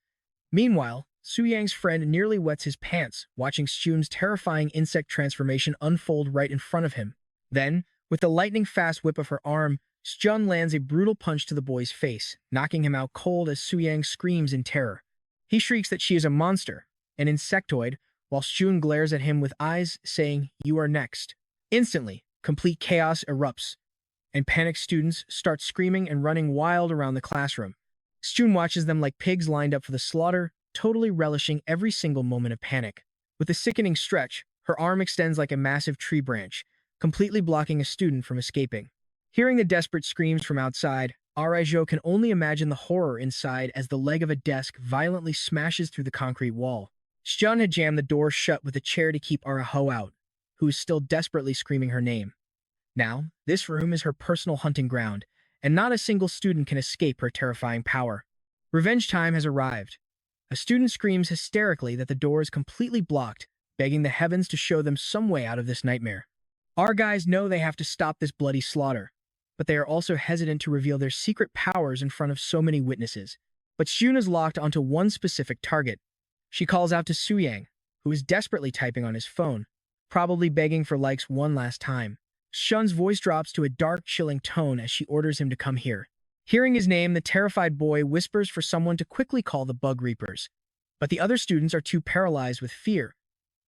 Meanwhile, Su Yang's friend nearly wets his pants, watching Shun's terrifying insect transformation unfold right in front of him. Then, with the lightning-fast whip of her arm, Shun lands a brutal punch to the boy's face, knocking him out cold as Su Yang screams in terror. He shrieks that she is a monster, an insectoid, while Shun glares at him with eyes, saying, "You are next." Instantly, complete chaos erupts, and panicked students start screaming and running wild around the classroom. Shun watches them like pigs lined up for the slaughter, totally relishing every single moment of panic. With a sickening stretch, her arm extends like a massive tree branch, completely blocking a student from escaping. Hearing the desperate screams from outside, Arajo can only imagine the horror inside as the leg of a desk violently smashes through the concrete wall. Shun had jammed the door shut with a chair to keep Arajo out, who is still desperately screaming her name. Now, this room is her personal hunting ground, and not a single student can escape her terrifying power. Revenge time has arrived. A student screams hysterically that the door is completely blocked, begging the heavens to show them some way out of this nightmare. Our guys know they have to stop this bloody slaughter, but they are also hesitant to reveal their secret powers in front of so many witnesses. But Shun is locked onto one specific target. She calls out to Su Yang, who is desperately typing on his phone, probably begging for likes one last time. Shun's voice drops to a dark, chilling tone as she orders him to come here. Hearing his name, the terrified boy whispers for someone to quickly call the Bug Reapers. But the other students are too paralyzed with fear,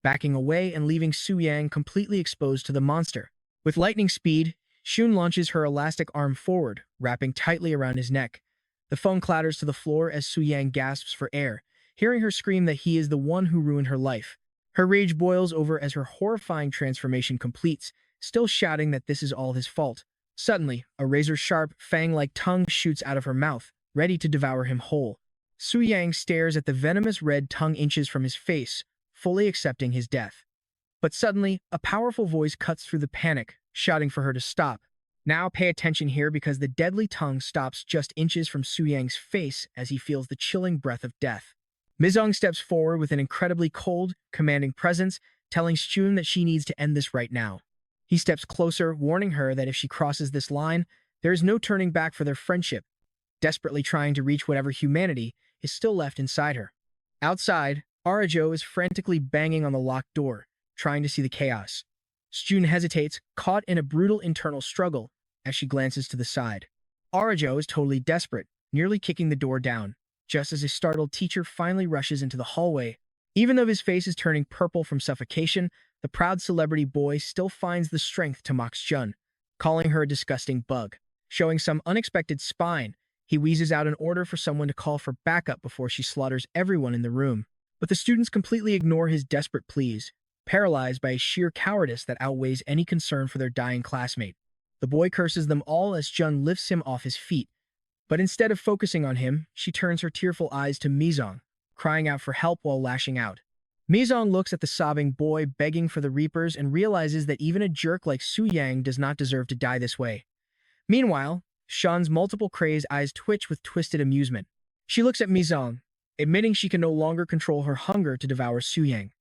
backing away and leaving Su Yang completely exposed to the monster. With lightning speed, Shun launches her elastic arm forward, wrapping tightly around his neck. The phone clatters to the floor as Su Yang gasps for air, hearing her scream that he is the one who ruined her life. Her rage boils over as her horrifying transformation completes, still shouting that this is all his fault. Suddenly, a razor-sharp, fang-like tongue shoots out of her mouth, ready to devour him whole. Su Yang stares at the venomous red tongue inches from his face, fully accepting his death. But suddenly, a powerful voice cuts through the panic, shouting for her to stop. Now pay attention here because the deadly tongue stops just inches from Su Yang's face as he feels the chilling breath of death. Mizong steps forward with an incredibly cold, commanding presence, telling Shun that she needs to end this right now. He steps closer, warning her that if she crosses this line, there is no turning back for their friendship, desperately trying to reach whatever humanity is still left inside her. Outside, Arajo is frantically banging on the locked door, trying to see the chaos. Shun hesitates, caught in a brutal internal struggle, as she glances to the side. Arajo is totally desperate, nearly kicking the door down, just as a startled teacher finally rushes into the hallway. Even though his face is turning purple from suffocation, the proud celebrity boy still finds the strength to mock Shun, calling her a disgusting bug. Showing some unexpected spine, he wheezes out an order for someone to call for backup before she slaughters everyone in the room. But the students completely ignore his desperate pleas, paralyzed by a sheer cowardice that outweighs any concern for their dying classmate. The boy curses them all as Shun lifts him off his feet. But instead of focusing on him, she turns her tearful eyes to Mizong, crying out for help while lashing out. Mizong looks at the sobbing boy begging for the Reapers and realizes that even a jerk like Su Yang does not deserve to die this way. Meanwhile, Shun's multiple crazed eyes twitch with twisted amusement. She looks at Mizong, admitting she can no longer control her hunger to devour Su Yang.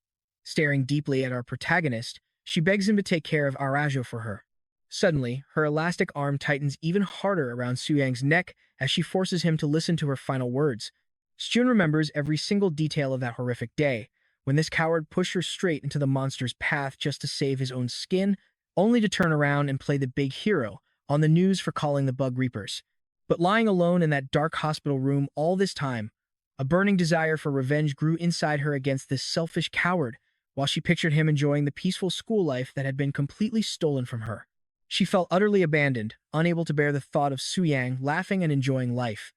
Staring deeply at our protagonist, she begs him to take care of Arajo for her. Suddenly, her elastic arm tightens even harder around Su Yang's neck as she forces him to listen to her final words. Shun remembers every single detail of that horrific day, when this coward pushed her straight into the monster's path just to save his own skin, only to turn around and play the big hero, on the news for calling the bug reapers. But lying alone in that dark hospital room all this time, a burning desire for revenge grew inside her against this selfish coward, while she pictured him enjoying the peaceful school life that had been completely stolen from her. She felt utterly abandoned, unable to bear the thought of Suyang laughing and enjoying life.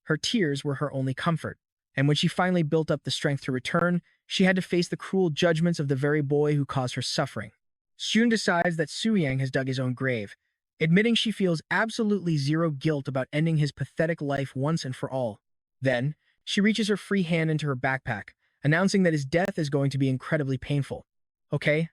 Her tears were her only comfort, and when she finally built up the strength to return, she had to face the cruel judgments of the very boy who caused her suffering. Xun decides that Suyang has dug his own grave, admitting she feels absolutely zero guilt about ending his pathetic life once and for all. Then, she reaches her free hand into her backpack, announcing that his death is going to be incredibly painful. Okay,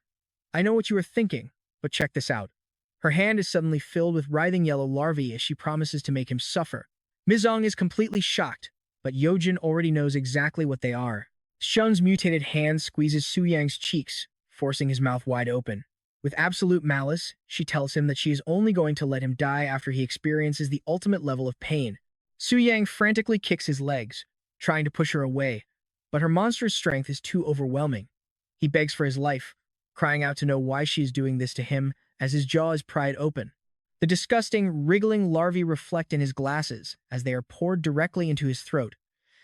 I know what you are thinking, but check this out. Her hand is suddenly filled with writhing yellow larvae as she promises to make him suffer. Mizong is completely shocked, but Yojin already knows exactly what they are. Shun's mutated hand squeezes Suyang's cheeks, forcing his mouth wide open. With absolute malice, she tells him that she is only going to let him die after he experiences the ultimate level of pain. Suyang frantically kicks his legs, trying to push her away, but her monstrous strength is too overwhelming. He begs for his life, crying out to know why she is doing this to him as his jaw is pried open. The disgusting, wriggling larvae reflect in his glasses as they are poured directly into his throat.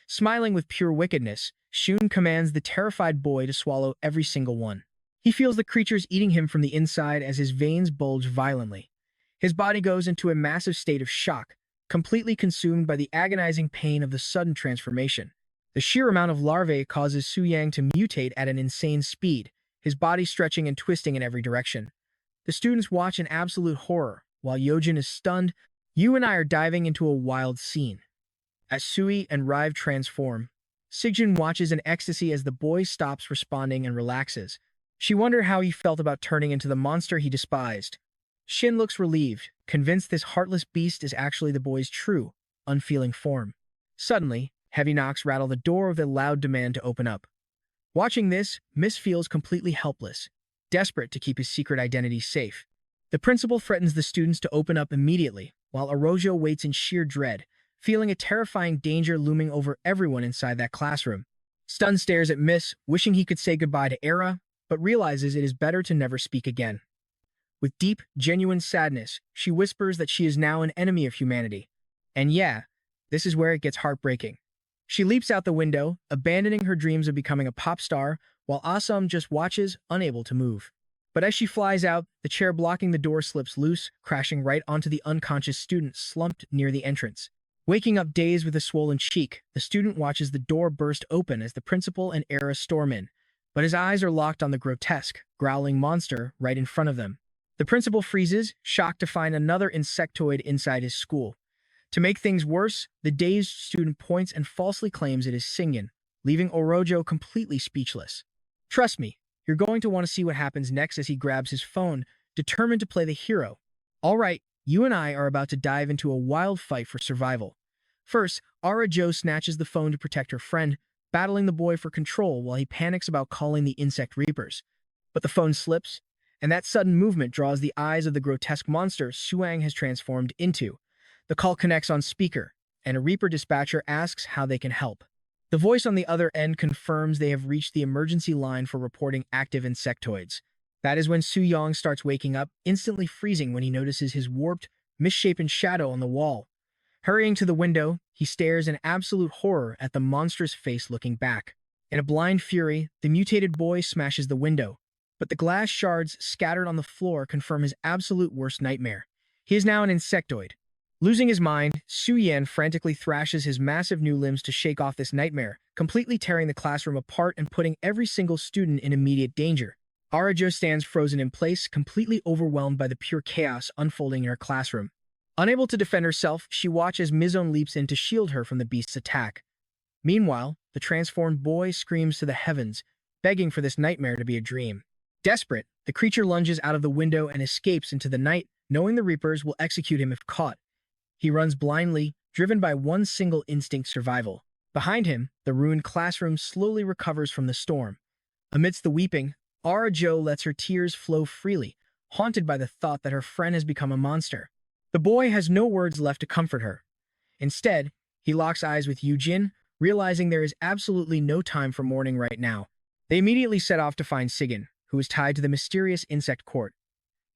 Smiling with pure wickedness, Shun commands the terrified boy to swallow every single one. He feels the creatures eating him from the inside as his veins bulge violently. His body goes into a massive state of shock, completely consumed by the agonizing pain of the sudden transformation. The sheer amount of larvae causes Suyang to mutate at an insane speed, his body stretching and twisting in every direction. The students watch in absolute horror, while Yojin is stunned. You and I are diving into a wild scene. As Sui and Rive transform, Sigjun watches in ecstasy as the boy stops responding and relaxes. She wondered how he felt about turning into the monster he despised. Shin looks relieved, convinced this heartless beast is actually the boy's true, unfeeling form. Suddenly, heavy knocks rattle the door with a loud demand to open up. Watching this, Miss feels completely helpless, desperate to keep his secret identity safe. The principal threatens the students to open up immediately, while Orojo waits in sheer dread, feeling a terrifying danger looming over everyone inside that classroom. Stun stares at Miss, wishing he could say goodbye to Era, but realizes it is better to never speak again. With deep, genuine sadness, she whispers that she is now an enemy of humanity. And yeah, this is where it gets heartbreaking. She leaps out the window, abandoning her dreams of becoming a pop star, while Asam just watches, unable to move. But as she flies out, the chair blocking the door slips loose, crashing right onto the unconscious student slumped near the entrance. Waking up dazed with a swollen cheek, the student watches the door burst open as the principal and Era storm in, but his eyes are locked on the grotesque, growling monster right in front of them. The principal freezes, shocked to find another insectoid inside his school. To make things worse, the dazed student points and falsely claims it is Singin, leaving Orojo completely speechless. Trust me, you're going to want to see what happens next as he grabs his phone, determined to play the hero. All right, you and I are about to dive into a wild fight for survival. First, Ara-Jo snatches the phone to protect her friend, battling the boy for control while he panics about calling the insect reapers. But the phone slips, and that sudden movement draws the eyes of the grotesque monster Suyang has transformed into. The call connects on speaker, and a Reaper dispatcher asks how they can help. The voice on the other end confirms they have reached the emergency line for reporting active insectoids. That is when Suyang starts waking up, instantly freezing when he notices his warped, misshapen shadow on the wall. Hurrying to the window, he stares in absolute horror at the monstrous face looking back. In a blind fury, the mutated boy smashes the window, but the glass shards scattered on the floor confirm his absolute worst nightmare. He is now an insectoid. Losing his mind, Suyan frantically thrashes his massive new limbs to shake off this nightmare, completely tearing the classroom apart and putting every single student in immediate danger. Ara-Jo stands frozen in place, completely overwhelmed by the pure chaos unfolding in her classroom. Unable to defend herself, she watches Mizone leaps in to shield her from the beast's attack. Meanwhile, the transformed boy screams to the heavens, begging for this nightmare to be a dream. Desperate, the creature lunges out of the window and escapes into the night, knowing the Reapers will execute him if caught. He runs blindly, driven by one single instinct: survival. Behind him, the ruined classroom slowly recovers from the storm. Amidst the weeping, Ara-Jo lets her tears flow freely, haunted by the thought that her friend has become a monster. The boy has no words left to comfort her. Instead, he locks eyes with Yujin, realizing there is absolutely no time for mourning right now. They immediately set off to find Sigin, who is tied to the mysterious insect court.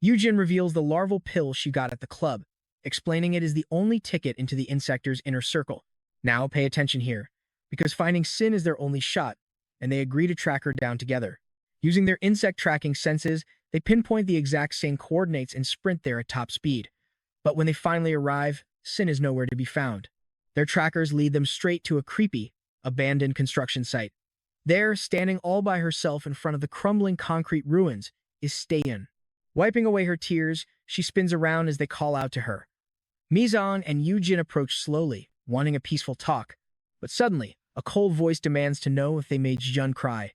Yujin reveals the larval pill she got at the club, explaining it is the only ticket into the insector's inner circle. Now pay attention here, because finding Sin is their only shot, and they agree to track her down together. Using their insect tracking senses, they pinpoint the exact same coordinates and sprint there at top speed. But when they finally arrive, Sin is nowhere to be found. Their trackers lead them straight to a creepy, abandoned construction site. There, standing all by herself in front of the crumbling concrete ruins, is Staeun. Wiping away her tears, she spins around as they call out to her. Mizong and Yujin approach slowly, wanting a peaceful talk. But suddenly, a cold voice demands to know if they made Jun cry.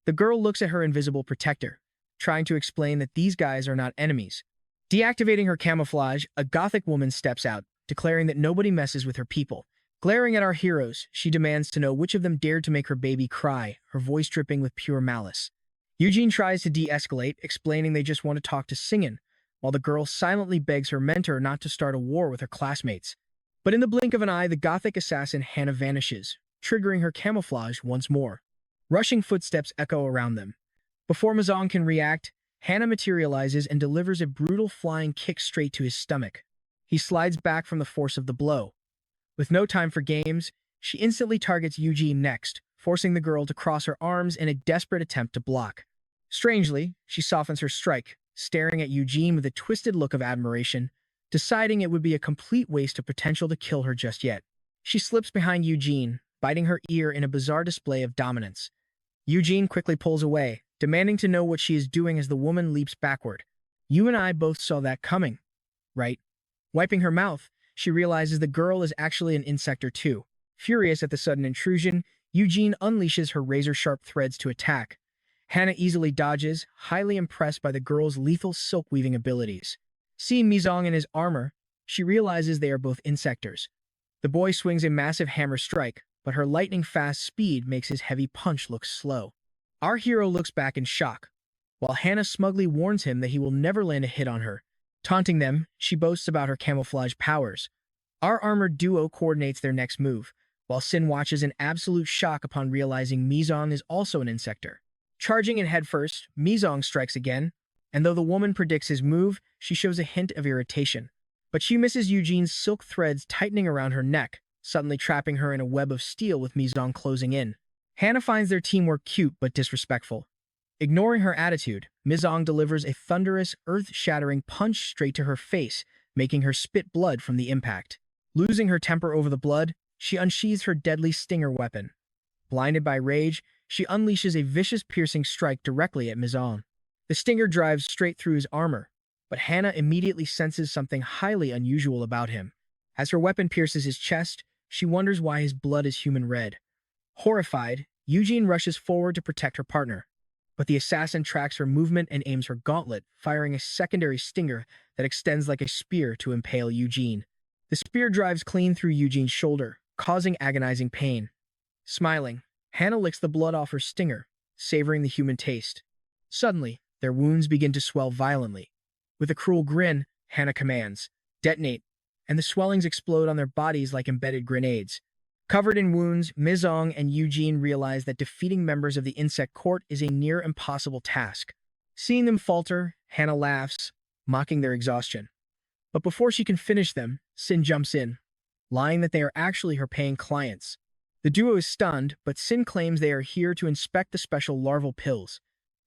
The girl looks at her invisible protector, trying to explain that these guys are not enemies. Deactivating her camouflage, a gothic woman steps out, declaring that nobody messes with her people. Glaring at our heroes, she demands to know which of them dared to make her baby cry, her voice dripping with pure malice. Eugene tries to de-escalate, explaining they just want to talk to Singin, while the girl silently begs her mentor not to start a war with her classmates. But in the blink of an eye, the gothic assassin Hannah vanishes, triggering her camouflage once more. Rushing footsteps echo around them. Before Mizong can react, Hannah materializes and delivers a brutal flying kick straight to his stomach. He slides back from the force of the blow. With no time for games, she instantly targets Eugene next, forcing the girl to cross her arms in a desperate attempt to block. Strangely, she softens her strike, staring at Eugene with a twisted look of admiration, deciding it would be a complete waste of potential to kill her just yet. She slips behind Eugene, biting her ear in a bizarre display of dominance. Eugene quickly pulls away, demanding to know what she is doing as the woman leaps backward. You and I both saw that coming, right? Wiping her mouth, she realizes the girl is actually an insector too. Furious at the sudden intrusion, Eugene unleashes her razor-sharp threads to attack. Hannah easily dodges, highly impressed by the girl's lethal silk-weaving abilities. Seeing Mizong in his armor, she realizes they are both insectors. The boy swings a massive hammer strike, but her lightning-fast speed makes his heavy punch look slow. Our hero looks back in shock, while Hannah smugly warns him that he will never land a hit on her. Taunting them, she boasts about her camouflage powers. Our armored duo coordinates their next move, while Sin watches in absolute shock upon realizing Mizong is also an insector. Charging in headfirst, Mizong strikes again, and though the woman predicts his move, she shows a hint of irritation. But she misses Eugene's silk threads tightening around her neck, suddenly trapping her in a web of steel with Mizong closing in. Hannah finds their teamwork cute but disrespectful. Ignoring her attitude, Mizong delivers a thunderous, earth-shattering punch straight to her face, making her spit blood from the impact. Losing her temper over the blood, she unsheathes her deadly stinger weapon. Blinded by rage, she unleashes a vicious piercing strike directly at Mizong. The stinger drives straight through his armor, but Hannah immediately senses something highly unusual about him. As her weapon pierces his chest, she wonders why his blood is human red. Horrified, Eugene rushes forward to protect her partner. But the assassin tracks her movement and aims her gauntlet, firing a secondary stinger that extends like a spear to impale Eugene. The spear drives clean through Eugene's shoulder, causing agonizing pain. Smiling, Hannah licks the blood off her stinger, savoring the human taste. Suddenly, their wounds begin to swell violently. With a cruel grin, Hannah commands, "Detonate," and the swellings explode on their bodies like embedded grenades. Covered in wounds, Mizong and Eugene realize that defeating members of the insect court is a near impossible task. Seeing them falter, Hannah laughs, mocking their exhaustion. But before she can finish them, Sin jumps in, lying that they are actually her paying clients. The duo is stunned, but Sin claims they are here to inspect the special larval pills.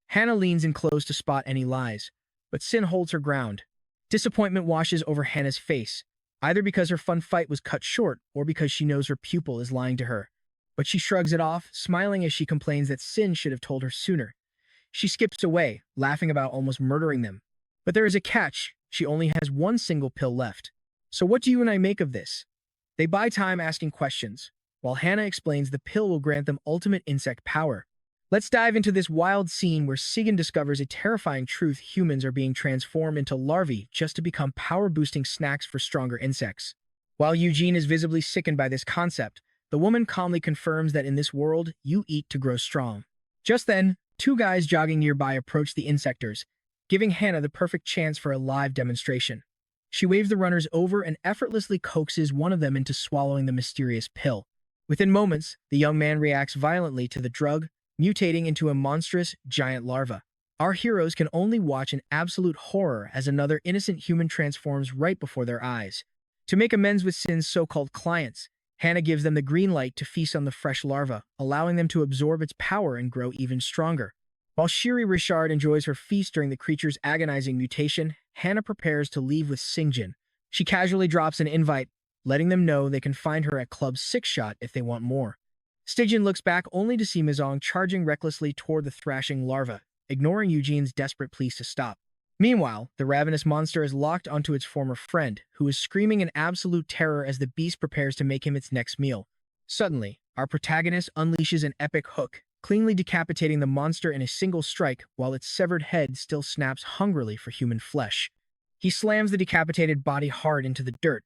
Hannah leans in close to spot any lies, but Sin holds her ground. Disappointment washes over Hannah's face, either because her fun fight was cut short or because she knows her pupil is lying to her. But she shrugs it off, smiling as she complains that Sin should have told her sooner. She skips away, laughing about almost murdering them. But there is a catch. She only has one single pill left. So what do you and I make of this? They buy time asking questions, while Hannah explains the pill will grant them ultimate insect power. Let's dive into this wild scene where Sigan discovers a terrifying truth: humans are being transformed into larvae just to become power-boosting snacks for stronger insects. While Eugene is visibly sickened by this concept, the woman calmly confirms that in this world, you eat to grow strong. Just then, two guys jogging nearby approach the insectors, giving Hannah the perfect chance for a live demonstration. She waves the runners over and effortlessly coaxes one of them into swallowing the mysterious pill. Within moments, the young man reacts violently to the drug, mutating into a monstrous, giant larva. Our heroes can only watch in absolute horror as another innocent human transforms right before their eyes. To make amends with Sin's so-called clients, Hannah gives them the green light to feast on the fresh larva, allowing them to absorb its power and grow even stronger. While Shiri Richard enjoys her feast during the creature's agonizing mutation, Hannah prepares to leave with Singjin. She casually drops an invite, letting them know they can find her at Club Six Shot if they want more. Stygian looks back only to see Mizong charging recklessly toward the thrashing larva, ignoring Eugene's desperate pleas to stop. Meanwhile, the ravenous monster is locked onto its former friend, who is screaming in absolute terror as the beast prepares to make him its next meal. Suddenly, our protagonist unleashes an epic hook, cleanly decapitating the monster in a single strike while its severed head still snaps hungrily for human flesh. He slams the decapitated body hard into the dirt.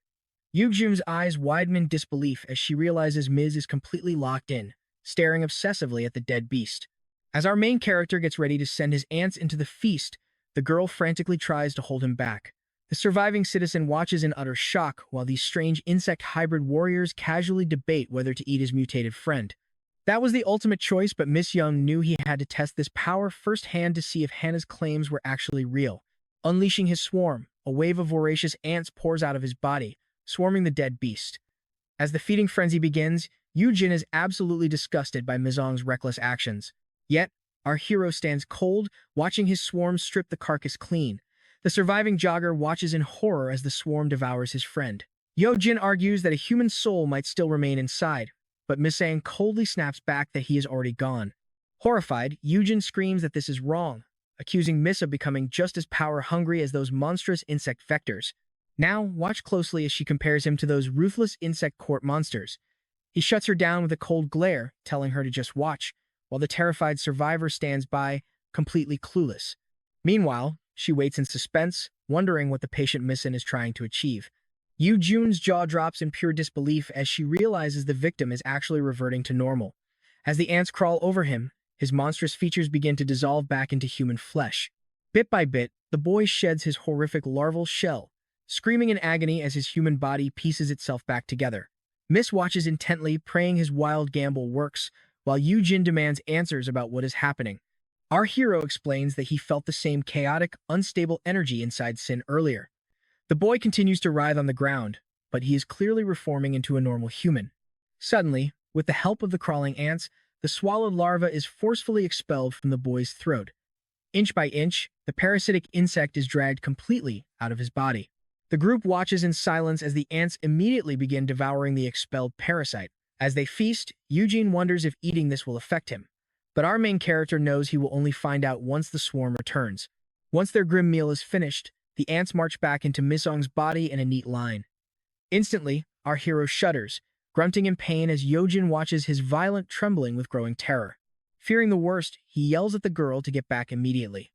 Eugene's eyes widen in disbelief as she realizes Miz is completely locked in, staring obsessively at the dead beast. As our main character gets ready to send his ants into the feast, the girl frantically tries to hold him back. The surviving citizen watches in utter shock while these strange insect hybrid warriors casually debate whether to eat his mutated friend. That was the ultimate choice, but Miss Young knew he had to test this power firsthand to see if Hannah's claims were actually real. Unleashing his swarm, a wave of voracious ants pours out of his body, swarming the dead beast. As the feeding frenzy begins, Eugene is absolutely disgusted by Mizong's reckless actions. Yet, our hero stands cold, watching his swarm strip the carcass clean. The surviving jogger watches in horror as the swarm devours his friend. Yojin argues that a human soul might still remain inside, but Misang coldly snaps back that he is already gone. Horrified, Eugen screams that this is wrong, accusing Miss of becoming just as power-hungry as those monstrous insect vectors. Now, watch closely as she compares him to those ruthless insect court monsters. He shuts her down with a cold glare, telling her to just watch, while the terrified survivor stands by, completely clueless. Meanwhile, she waits in suspense, wondering what the patient Missin is trying to achieve. Yu Jun's jaw drops in pure disbelief as she realizes the victim is actually reverting to normal. As the ants crawl over him, his monstrous features begin to dissolve back into human flesh. Bit by bit, the boy sheds his horrific larval shell, screaming in agony as his human body pieces itself back together. Miss watches intently, praying his wild gamble works, while Yu Jin demands answers about what is happening. Our hero explains that he felt the same chaotic, unstable energy inside Sin earlier. The boy continues to writhe on the ground, but he is clearly reforming into a normal human. Suddenly, with the help of the crawling ants, the swallowed larva is forcefully expelled from the boy's throat. Inch by inch, the parasitic insect is dragged completely out of his body. The group watches in silence as the ants immediately begin devouring the expelled parasite. As they feast, Eugene wonders if eating this will affect him. But our main character knows he will only find out once the swarm returns. Once their grim meal is finished, the ants march back into Misong's body in a neat line. Instantly, our hero shudders, grunting in pain as Yojin watches his violent trembling with growing terror. Fearing the worst, he yells at the girl to get back immediately.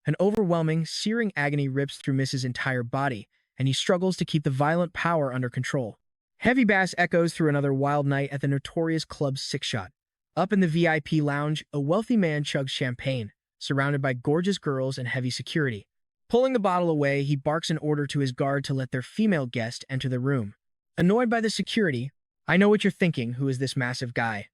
An overwhelming, searing agony rips through Miss's entire body, and he struggles to keep the violent power under control. Heavy bass echoes through another wild night at the notorious Club Six Shot. Up in the VIP lounge, a wealthy man chugs champagne, surrounded by gorgeous girls and heavy security. Pulling the bottle away, he barks an order to his guard to let their female guest enter the room. Annoyed by the security, "I know what you're thinking, who is this massive guy?"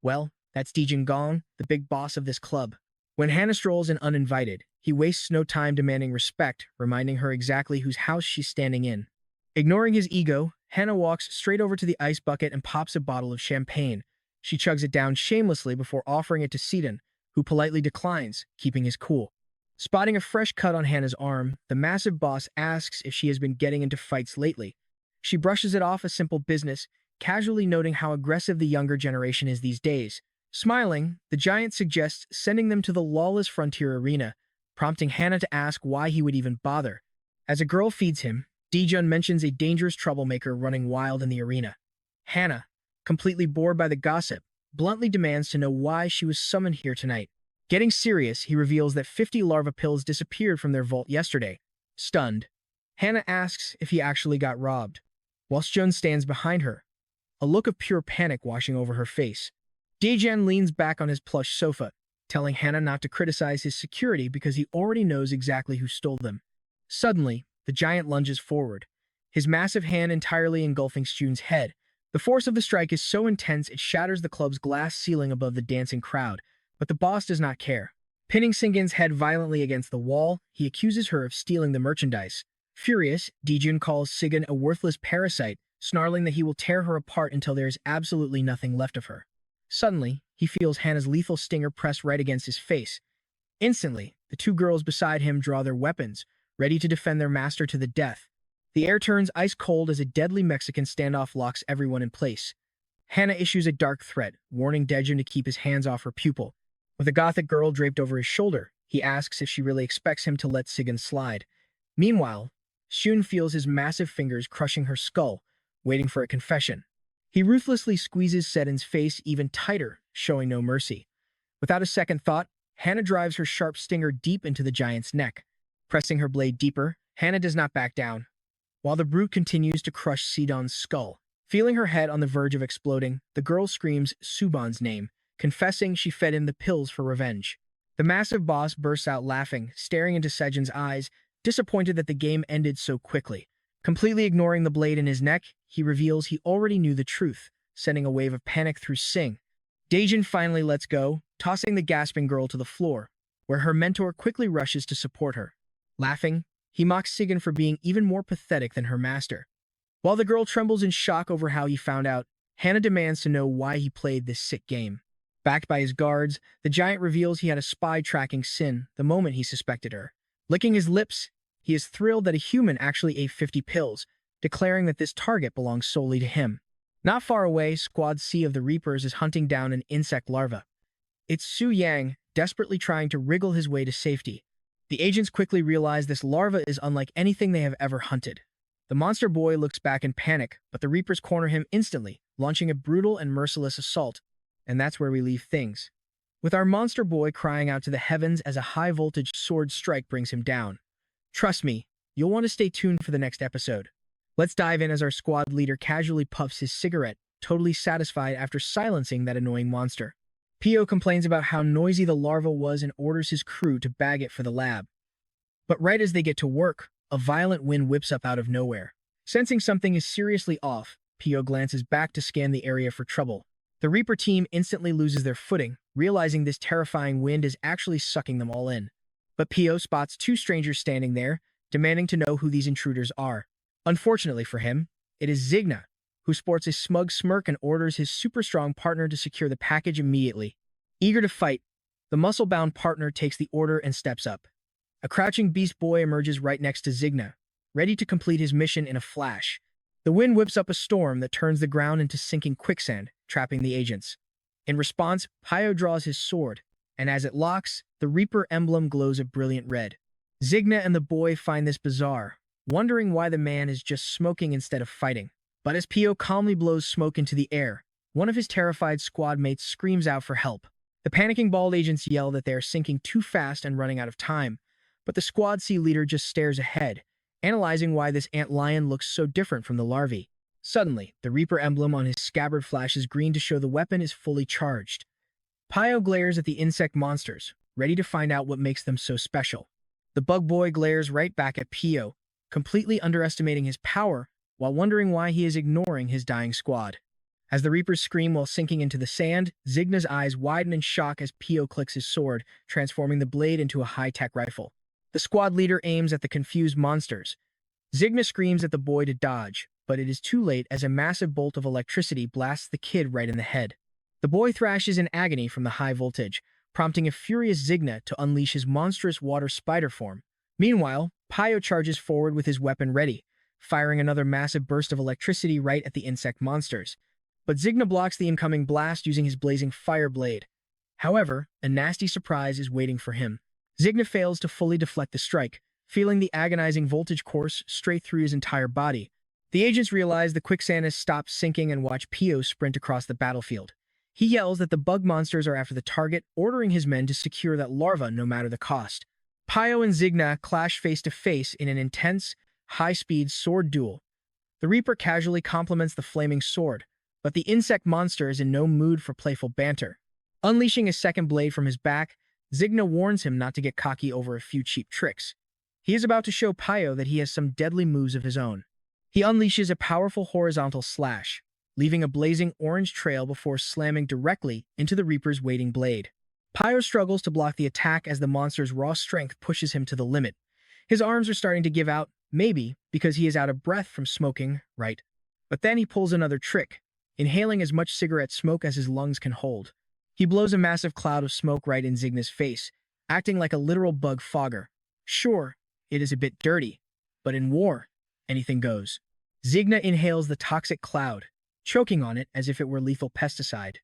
"Well, that's Dijin Gong, the big boss of this club." When Hannah strolls in uninvited, he wastes no time demanding respect, reminding her exactly whose house she's standing in. Ignoring his ego, Hannah walks straight over to the ice bucket and pops a bottle of champagne. She chugs it down shamelessly before offering it to Seaton, who politely declines, keeping his cool. Spotting a fresh cut on Hannah's arm, the massive boss asks if she has been getting into fights lately. She brushes it off as simple business, casually noting how aggressive the younger generation is these days. Smiling, the giant suggests sending them to the lawless frontier arena, prompting Hannah to ask why he would even bother. As a girl feeds him, Dijun mentions a dangerous troublemaker running wild in the arena. Hannah, completely bored by the gossip, bluntly demands to know why she was summoned here tonight. Getting serious, he reveals that 50 larva pills disappeared from their vault yesterday. Stunned, Hannah asks if he actually got robbed, whilst Jun stands behind her, a look of pure panic washing over her face. Daejan leans back on his plush sofa, telling Hannah not to criticize his security because he already knows exactly who stole them. Suddenly, the giant lunges forward, his massive hand entirely engulfing Jun's head. The force of the strike is so intense it shatters the club's glass ceiling above the dancing crowd, but the boss does not care. Pinning Singin's head violently against the wall, he accuses her of stealing the merchandise. Furious, Dijun calls Sigin a worthless parasite, snarling that he will tear her apart until there is absolutely nothing left of her. Suddenly, he feels Hannah's lethal stinger pressed right against his face. Instantly, the two girls beside him draw their weapons, ready to defend their master to the death. The air turns ice cold as a deadly Mexican standoff locks everyone in place. Hannah issues a dark threat, warning Dejun to keep his hands off her pupil. With a gothic girl draped over his shoulder, he asks if she really expects him to let Sigin slide. Meanwhile, Shun feels his massive fingers crushing her skull, waiting for a confession. He ruthlessly squeezes Sedin's face even tighter, showing no mercy. Without a second thought, Hannah drives her sharp stinger deep into the giant's neck. Pressing her blade deeper, Hannah does not back down, while the brute continues to crush Sidon's skull. Feeling her head on the verge of exploding, the girl screams Suban's name, confessing she fed him the pills for revenge. The massive boss bursts out laughing, staring into Sejin's eyes, disappointed that the game ended so quickly. Completely ignoring the blade in his neck, he reveals he already knew the truth, sending a wave of panic through Sing. Dejun finally lets go, tossing the gasping girl to the floor, where her mentor quickly rushes to support her. Laughing, he mocks Sigin for being even more pathetic than her master. While the girl trembles in shock over how he found out, Hannah demands to know why he played this sick game. Backed by his guards, the giant reveals he had a spy tracking Sin the moment he suspected her. Licking his lips, he is thrilled that a human actually ate 50 pills, declaring that this target belongs solely to him. Not far away, Squad C of the Reapers is hunting down an insect larva. It's Su Yang, desperately trying to wriggle his way to safety. The agents quickly realize this larva is unlike anything they have ever hunted. The monster boy looks back in panic, but the Reapers corner him instantly, launching a brutal and merciless assault. And that's where we leave things, with our monster boy crying out to the heavens as a high-voltage sword strike brings him down. Trust me, you'll want to stay tuned for the next episode. Let's dive in as our squad leader casually puffs his cigarette, totally satisfied after silencing that annoying monster. Pio complains about how noisy the larva was and orders his crew to bag it for the lab. But right as they get to work, a violent wind whips up out of nowhere. Sensing something is seriously off, Pio glances back to scan the area for trouble. The Reaper team instantly loses their footing, realizing this terrifying wind is actually sucking them all in. But Pio spots two strangers standing there, demanding to know who these intruders are. Unfortunately for him, it is Zigna, who sports a smug smirk and orders his super-strong partner to secure the package immediately. Eager to fight, the muscle-bound partner takes the order and steps up. A crouching beast boy emerges right next to Zigna, ready to complete his mission in a flash. The wind whips up a storm that turns the ground into sinking quicksand, trapping the agents. In response, Pio draws his sword, and as it locks, the Reaper emblem glows a brilliant red. Zigna and the boy find this bizarre, wondering why the man is just smoking instead of fighting. But as Pio calmly blows smoke into the air, one of his terrified squad mates screams out for help. The panicking bald agents yell that they are sinking too fast and running out of time, but the Squad C leader just stares ahead, analyzing why this ant lion looks so different from the larvae. Suddenly, the Reaper emblem on his scabbard flashes green to show the weapon is fully charged. Pio glares at the insect monsters, ready to find out what makes them so special. The bug boy glares right back at Pio, completely underestimating his power while wondering why he is ignoring his dying squad. As the Reapers scream while sinking into the sand, Zigna's eyes widen in shock as Pio clicks his sword, transforming the blade into a high-tech rifle. The squad leader aims at the confused monsters. Zigna screams at the boy to dodge, but it is too late as a massive bolt of electricity blasts the kid right in the head. The boy thrashes in agony from the high voltage, prompting a furious Zigna to unleash his monstrous water spider form. Meanwhile, Pio charges forward with his weapon ready, firing another massive burst of electricity right at the insect monsters. But Zigna blocks the incoming blast using his blazing fire blade. However, a nasty surprise is waiting for him. Zigna fails to fully deflect the strike, feeling the agonizing voltage course straight through his entire body. The agents realize the quicksand has stopped sinking and watch Pio sprint across the battlefield. He yells that the bug monsters are after the target, ordering his men to secure that larva no matter the cost. Pio and Zigna clash face-to-face in an intense, high-speed sword duel. The Reaper casually compliments the flaming sword, but the insect monster is in no mood for playful banter. Unleashing a second blade from his back, Zigna warns him not to get cocky over a few cheap tricks. He is about to show Pio that he has some deadly moves of his own. He unleashes a powerful horizontal slash, leaving a blazing orange trail before slamming directly into the Reaper's waiting blade. Pio struggles to block the attack as the monster's raw strength pushes him to the limit. His arms are starting to give out, maybe because he is out of breath from smoking, right? But then he pulls another trick, inhaling as much cigarette smoke as his lungs can hold. He blows a massive cloud of smoke right in Zigna's face, acting like a literal bug fogger. Sure, it is a bit dirty, but in war, anything goes. Zigna inhales the toxic cloud, choking on it as if it were lethal pesticide.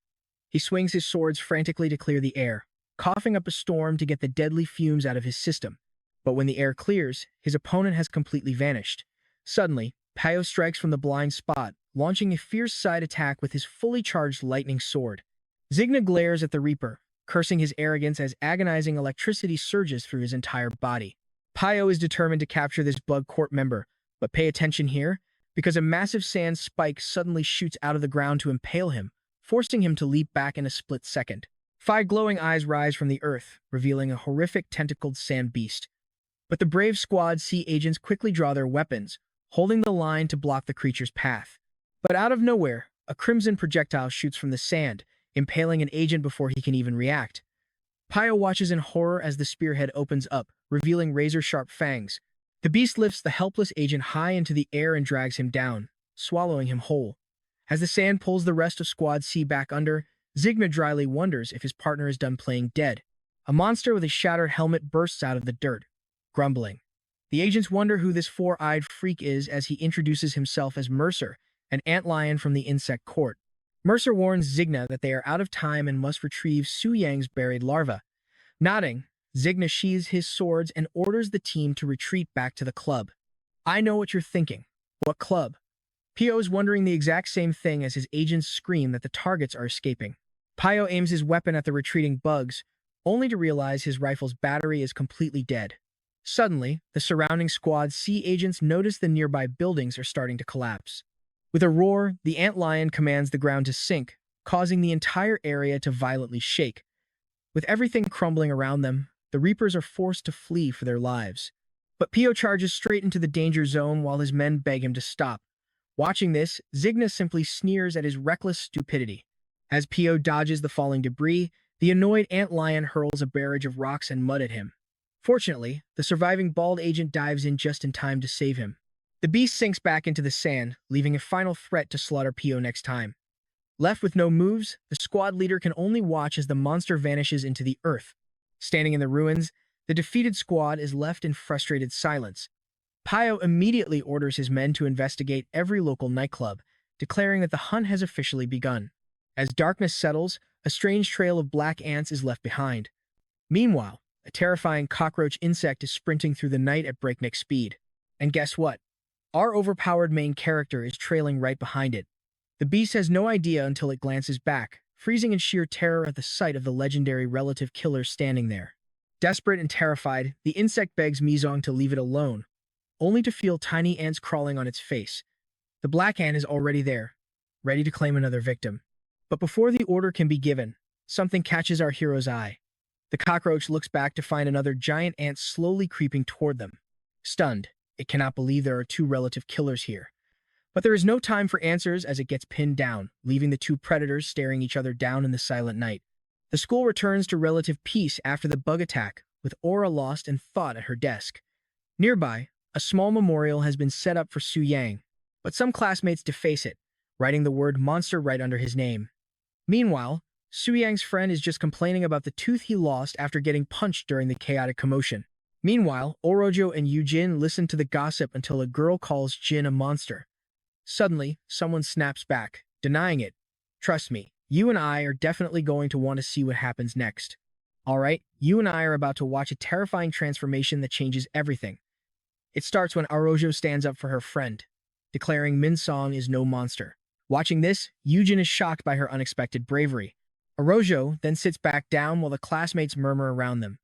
He swings his swords frantically to clear the air, coughing up a storm to get the deadly fumes out of his system. But when the air clears, his opponent has completely vanished. Suddenly, Pio strikes from the blind spot, launching a fierce side attack with his fully charged lightning sword. Zigna glares at the Reaper, cursing his arrogance as agonizing electricity surges through his entire body. Pio is determined to capture this bug court member, but pay attention here, because a massive sand spike suddenly shoots out of the ground to impale him, forcing him to leap back in a split second. 5 glowing eyes rise from the earth, revealing a horrific tentacled sand beast. But the brave squad sea agents quickly draw their weapons, holding the line to block the creature's path. But out of nowhere, a crimson projectile shoots from the sand, impaling an agent before he can even react. Pio watches in horror as the spearhead opens up, revealing razor-sharp fangs. The beast lifts the helpless agent high into the air and drags him down, swallowing him whole. As the sand pulls the rest of Squad C back under, Zigna dryly wonders if his partner is done playing dead. A monster with a shattered helmet bursts out of the dirt, grumbling. The agents wonder who this 4-eyed freak is as he introduces himself as Mercer, an antlion from the insect court. Mercer warns Zigna that they are out of time and must retrieve Su Yang's buried larva. Nodding, Zigna sheathes his swords and orders the team to retreat back to the club. I know what you're thinking. What club? Pio is wondering the exact same thing as his agents scream that the targets are escaping. Pio aims his weapon at the retreating bugs, only to realize his rifle's battery is completely dead. Suddenly, the surrounding Squad C agents notice the nearby buildings are starting to collapse. With a roar, the antlion commands the ground to sink, causing the entire area to violently shake. With everything crumbling around them, the Reapers are forced to flee for their lives. But Pio charges straight into the danger zone while his men beg him to stop. Watching this, Zigna simply sneers at his reckless stupidity. As Pio dodges the falling debris, the annoyed antlion hurls a barrage of rocks and mud at him. Fortunately, the surviving bald agent dives in just in time to save him. The beast sinks back into the sand, leaving a final threat to slaughter Pio next time. Left with no moves, the squad leader can only watch as the monster vanishes into the earth. Standing in the ruins, the defeated squad is left in frustrated silence. Pio immediately orders his men to investigate every local nightclub, declaring that the hunt has officially begun. As darkness settles, a strange trail of black ants is left behind. Meanwhile, a terrifying cockroach insect is sprinting through the night at breakneck speed. And guess what? Our overpowered main character is trailing right behind it. The beast has no idea until it glances back, freezing in sheer terror at the sight of the legendary relative killer standing there. Desperate and terrified, the insect begs Mizong to leave it alone, only to feel tiny ants crawling on its face. The black ant is already there, ready to claim another victim. But before the order can be given, something catches our hero's eye. The cockroach looks back to find another giant ant slowly creeping toward them. Stunned, it cannot believe there are 2 relative killers here. But there is no time for answers as it gets pinned down, leaving the 2 predators staring each other down in the silent night. The school returns to relative peace after the bug attack, with Aura lost in thought at her desk. Nearby, a small memorial has been set up for Su Yang, but some classmates deface it, writing the word monster right under his name. Meanwhile, Su Yang's friend is just complaining about the tooth he lost after getting punched during the chaotic commotion. Meanwhile, Orojo and Yujin listen to the gossip until a girl calls Jin a monster. Suddenly, someone snaps back, denying it. Trust me, you and I are definitely going to want to see what happens next. Alright, you and I are about to watch a terrifying transformation that changes everything. It starts when Orojo stands up for her friend, declaring Min Song is no monster. Watching this, Yujin is shocked by her unexpected bravery. Orojo then sits back down while the classmates murmur around them.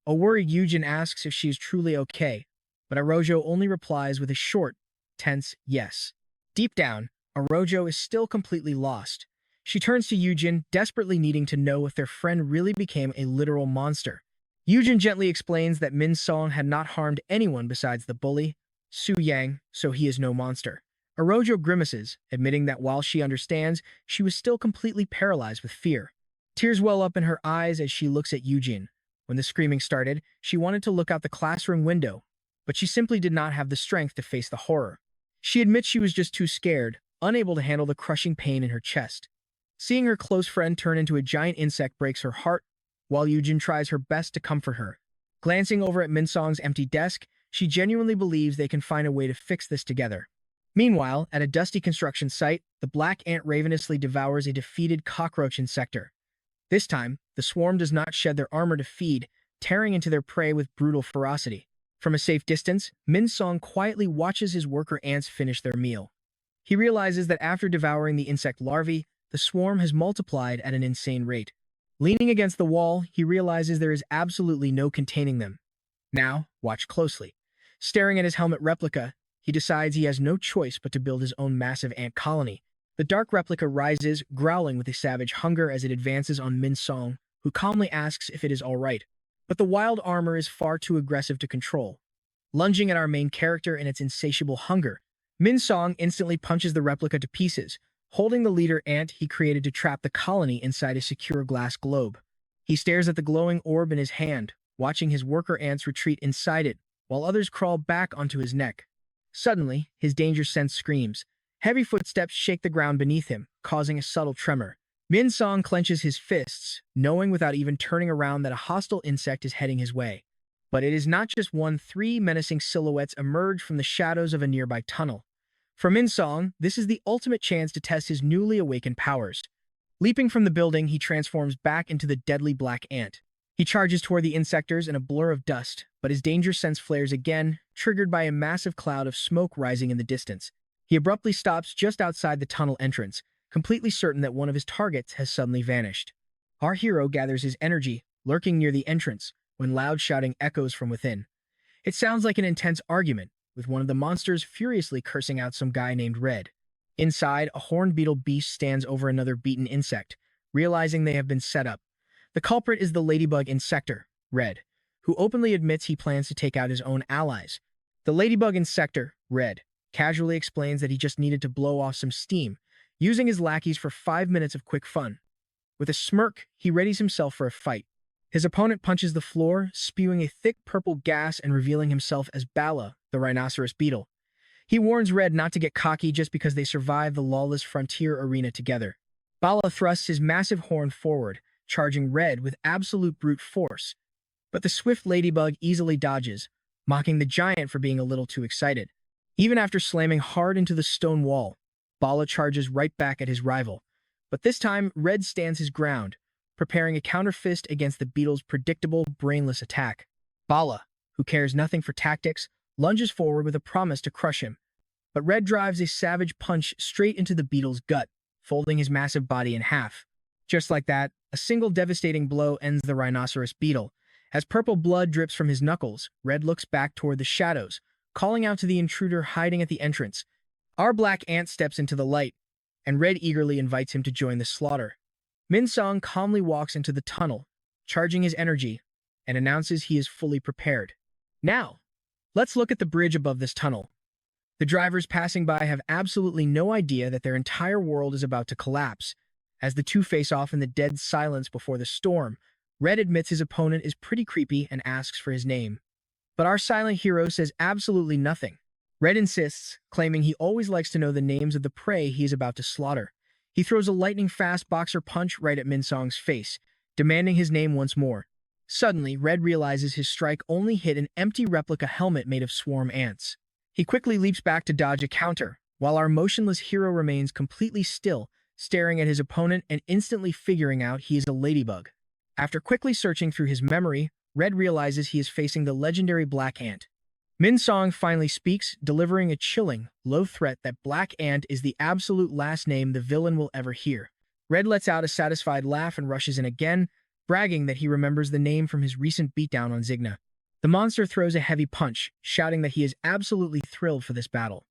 A worried Yujin asks if she is truly okay, but Orojo only replies with a short, tense yes. Deep down, Orojo is still completely lost. She turns to Yujin, desperately needing to know if their friend really became a literal monster. Yujin gently explains that Min Song had not harmed anyone besides the bully, Su Yang, so he is no monster. Orojo grimaces, admitting that while she understands, she was still completely paralyzed with fear. Tears well up in her eyes as she looks at Eugene. When the screaming started, she wanted to look out the classroom window, but she simply did not have the strength to face the horror. She admits she was just too scared, unable to handle the crushing pain in her chest. Seeing her close friend turn into a giant insect breaks her heart, while Eugene tries her best to comfort her. Glancing over at Minsong's empty desk, she genuinely believes they can find a way to fix this together. Meanwhile, at a dusty construction site, the black ant ravenously devours a defeated cockroach insector. This time, the swarm does not shed their armor to feed, tearing into their prey with brutal ferocity. From a safe distance, Minsong quietly watches his worker ants finish their meal. He realizes that after devouring the insect larvae, the swarm has multiplied at an insane rate. Leaning against the wall, he realizes there is absolutely no containing them. Now, watch closely. Staring at his helmet replica, he decides he has no choice but to build his own massive ant colony. The dark replica rises, growling with a savage hunger as it advances on Minsong, who calmly asks if it is all right. But the wild armor is far too aggressive to control. Lunging at our main character in its insatiable hunger, Minsong instantly punches the replica to pieces, holding the leader ant he created to trap the colony inside a secure glass globe. He stares at the glowing orb in his hand, watching his worker ants retreat inside it, while others crawl back onto his neck. Suddenly, his danger sense screams. Heavy footsteps shake the ground beneath him, causing a subtle tremor. Minsong clenches his fists, knowing without even turning around that a hostile insect is heading his way. But it is not just one. 3 menacing silhouettes emerge from the shadows of a nearby tunnel. For Minsong, this is the ultimate chance to test his newly awakened powers. Leaping from the building, he transforms back into the deadly black ant. He charges toward the insectors in a blur of dust, but his danger sense flares again, triggered by a massive cloud of smoke rising in the distance. He abruptly stops just outside the tunnel entrance, completely certain that one of his targets has suddenly vanished. Our hero gathers his energy, lurking near the entrance, when loud shouting echoes from within. It sounds like an intense argument, with one of the monsters furiously cursing out some guy named Red. Inside, a horned beetle beast stands over another beaten insect, realizing they have been set up. The culprit is the ladybug insector, Red, who openly admits he plans to take out his own allies. The ladybug insector, Red, casually explains that he just needed to blow off some steam, using his lackeys for 5 minutes of quick fun. With a smirk, he readies himself for a fight. His opponent punches the floor, spewing a thick purple gas and revealing himself as Bala, the rhinoceros beetle. He warns Red not to get cocky just because they survived the lawless frontier arena together. Bala thrusts his massive horn forward, charging Red with absolute brute force. But the swift ladybug easily dodges, mocking the giant for being a little too excited. Even after slamming hard into the stone wall, Bala charges right back at his rival. But this time, Red stands his ground, preparing a counter-fist against the beetle's predictable, brainless attack. Bala, who cares nothing for tactics, lunges forward with a promise to crush him. But Red drives a savage punch straight into the beetle's gut, folding his massive body in half. Just like that, a single devastating blow ends the rhinoceros beetle. As purple blood drips from his knuckles, Red looks back toward the shadows, calling out to the intruder hiding at the entrance. Our black ant steps into the light, and Red eagerly invites him to join the slaughter. Minsong calmly walks into the tunnel, charging his energy, and announces he is fully prepared. Now, let's look at the bridge above this tunnel. The drivers passing by have absolutely no idea that their entire world is about to collapse. As the two face off in the dead silence before the storm, Red admits his opponent is pretty creepy and asks for his name. But our silent hero says absolutely nothing. Red insists, claiming he always likes to know the names of the prey he is about to slaughter. He throws a lightning-fast boxer punch right at Minsong's face, demanding his name once more. Suddenly, Red realizes his strike only hit an empty replica helmet made of swarm ants. He quickly leaps back to dodge a counter, while our motionless hero remains completely still, staring at his opponent and instantly figuring out he is a ladybug. After quickly searching through his memory, Red realizes he is facing the legendary Black Ant. Minsong finally speaks, delivering a chilling, low threat that Black Ant is the absolute last name the villain will ever hear. Red lets out a satisfied laugh and rushes in again, bragging that he remembers the name from his recent beatdown on Zigna. The monster throws a heavy punch, shouting that he is absolutely thrilled for this battle.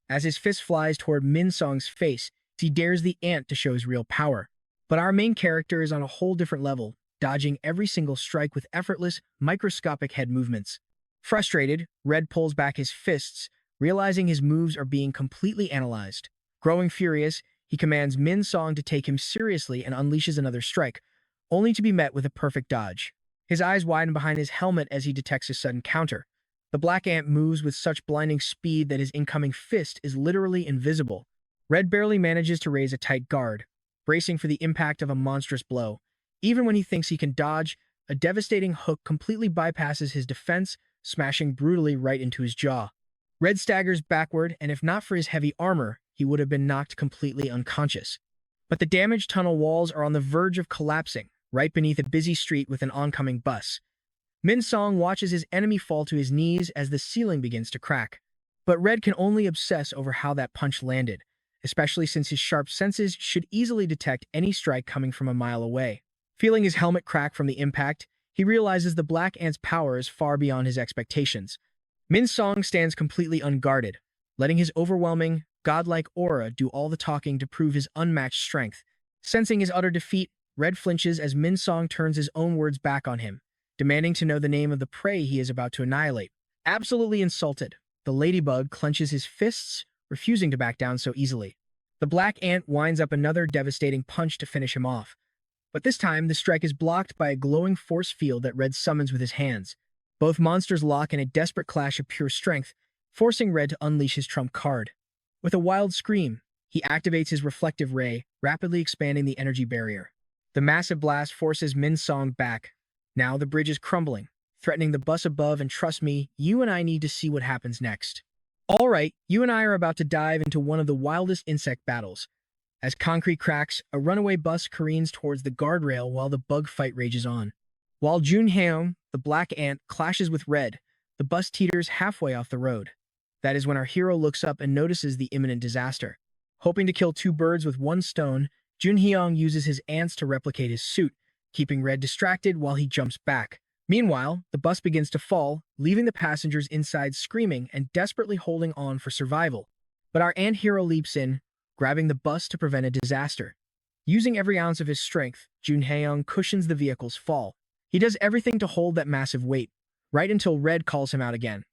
As his fist flies toward Minsong's face, he dares the ant to show his real power. But our main character is on a whole different level, dodging every single strike with effortless, microscopic head movements. Frustrated, Red pulls back his fists, realizing his moves are being completely analyzed. Growing furious, he commands Minsong to take him seriously and unleashes another strike, only to be met with a perfect dodge. His eyes widen behind his helmet as he detects a sudden counter. The black ant moves with such blinding speed that his incoming fist is literally invisible. Red barely manages to raise a tight guard, bracing for the impact of a monstrous blow. Even when he thinks he can dodge, a devastating hook completely bypasses his defense, smashing brutally right into his jaw. Red staggers backward, and if not for his heavy armor, he would have been knocked completely unconscious. But the damaged tunnel walls are on the verge of collapsing, right beneath a busy street with an oncoming bus. Min Song watches his enemy fall to his knees as the ceiling begins to crack. But Red can only obsess over how that punch landed, especially since his sharp senses should easily detect any strike coming from a mile away. Feeling his helmet crack from the impact, he realizes the black ant's power is far beyond his expectations. Min Song stands completely unguarded, letting his overwhelming, godlike aura do all the talking to prove his unmatched strength. Sensing his utter defeat, Red flinches as Min Song turns his own words back on him, demanding to know the name of the prey he is about to annihilate. Absolutely insulted, the ladybug clenches his fists, refusing to back down so easily. The black ant winds up another devastating punch to finish him off. But this time, the strike is blocked by a glowing force field that Red summons with his hands. Both monsters lock in a desperate clash of pure strength, forcing Red to unleash his trump card. With a wild scream, he activates his reflective ray, rapidly expanding the energy barrier. The massive blast forces Min Song back. Now the bridge is crumbling, threatening the bus above, and trust me, you and I need to see what happens next. Alright, you and I are about to dive into one of the wildest insect battles. As concrete cracks, a runaway bus careens towards the guardrail while the bug fight rages on. While Jun Haeyoung, the black ant, clashes with Red, the bus teeters halfway off the road. That is when our hero looks up and notices the imminent disaster. Hoping to kill two birds with one stone, Jun Haeyoung uses his ants to replicate his suit, keeping Red distracted while he jumps back. Meanwhile, the bus begins to fall, leaving the passengers inside screaming and desperately holding on for survival. But our ant hero leaps in, grabbing the bus to prevent a disaster. Using every ounce of his strength, Jun Haeyoung cushions the vehicle's fall. He does everything to hold that massive weight, right until Red calls him out again.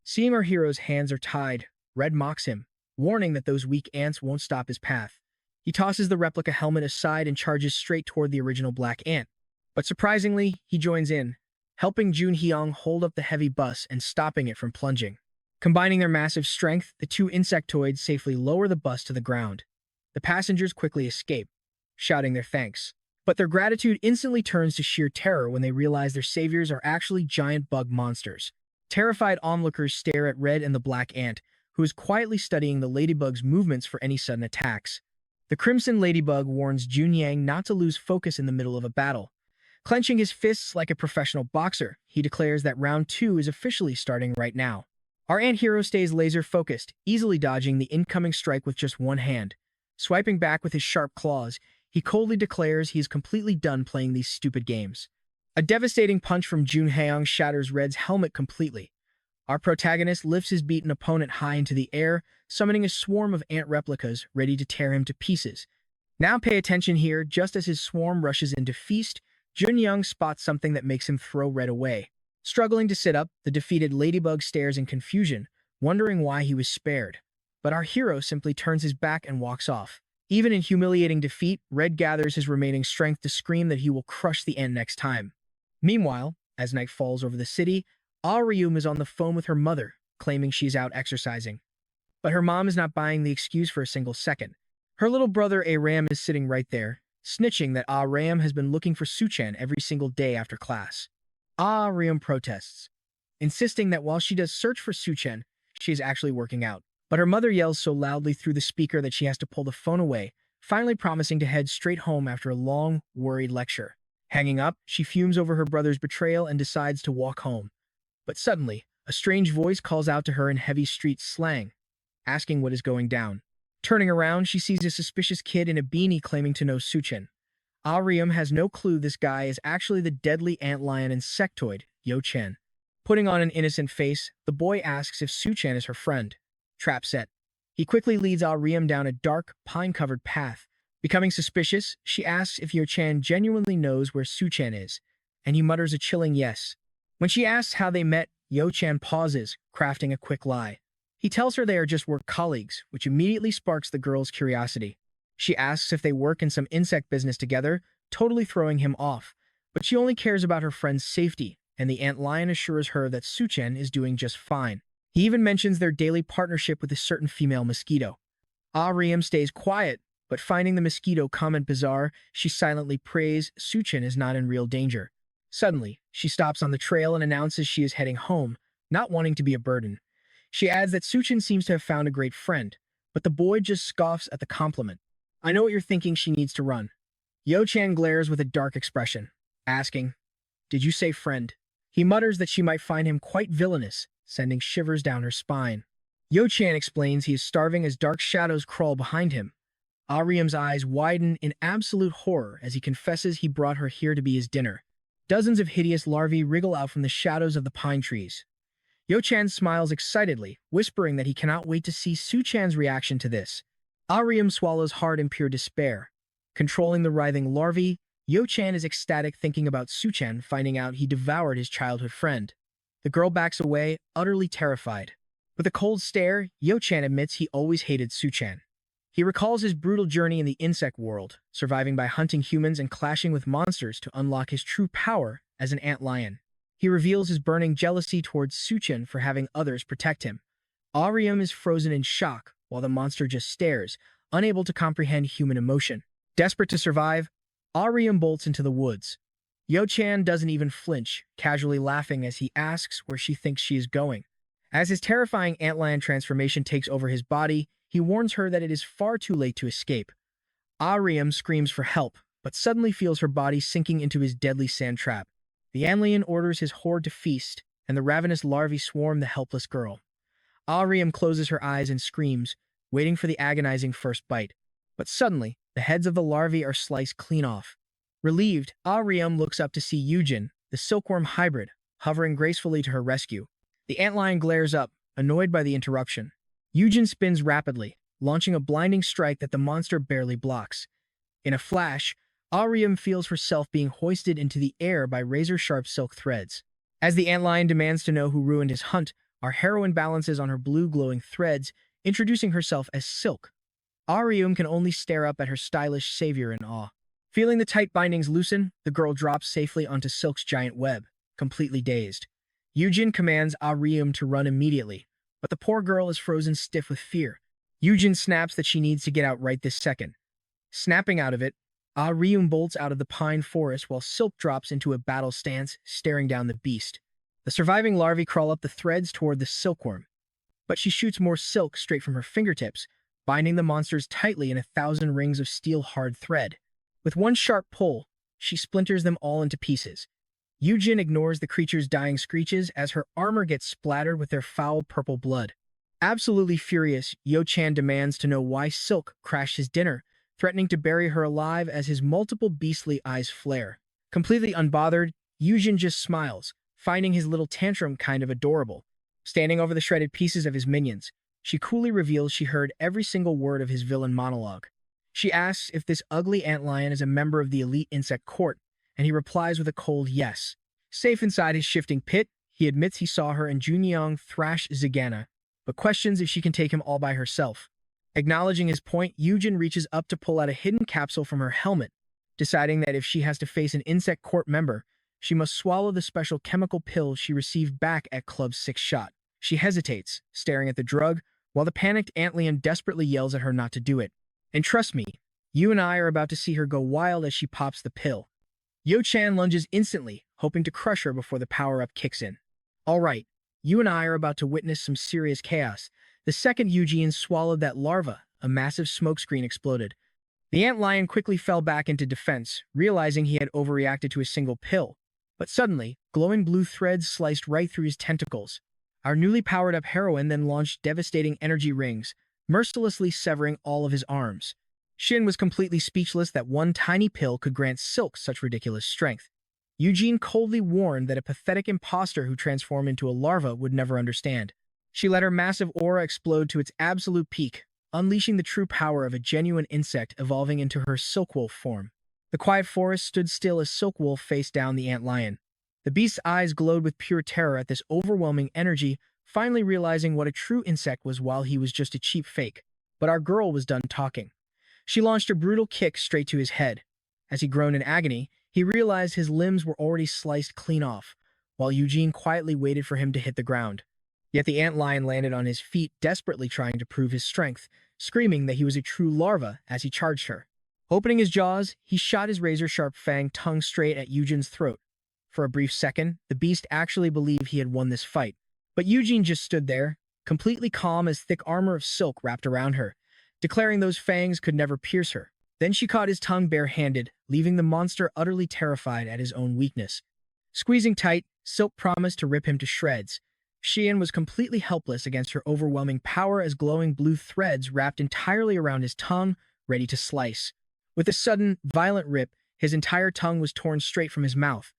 Seeing our hero's hands are tied, Red mocks him, warning that those weak ants won't stop his path. He tosses the replica helmet aside and charges straight toward the original black ant. But surprisingly, he joins in, helping Jun Haeyoung hold up the heavy bus and stopping it from plunging. Combining their massive strength, the two insectoids safely lower the bus to the ground. The passengers quickly escape, shouting their thanks. But their gratitude instantly turns to sheer terror when they realize their saviors are actually giant bug monsters. Terrified onlookers stare at Red and the black ant, who is quietly studying the ladybug's movements for any sudden attacks. The crimson ladybug warns Jun Yang not to lose focus in the middle of a battle. Clenching his fists like a professional boxer, he declares that round 2 is officially starting right now. Our ant hero stays laser-focused, easily dodging the incoming strike with just one hand. Swiping back with his sharp claws, he coldly declares he is completely done playing these stupid games. A devastating punch from Jun Haeyoung shatters Red's helmet completely. Our protagonist lifts his beaten opponent high into the air, summoning a swarm of ant replicas ready to tear him to pieces. Now pay attention here, just as his swarm rushes in to feast, Jun Young spots something that makes him throw Red away. Struggling to sit up, the defeated ladybug stares in confusion, wondering why he was spared. But our hero simply turns his back and walks off. Even in humiliating defeat, Red gathers his remaining strength to scream that he will crush the ant next time. Meanwhile, as night falls over the city, Ryum is on the phone with her mother, claiming she's out exercising. But her mom is not buying the excuse for a single second. Her little brother Ram is sitting right there, snitching that Ram has been looking for Suchan every single day after class. Ryum protests, insisting that while she does search for Suchan, she is actually working out. But her mother yells so loudly through the speaker that she has to pull the phone away, finally promising to head straight home after a long, worried lecture. Hanging up, she fumes over her brother's betrayal and decides to walk home. But suddenly, a strange voice calls out to her in heavy street slang, asking what is going down. Turning around, she sees a suspicious kid in a beanie claiming to know Suchan. Ryum has no clue this guy is actually the deadly antlion insectoid, Yo Chen. Putting on an innocent face, the boy asks if Suchan is her friend. Trap set. He quickly leads Ryum down a dark, pine-covered path. Becoming suspicious, she asks if Yo Chan genuinely knows where Suchan is, and he mutters a chilling yes. When she asks how they met, Yo Chan pauses, crafting a quick lie. He tells her they are just work colleagues, which immediately sparks the girl's curiosity. She asks if they work in some insect business together, totally throwing him off. But she only cares about her friend's safety, and the ant lion assures her that Suchen is doing just fine. He even mentions their daily partnership with a certain female mosquito. Riem stays quiet, but finding the mosquito comment bizarre, she silently prays Suchen is not in real danger. Suddenly, she stops on the trail and announces she is heading home, not wanting to be a burden. She adds that Suchen seems to have found a great friend, but the boy just scoffs at the compliment. I know what you're thinking, she needs to run. Yo-chan glares with a dark expression, asking, Did you say friend? He mutters that she might find him quite villainous, sending shivers down her spine. Yo-chan explains he is starving as dark shadows crawl behind him. Ariem's eyes widen in absolute horror as he confesses he brought her here to be his dinner. Dozens of hideous larvae wriggle out from the shadows of the pine trees. Yo-chan smiles excitedly, whispering that he cannot wait to see Su-chan's reaction to this. Ariem swallows hard in pure despair. Controlling the writhing larvae, Yo-chan is ecstatic thinking about Su-chan finding out he devoured his childhood friend. The girl backs away, utterly terrified. With a cold stare, Yo-chan admits he always hated Su-chan. He recalls his brutal journey in the insect world, surviving by hunting humans and clashing with monsters to unlock his true power as an ant lion. He reveals his burning jealousy towards Su-chan for having others protect him. Ariem is frozen in shock, while the monster just stares, unable to comprehend human emotion. Desperate to survive, Ariem bolts into the woods. Yo-chan doesn't even flinch, casually laughing as he asks where she thinks she is going. As his terrifying antlion transformation takes over his body, he warns her that it is far too late to escape. Ariem screams for help, but suddenly feels her body sinking into his deadly sand trap. The antlion orders his horde to feast, and the ravenous larvae swarm the helpless girl. Ariem closes her eyes and screams, waiting for the agonizing first bite. But suddenly, the heads of the larvae are sliced clean off. Relieved, Ariem looks up to see Yujin, the silkworm hybrid, hovering gracefully to her rescue. The antlion glares up, annoyed by the interruption. Yujin spins rapidly, launching a blinding strike that the monster barely blocks. In a flash, Ariem feels herself being hoisted into the air by razor-sharp silk threads. As the antlion demands to know who ruined his hunt, our heroine balances on her blue glowing threads, introducing herself as Silk. Ariem can only stare up at her stylish savior in awe. Feeling the tight bindings loosen, the girl drops safely onto Silk's giant web, completely dazed. Yujin commands Ariem to run immediately, but the poor girl is frozen stiff with fear. Yujin snaps that she needs to get out right this second. Snapping out of it, Ariem bolts out of the pine forest while Silk drops into a battle stance, staring down the beast. The surviving larvae crawl up the threads toward the silkworm, but she shoots more silk straight from her fingertips, binding the monsters tightly in 1,000 rings of steel-hard thread. With one sharp pull, she splinters them all into pieces. Yujin ignores the creature's dying screeches as her armor gets splattered with their foul purple blood. Absolutely furious, Yo-chan demands to know why Silk crashed his dinner, threatening to bury her alive as his multiple beastly eyes flare. Completely unbothered, Yujin just smiles, finding his little tantrum kind of adorable. Standing over the shredded pieces of his minions, she coolly reveals she heard every single word of his villain monologue. She asks if this ugly antlion is a member of the elite insect court, and he replies with a cold yes. Safe inside his shifting pit, he admits he saw her and Junyang thrash Zigana, but questions if she can take him all by herself. Acknowledging his point, Yujin reaches up to pull out a hidden capsule from her helmet, deciding that if she has to face an insect court member, she must swallow the special chemical pill she received back at Club 6 Shot. She hesitates, staring at the drug, while the panicked antlion desperately yells at her not to do it. And trust me, you and I are about to see her go wild as she pops the pill. Yo-chan lunges instantly, hoping to crush her before the power-up kicks in. All right, you and I are about to witness some serious chaos. The second Eugene swallowed that larva, a massive smokescreen exploded. The antlion quickly fell back into defense, realizing he had overreacted to a single pill. But suddenly, glowing blue threads sliced right through his tentacles. Our newly powered-up heroine then launched devastating energy rings, mercilessly severing all of his arms. Shin was completely speechless that one tiny pill could grant Silk such ridiculous strength. Eugene coldly warned that a pathetic imposter who transformed into a larva would never understand. She let her massive aura explode to its absolute peak, unleashing the true power of a genuine insect evolving into her Silkwolf form. The quiet forest stood still as Silkwolf faced down the antlion. The beast's eyes glowed with pure terror at this overwhelming energy, finally realizing what a true insect was while he was just a cheap fake. But our girl was done talking. She launched a brutal kick straight to his head. As he groaned in agony, he realized his limbs were already sliced clean off, while Eugene quietly waited for him to hit the ground. Yet the antlion landed on his feet, desperately trying to prove his strength, screaming that he was a true larva as he charged her. Opening his jaws, he shot his razor-sharp fanged tongue straight at Eugene's throat. For a brief second, the beast actually believed he had won this fight. But Eugene just stood there, completely calm as thick armor of silk wrapped around her, declaring those fangs could never pierce her. Then she caught his tongue bare-handed, leaving the monster utterly terrified at his own weakness. Squeezing tight, Silk promised to rip him to shreds. Xian was completely helpless against her overwhelming power as glowing blue threads wrapped entirely around his tongue, ready to slice. With a sudden, violent rip, his entire tongue was torn straight from his mouth.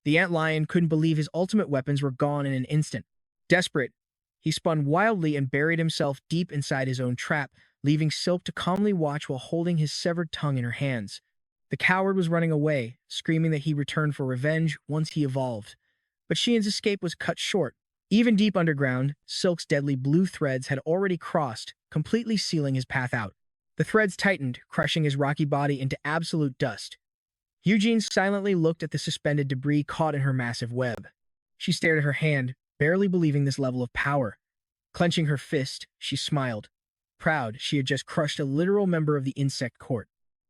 The antlion couldn't believe his ultimate weapons were gone in an instant. Desperate, he spun wildly and buried himself deep inside his own trap, leaving Silk to calmly watch while holding his severed tongue in her hands. The coward was running away, screaming that he returned for revenge once he evolved. But Xian's escape was cut short. Even deep underground, Silk's deadly blue threads had already crossed, completely sealing his path out. The threads tightened, crushing his rocky body into absolute dust. Eugene silently looked at the suspended debris caught in her massive web. She stared at her hand, barely believing this level of power. Clenching her fist, she smiled. Proud, she had just crushed a literal member of the insect court.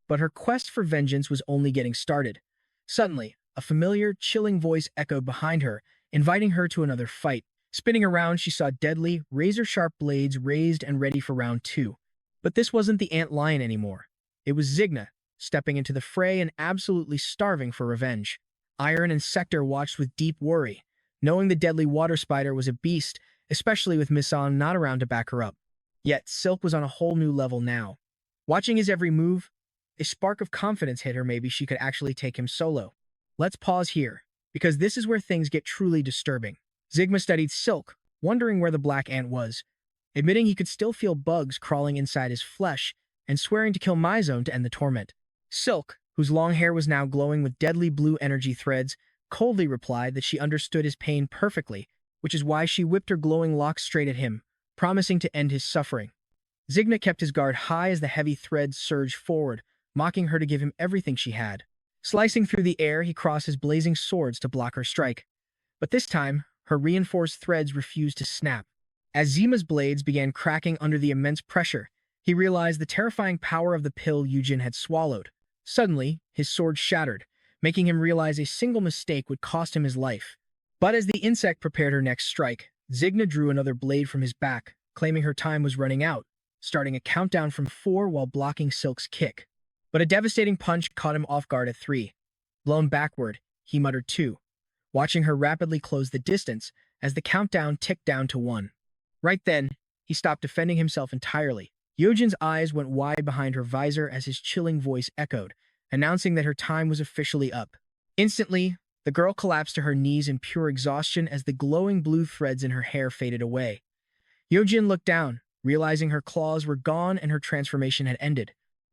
But her quest for vengeance was only getting started. Suddenly, a familiar, chilling voice echoed behind her, inviting her to another fight. Spinning around, she saw deadly, razor-sharp blades raised and ready for round 2. But this wasn't the antlion anymore. It was Zigna, stepping into the fray and absolutely starving for revenge. Iron and Sector watched with deep worry, knowing the deadly water spider was a beast, especially with Misan not around to back her up. Yet Silk was on a whole new level now. Watching his every move, a spark of confidence hit her. Maybe she could actually take him solo. Let's pause here, because this is where things get truly disturbing. Zigma studied Silk, wondering where the black ant was, admitting he could still feel bugs crawling inside his flesh, and swearing to kill Mizone to end the torment. Silk, whose long hair was now glowing with deadly blue energy threads, coldly replied that she understood his pain perfectly, which is why she whipped her glowing locks straight at him, promising to end his suffering. Zigna kept his guard high as the heavy threads surged forward, mocking her to give him everything she had. Slicing through the air, he crossed his blazing swords to block her strike. But this time, her reinforced threads refused to snap. As Zima's blades began cracking under the immense pressure, he realized the terrifying power of the pill Eugene had swallowed. Suddenly, his sword shattered, making him realize a single mistake would cost him his life. But as the insect prepared her next strike, Zigna drew another blade from his back, claiming her time was running out, starting a countdown from 4 while blocking Silk's kick. But a devastating punch caught him off guard at 3. Blown backward, he muttered 2, watching her rapidly close the distance as the countdown ticked down to 1. Right then, he stopped defending himself entirely. Eugene's eyes went wide behind her visor as his chilling voice echoed, announcing that her time was officially up. Instantly, the girl collapsed to her knees in pure exhaustion as the glowing blue threads in her hair faded away. Eugene looked down, realizing her claws were gone and her transformation had ended.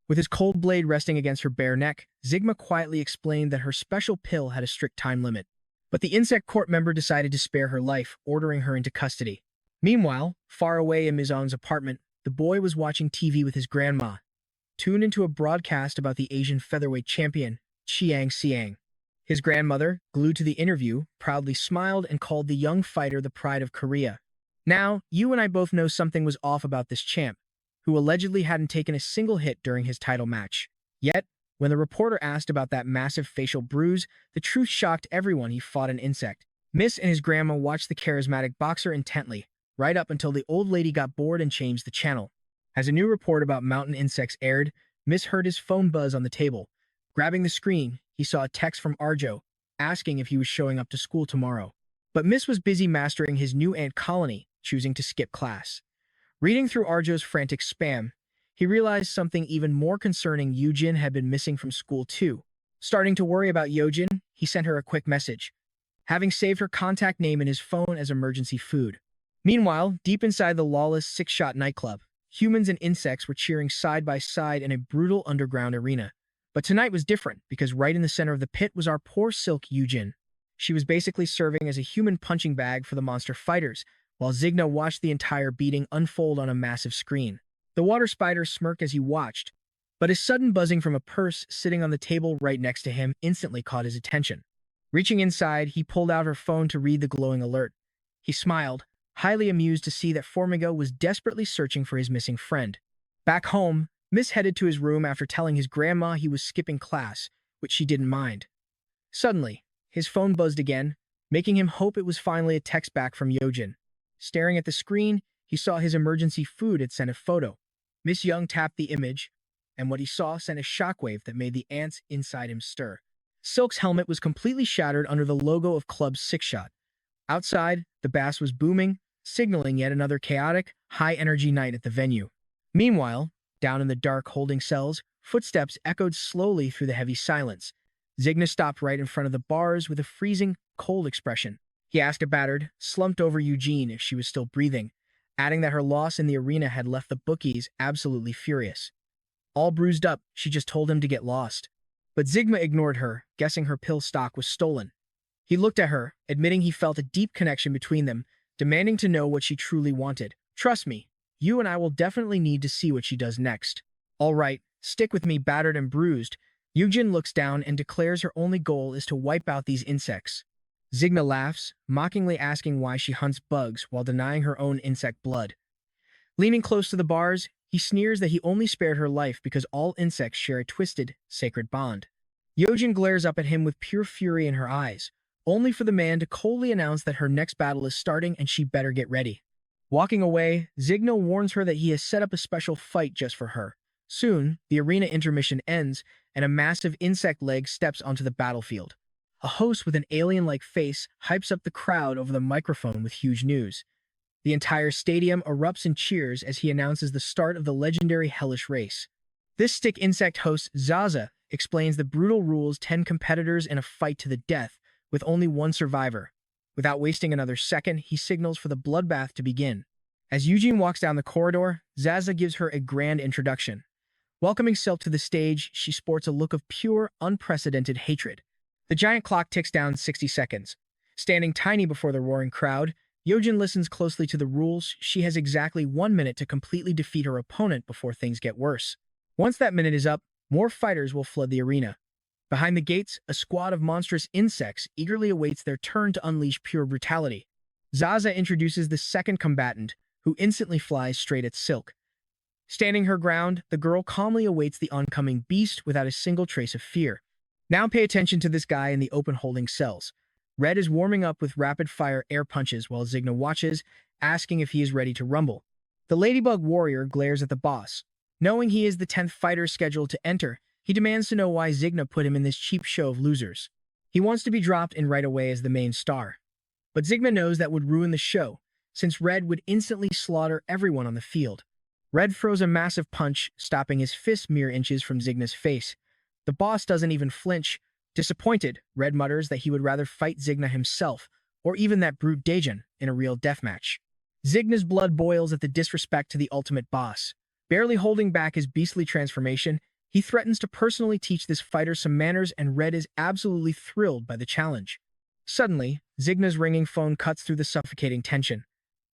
With his cold blade resting against her bare neck, Zigma quietly explained that her special pill had a strict time limit. But the insect court member decided to spare her life, ordering her into custody. Meanwhile, far away in Mizon's apartment, the boy was watching TV with his grandma, tuned into a broadcast about the Asian featherweight champion, Chiang Xiang. His grandmother, glued to the interview, proudly smiled and called the young fighter the pride of Korea. Now, you and I both know something was off about this champ, who allegedly hadn't taken a single hit during his title match. Yet, when the reporter asked about that massive facial bruise, the truth shocked everyone. He fought an insect. Miss and his grandma watched the charismatic boxer intently, right up until the old lady got bored and changed the channel. As a new report about mountain insects aired, Miss heard his phone buzz on the table. Grabbing the screen, he saw a text from Arjo, asking if he was showing up to school tomorrow. But Miss was busy mastering his new ant colony, choosing to skip class. Reading through Arjo's frantic spam, he realized something even more concerning. Eugene had been missing from school too. Starting to worry about Eugene, he sent her a quick message, having saved her contact name in his phone as emergency food. Meanwhile, deep inside the lawless six-shot nightclub, humans and insects were cheering side by side in a brutal underground arena. But tonight was different, because right in the center of the pit was our poor Silk Eugene. She was basically serving as a human punching bag for the monster fighters, while Zigna watched the entire beating unfold on a massive screen. The water spider smirked as he watched, But his sudden buzzing from a purse sitting on the table right next to him instantly caught his attention. Reaching inside, he pulled out her phone to read the glowing alert. He smiled, highly amused to see that Formiga was desperately searching for his missing friend. Back home, Miss headed to his room after telling his grandma he was skipping class, which she didn't mind. Suddenly, his phone buzzed again, making him hope it was finally a text back from Yojin. Staring at the screen, he saw his emergency food had sent a photo. Miss Young tapped the image, and what he saw sent a shockwave that made the ants inside him stir. Silk's helmet was completely shattered under the logo of Club Six Shot. Outside, the bass was booming, signaling yet another chaotic, high-energy night at the venue. Meanwhile, down in the dark holding cells, footsteps echoed slowly through the heavy silence. Zigna stopped right in front of the bars with a freezing, cold expression. He asked a battered, slumped-over Eugene if she was still breathing, adding that her loss in the arena had left the bookies absolutely furious. All bruised up, she just told him to get lost. But Zigma ignored her, guessing her pill stock was stolen. He looked at her, admitting he felt a deep connection between them, demanding to know what she truly wanted. Trust me, you and I will definitely need to see what she does next. All right, stick with me, battered and bruised. Yujin looks down and declares her only goal is to wipe out these insects. Zigma laughs, mockingly asking why she hunts bugs while denying her own insect blood. Leaning close to the bars, he sneers that he only spared her life because all insects share a twisted, sacred bond. Yojin glares up at him with pure fury in her eyes, only for the man to coldly announce that her next battle is starting and she better get ready. Walking away, Zigno warns her that he has set up a special fight just for her. Soon, the arena intermission ends, and a massive insect leg steps onto the battlefield. A host with an alien-like face hypes up the crowd over the microphone with huge news. The entire stadium erupts in cheers as he announces the start of the legendary hellish race. This stick insect host, Zaza, explains the brutal rules: 10 competitors in a fight to the death, with only one survivor. Without wasting another second, he signals for the bloodbath to begin. As Eugene walks down the corridor, Zaza gives her a grand introduction. Welcoming Silk to the stage, she sports a look of pure, unprecedented hatred. The giant clock ticks down 60 seconds. Standing tiny before the roaring crowd, Yojin listens closely to the rules. She has exactly 1 minute to completely defeat her opponent before things get worse. Once that minute is up, more fighters will flood the arena. Behind the gates, a squad of monstrous insects eagerly awaits their turn to unleash pure brutality. Zaza introduces the second combatant, who instantly flies straight at Silk. Standing her ground, the girl calmly awaits the oncoming beast without a single trace of fear. Now pay attention to this guy in the open holding cells. Red is warming up with rapid-fire air punches while Zigna watches, asking if he is ready to rumble. The Ladybug Warrior glares at the boss. Knowing he is the 10th fighter scheduled to enter, he demands to know why Zigna put him in this cheap show of losers. He wants to be dropped in right away as the main star. But Zigna knows that would ruin the show, since Red would instantly slaughter everyone on the field. Red throws a massive punch, stopping his fist mere inches from Zigna's face. The boss doesn't even flinch. Disappointed, Red mutters that he would rather fight Zigna himself, or even that brute Daejun, in a real deathmatch. Zigna's blood boils at the disrespect to the ultimate boss. Barely holding back his beastly transformation, he threatens to personally teach this fighter some manners, and Red is absolutely thrilled by the challenge. Suddenly, Zigna's ringing phone cuts through the suffocating tension.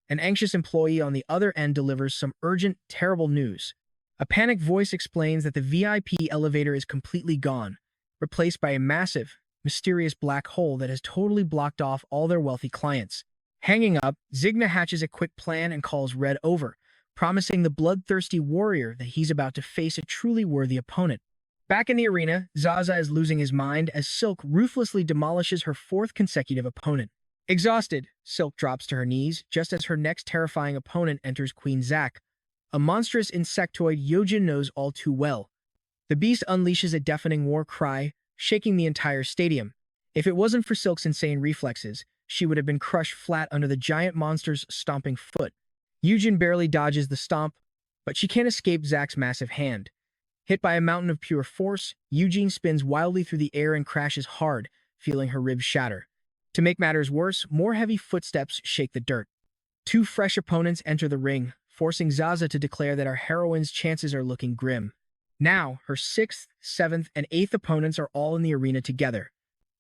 An anxious employee on the other end delivers some urgent, terrible news. A panicked voice explains that the VIP elevator is completely gone, replaced by a massive, mysterious black hole that has totally blocked off all their wealthy clients. Hanging up, Zigna hatches a quick plan and calls Red over, promising the bloodthirsty warrior that he's about to face a truly worthy opponent. Back in the arena, Zaza is losing his mind as Silk ruthlessly demolishes her 4th consecutive opponent. Exhausted, Silk drops to her knees just as her next terrifying opponent enters Queen Zack, a monstrous insectoid Yojin knows all too well. The beast unleashes a deafening war cry, shaking the entire stadium. If it wasn't for Silk's insane reflexes, she would have been crushed flat under the giant monster's stomping foot. Yujin barely dodges the stomp, but she can't escape Zack's massive hand. Hit by a mountain of pure force, Eugene spins wildly through the air and crashes hard, feeling her ribs shatter. To make matters worse, more heavy footsteps shake the dirt. 2 fresh opponents enter the ring, forcing Zaza to declare that our heroine's chances are looking grim. Now, her 6th, 7th, and 8th opponents are all in the arena together.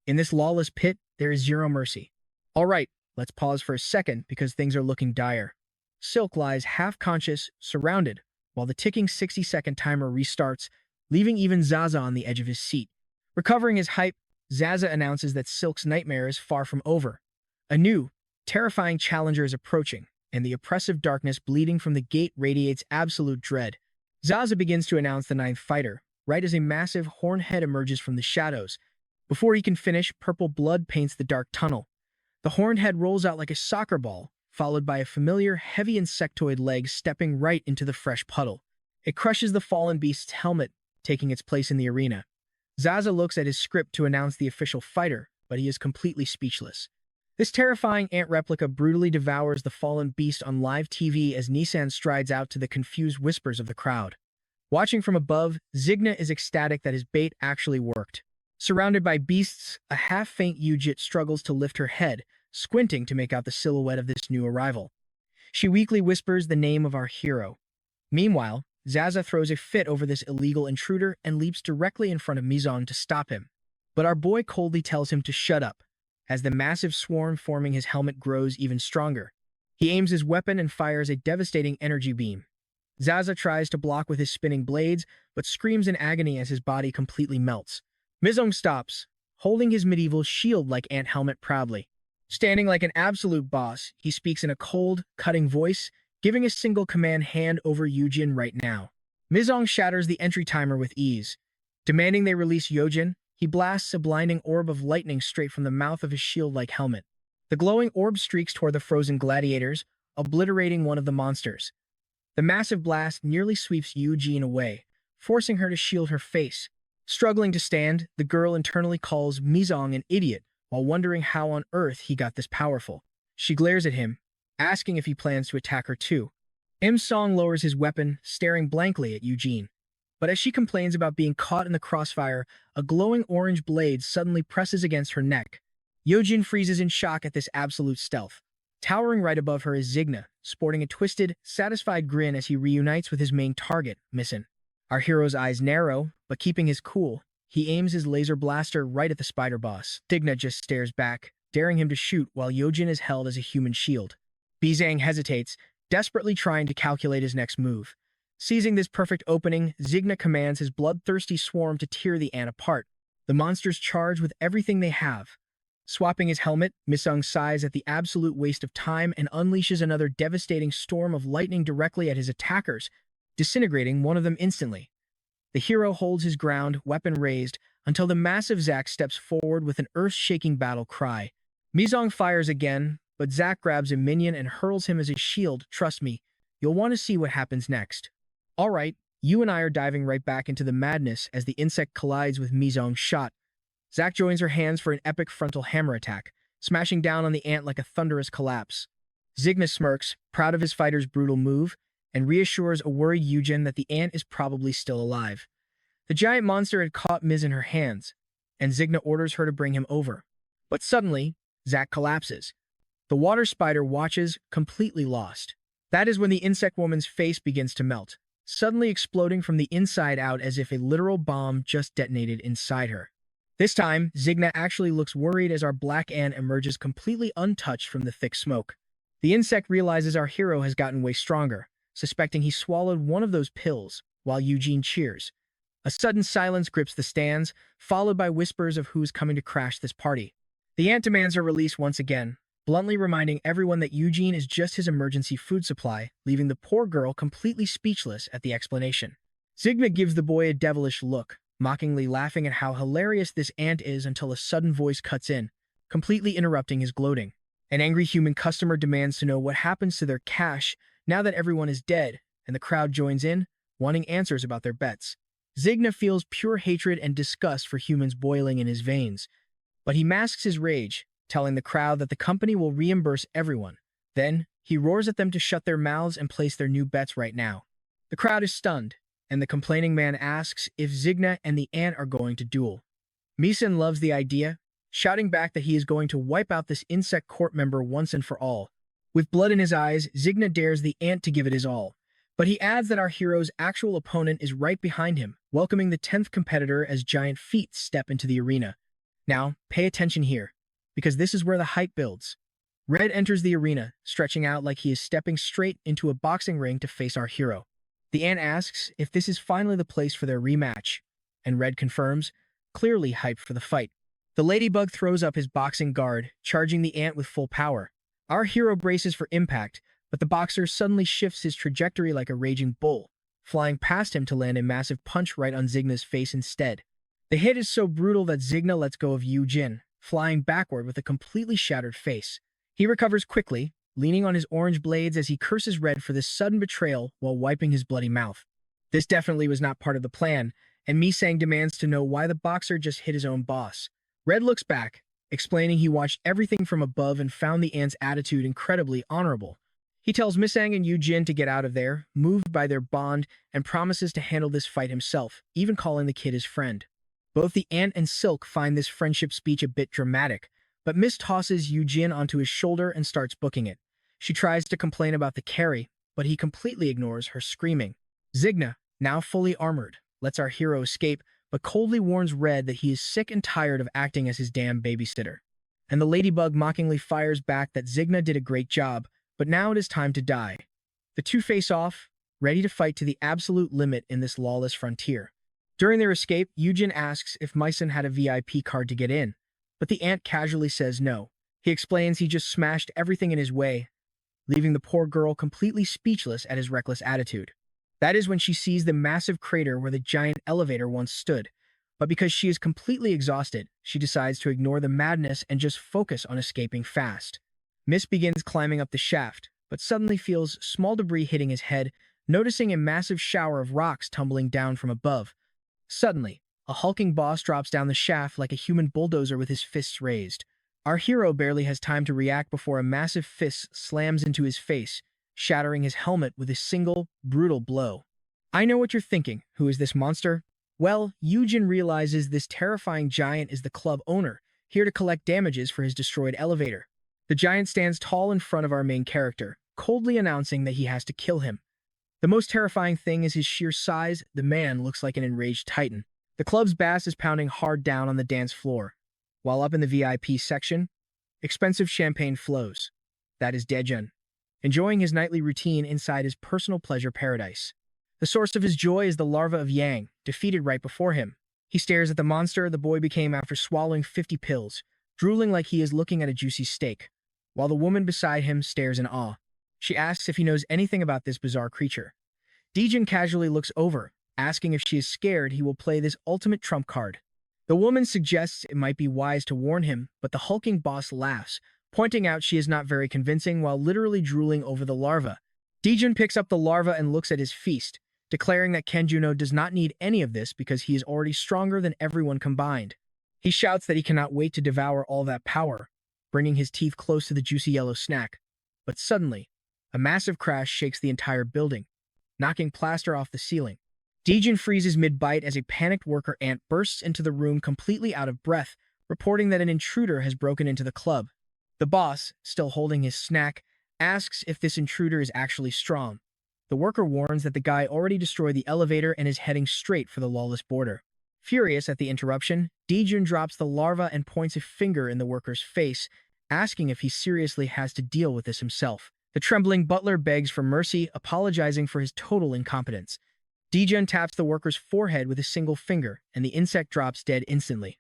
In this lawless pit, there is zero mercy. All right, let's pause for a second because things are looking dire. Silk lies half-conscious, surrounded, while the ticking 60-second timer restarts, leaving even Zaza on the edge of his seat. Recovering his hype, Zaza announces that Silk's nightmare is far from over. A new, terrifying challenger is approaching, and the oppressive darkness bleeding from the gate radiates absolute dread. Zaza begins to announce the ninth fighter, right as a massive horned head emerges from the shadows. Before he can finish, purple blood paints the dark tunnel. The horned head rolls out like a soccer ball, followed by a familiar, heavy insectoid leg stepping right into the fresh puddle. It crushes the fallen beast's helmet, taking its place in the arena. Zaza looks at his script to announce the official fighter, but he is completely speechless. This terrifying ant replica brutally devours the fallen beast on live TV as Nissan strides out to the confused whispers of the crowd. Watching from above, Zigna is ecstatic that his bait actually worked. Surrounded by beasts, a half-faint Yujit struggles to lift her head, squinting to make out the silhouette of this new arrival. She weakly whispers the name of our hero. Meanwhile, Zaza throws a fit over this illegal intruder and leaps directly in front of Mizong to stop him. But our boy coldly tells him to shut up, as the massive swarm forming his helmet grows even stronger. He aims his weapon and fires a devastating energy beam. Zaza tries to block with his spinning blades, but screams in agony as his body completely melts. Mizong stops, holding his medieval shield-like ant helmet proudly. Standing like an absolute boss, he speaks in a cold, cutting voice, giving a single command: hand over Yujin right now. Mizong shatters the entry timer with ease. Demanding they release Yojin, he blasts a blinding orb of lightning straight from the mouth of his shield-like helmet. The glowing orb streaks toward the frozen gladiators, obliterating one of the monsters. The massive blast nearly sweeps Yujin away, forcing her to shield her face. Struggling to stand, the girl internally calls Mizong an idiot, while wondering how on earth he got this powerful. She glares at him, asking if he plans to attack her too. Song lowers his weapon, staring blankly at Eugene. But as she complains about being caught in the crossfire, a glowing orange blade suddenly presses against her neck. Eugene freezes in shock at this absolute stealth. Towering right above her is Zigna, sporting a twisted, satisfied grin as he reunites with his main target, Missin. Our hero's eyes narrow, but keeping his cool, he aims his laser blaster right at the spider boss. Zigna just stares back, daring him to shoot while Yojin is held as a human shield. Bizang hesitates, desperately trying to calculate his next move. Seizing this perfect opening, Zigna commands his bloodthirsty swarm to tear the ant apart. The monsters charge with everything they have. Swapping his helmet, Misung sighs at the absolute waste of time and unleashes another devastating storm of lightning directly at his attackers, disintegrating one of them instantly. The hero holds his ground, weapon raised, until the massive Zack steps forward with an earth-shaking battle cry. Mizong fires again, but Zack grabs a minion and hurls him as a shield. Trust me, you'll want to see what happens next. Alright, you and I are diving right back into the madness as the insect collides with Mizong's shot. Zack joins her hands for an epic frontal hammer attack, smashing down on the ant like a thunderous collapse. Zigna smirks, proud of his fighter's brutal move, and reassures a worried Eugen that the ant is probably still alive. The giant monster had caught Miz in her hands, and Zigna orders her to bring him over. But suddenly, Zack collapses. The water spider watches, completely lost. That is when the insect woman's face begins to melt, suddenly exploding from the inside out as if a literal bomb just detonated inside her. This time, Zigna actually looks worried as our black ant emerges completely untouched from the thick smoke. The insect realizes our hero has gotten way stronger, suspecting he swallowed one of those pills, while Eugene cheers. A sudden silence grips the stands, followed by whispers of who's coming to crash this party. The ant demands her release once again, bluntly reminding everyone that Eugene is just his emergency food supply, leaving the poor girl completely speechless at the explanation. Zigna gives the boy a devilish look, mockingly laughing at how hilarious this ant is until a sudden voice cuts in, completely interrupting his gloating. An angry human customer demands to know what happens to their cash now that everyone is dead, and the crowd joins in, wanting answers about their bets. Zigna feels pure hatred and disgust for humans boiling in his veins, but he masks his rage, telling the crowd that the company will reimburse everyone. Then, he roars at them to shut their mouths and place their new bets right now. The crowd is stunned, and the complaining man asks if Zigna and the ant are going to duel. Misen loves the idea, shouting back that he is going to wipe out this insect court member once and for all. With blood in his eyes, Zigna dares the ant to give it his all, but he adds that our hero's actual opponent is right behind him, welcoming the 10th competitor as giant feet step into the arena. Now, pay attention here, because this is where the hype builds. Red enters the arena, stretching out like he is stepping straight into a boxing ring to face our hero. The ant asks if this is finally the place for their rematch, and Red confirms, clearly hyped for the fight. The ladybug throws up his boxing guard, charging the ant with full power. Our hero braces for impact, but the boxer suddenly shifts his trajectory like a raging bull, flying past him to land a massive punch right on Zigna's face instead. The hit is so brutal that Zigna lets go of Yu-Jin, flying backward with a completely shattered face. He recovers quickly, leaning on his orange blades as he curses Red for this sudden betrayal while wiping his bloody mouth. This definitely was not part of the plan, and Misang demands to know why the boxer just hit his own boss. Red looks back, explaining he watched everything from above and found the ant's attitude incredibly honorable. He tells Misang and Yu-Jin to get out of there, moved by their bond, and promises to handle this fight himself, even calling the kid his friend. Both the ant and Silk find this friendship speech a bit dramatic, but Miss tosses Yu-Jin onto his shoulder and starts booking it. She tries to complain about the carry, but he completely ignores her screaming. Zigna, now fully armored, lets our hero escape, but coldly warns Red that he is sick and tired of acting as his damn babysitter. And the ladybug mockingly fires back that Zigna did a great job, but now it is time to die. The two face off, ready to fight to the absolute limit in this lawless frontier. During their escape, Yu-Jin asks if Myson had a VIP card to get in, but the ant casually says no. He explains he just smashed everything in his way, leaving the poor girl completely speechless at his reckless attitude. That is when she sees the massive crater where the giant elevator once stood, but because she is completely exhausted, she decides to ignore the madness and just focus on escaping fast. Miss begins climbing up the shaft, but suddenly feels small debris hitting his head, noticing a massive shower of rocks tumbling down from above. Suddenly, a hulking boss drops down the shaft like a human bulldozer with his fists raised. Our hero barely has time to react before a massive fist slams into his face, shattering his helmet with a single, brutal blow. I know what you're thinking. Who is this monster? Well, Yu-Jin realizes this terrifying giant is the club owner, here to collect damages for his destroyed elevator. The giant stands tall in front of our main character, coldly announcing that he has to kill him. The most terrifying thing is his sheer size. The man looks like an enraged titan. The club's bass is pounding hard down on the dance floor, while up in the VIP section, expensive champagne flows. That is Daejun, enjoying his nightly routine inside his personal pleasure paradise. The source of his joy is the larva of Yang, defeated right before him. He stares at the monster the boy became after swallowing 50 pills, drooling like he is looking at a juicy steak, while the woman beside him stares in awe. She asks if he knows anything about this bizarre creature. Daejun casually looks over, asking if she is scared he will play this ultimate trump card. The woman suggests it might be wise to warn him, but the hulking boss laughs, pointing out she is not very convincing while literally drooling over the larva. Daejun picks up the larva and looks at his feast, declaring that Kenjuno does not need any of this because he is already stronger than everyone combined. He shouts that he cannot wait to devour all that power, bringing his teeth close to the juicy yellow snack. But suddenly, a massive crash shakes the entire building, knocking plaster off the ceiling. Daejun freezes mid-bite as a panicked worker ant bursts into the room completely out of breath, reporting that an intruder has broken into the club. The boss, still holding his snack, asks if this intruder is actually strong. The worker warns that the guy already destroyed the elevator and is heading straight for the lawless border. Furious at the interruption, Daejun drops the larva and points a finger in the worker's face, asking if he seriously has to deal with this himself. The trembling butler begs for mercy, apologizing for his total incompetence. Daejun taps the worker's forehead with a single finger, and the insect drops dead instantly.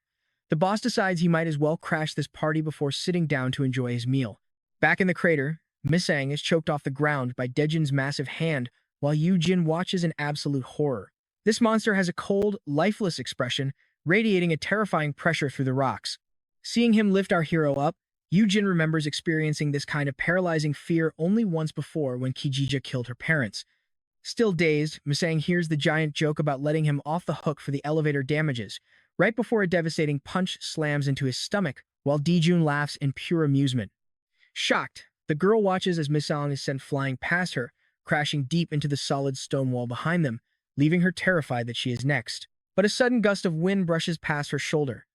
The boss decides he might as well crash this party before sitting down to enjoy his meal. Back in the crater, Misang is choked off the ground by Daejun's massive hand, while Yu-Jin watches in absolute horror. This monster has a cold, lifeless expression, radiating a terrifying pressure through the rocks. Seeing him lift our hero up, Yu-Jin remembers experiencing this kind of paralyzing fear only once before when Kijija killed her parents. Still dazed, Misang hears the giant joke about letting him off the hook for the elevator damages, right before a devastating punch slams into his stomach, while Daejun laughs in pure amusement. Shocked, the girl watches as Misang is sent flying past her, crashing deep into the solid stone wall behind them, leaving her terrified that she is next. But a sudden gust of wind brushes past her shoulder.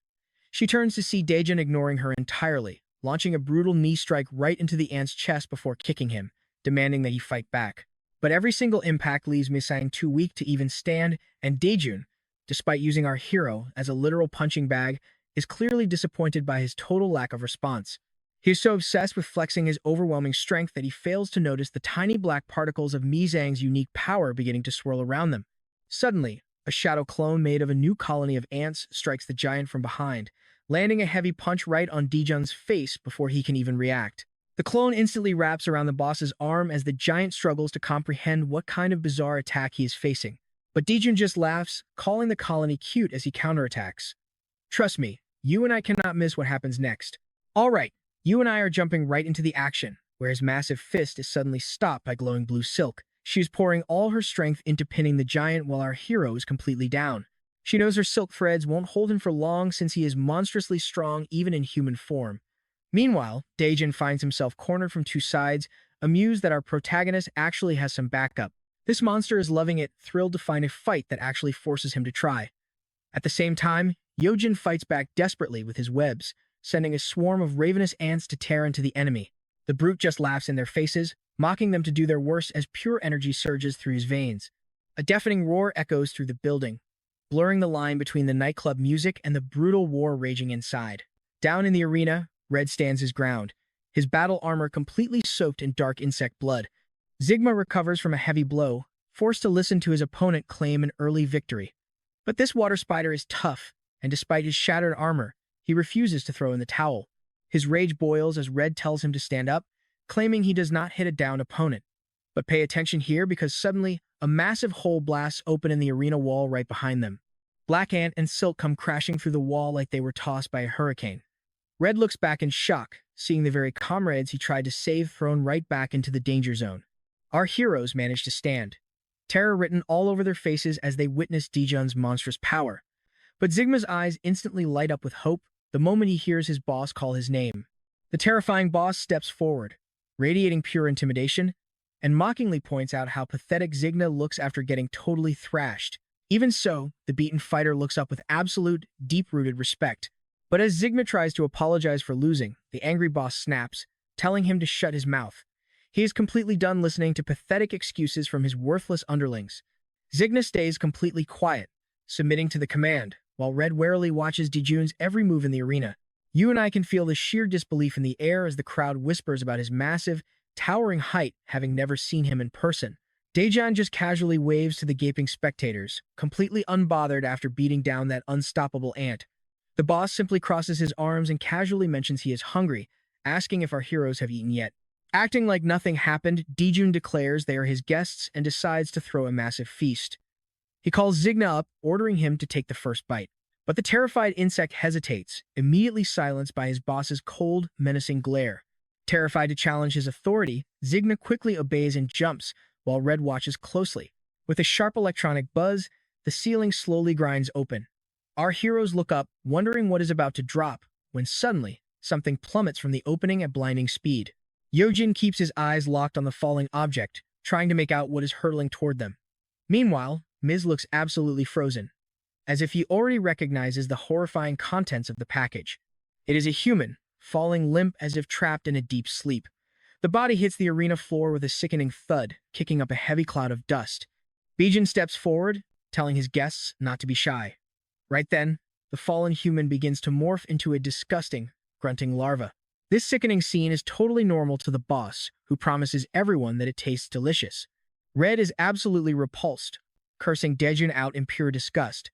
She turns to see Daejun ignoring her entirely, launching a brutal knee strike right into the ant's chest before kicking him, demanding that he fight back. But every single impact leaves Misang too weak to even stand, and Daejun, despite using our hero as a literal punching bag, is clearly disappointed by his total lack of response. He is so obsessed with flexing his overwhelming strength that he fails to notice the tiny black particles of Mizang's unique power beginning to swirl around them. Suddenly, a shadow clone made of a new colony of ants strikes the giant from behind, landing a heavy punch right on Dijun's face before he can even react. The clone instantly wraps around the boss's arm as the giant struggles to comprehend what kind of bizarre attack he is facing. But Dijun just laughs, calling the colony cute as he counterattacks. Trust me, you and I cannot miss what happens next. Alright, you and I are jumping right into the action, where his massive fist is suddenly stopped by glowing blue silk. She is pouring all her strength into pinning the giant while our hero is completely down. She knows her silk threads won't hold him for long since he is monstrously strong even in human form. Meanwhile, Daejin finds himself cornered from two sides, amused that our protagonist actually has some backup. This monster is loving it, thrilled to find a fight that actually forces him to try. At the same time, Yojin fights back desperately with his webs, sending a swarm of ravenous ants to tear into the enemy. The brute just laughs in their faces, mocking them to do their worst as pure energy surges through his veins. A deafening roar echoes through the building, blurring the line between the nightclub music and the brutal war raging inside. Down in the arena, Red stands his ground, his battle armor completely soaked in dark insect blood. Sigma recovers from a heavy blow, forced to listen to his opponent claim an early victory. But this water spider is tough, and despite his shattered armor, he refuses to throw in the towel. His rage boils as Red tells him to stand up, claiming he does not hit a downed opponent. But pay attention here because suddenly, a massive hole blasts open in the arena wall right behind them. Black Ant and Silk come crashing through the wall like they were tossed by a hurricane. Red looks back in shock, seeing the very comrades he tried to save thrown right back into the danger zone. Our heroes manage to stand, terror written all over their faces as they witness Dijun's monstrous power. But Sigma's eyes instantly light up with hope the moment he hears his boss call his name. The terrifying boss steps forward, radiating pure intimidation, and mockingly points out how pathetic Sigma looks after getting totally thrashed. Even so, the beaten fighter looks up with absolute, deep-rooted respect. But as Sigma tries to apologize for losing, the angry boss snaps, telling him to shut his mouth. He is completely done listening to pathetic excuses from his worthless underlings. Sigma stays completely quiet, submitting to the command, while Red warily watches Dijun's every move in the arena. You and I can feel the sheer disbelief in the air as the crowd whispers about his massive, towering height, having never seen him in person. Daejin just casually waves to the gaping spectators, completely unbothered after beating down that unstoppable ant. The boss simply crosses his arms and casually mentions he is hungry, asking if our heroes have eaten yet. Acting like nothing happened, Dijun declares they are his guests and decides to throw a massive feast. He calls Sigma up, ordering him to take the first bite. But the terrified insect hesitates, immediately silenced by his boss's cold, menacing glare. Terrified to challenge his authority, Sigma quickly obeys and jumps, while Red watches closely. With a sharp electronic buzz, the ceiling slowly grinds open. Our heroes look up, wondering what is about to drop, when suddenly, something plummets from the opening at blinding speed. Yojin keeps his eyes locked on the falling object, trying to make out what is hurtling toward them. Meanwhile, Miz looks absolutely frozen, as if he already recognizes the horrifying contents of the package. It is a human, falling limp as if trapped in a deep sleep. The body hits the arena floor with a sickening thud, kicking up a heavy cloud of dust. Bijin steps forward, telling his guests not to be shy. Right then, the fallen human begins to morph into a disgusting, grunting larva. This sickening scene is totally normal to the boss, who promises everyone that it tastes delicious. Red is absolutely repulsed, cursing Daejin out in pure disgust.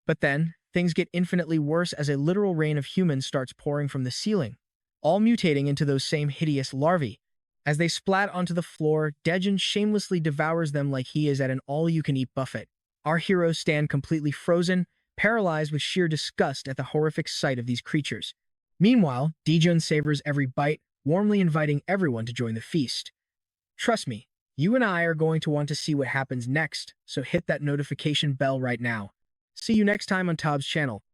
But then, things get infinitely worse as a literal rain of humans starts pouring from the ceiling, all mutating into those same hideous larvae. As they splat onto the floor, Daejin shamelessly devours them like he is at an all-you-can-eat buffet. Our heroes stand completely frozen, paralyzed with sheer disgust at the horrific sight of these creatures. Meanwhile, Daejin savors every bite, warmly inviting everyone to join the feast. Trust me, you and I are going to want to see what happens next, so hit that notification bell right now. See you next time on Tob's channel.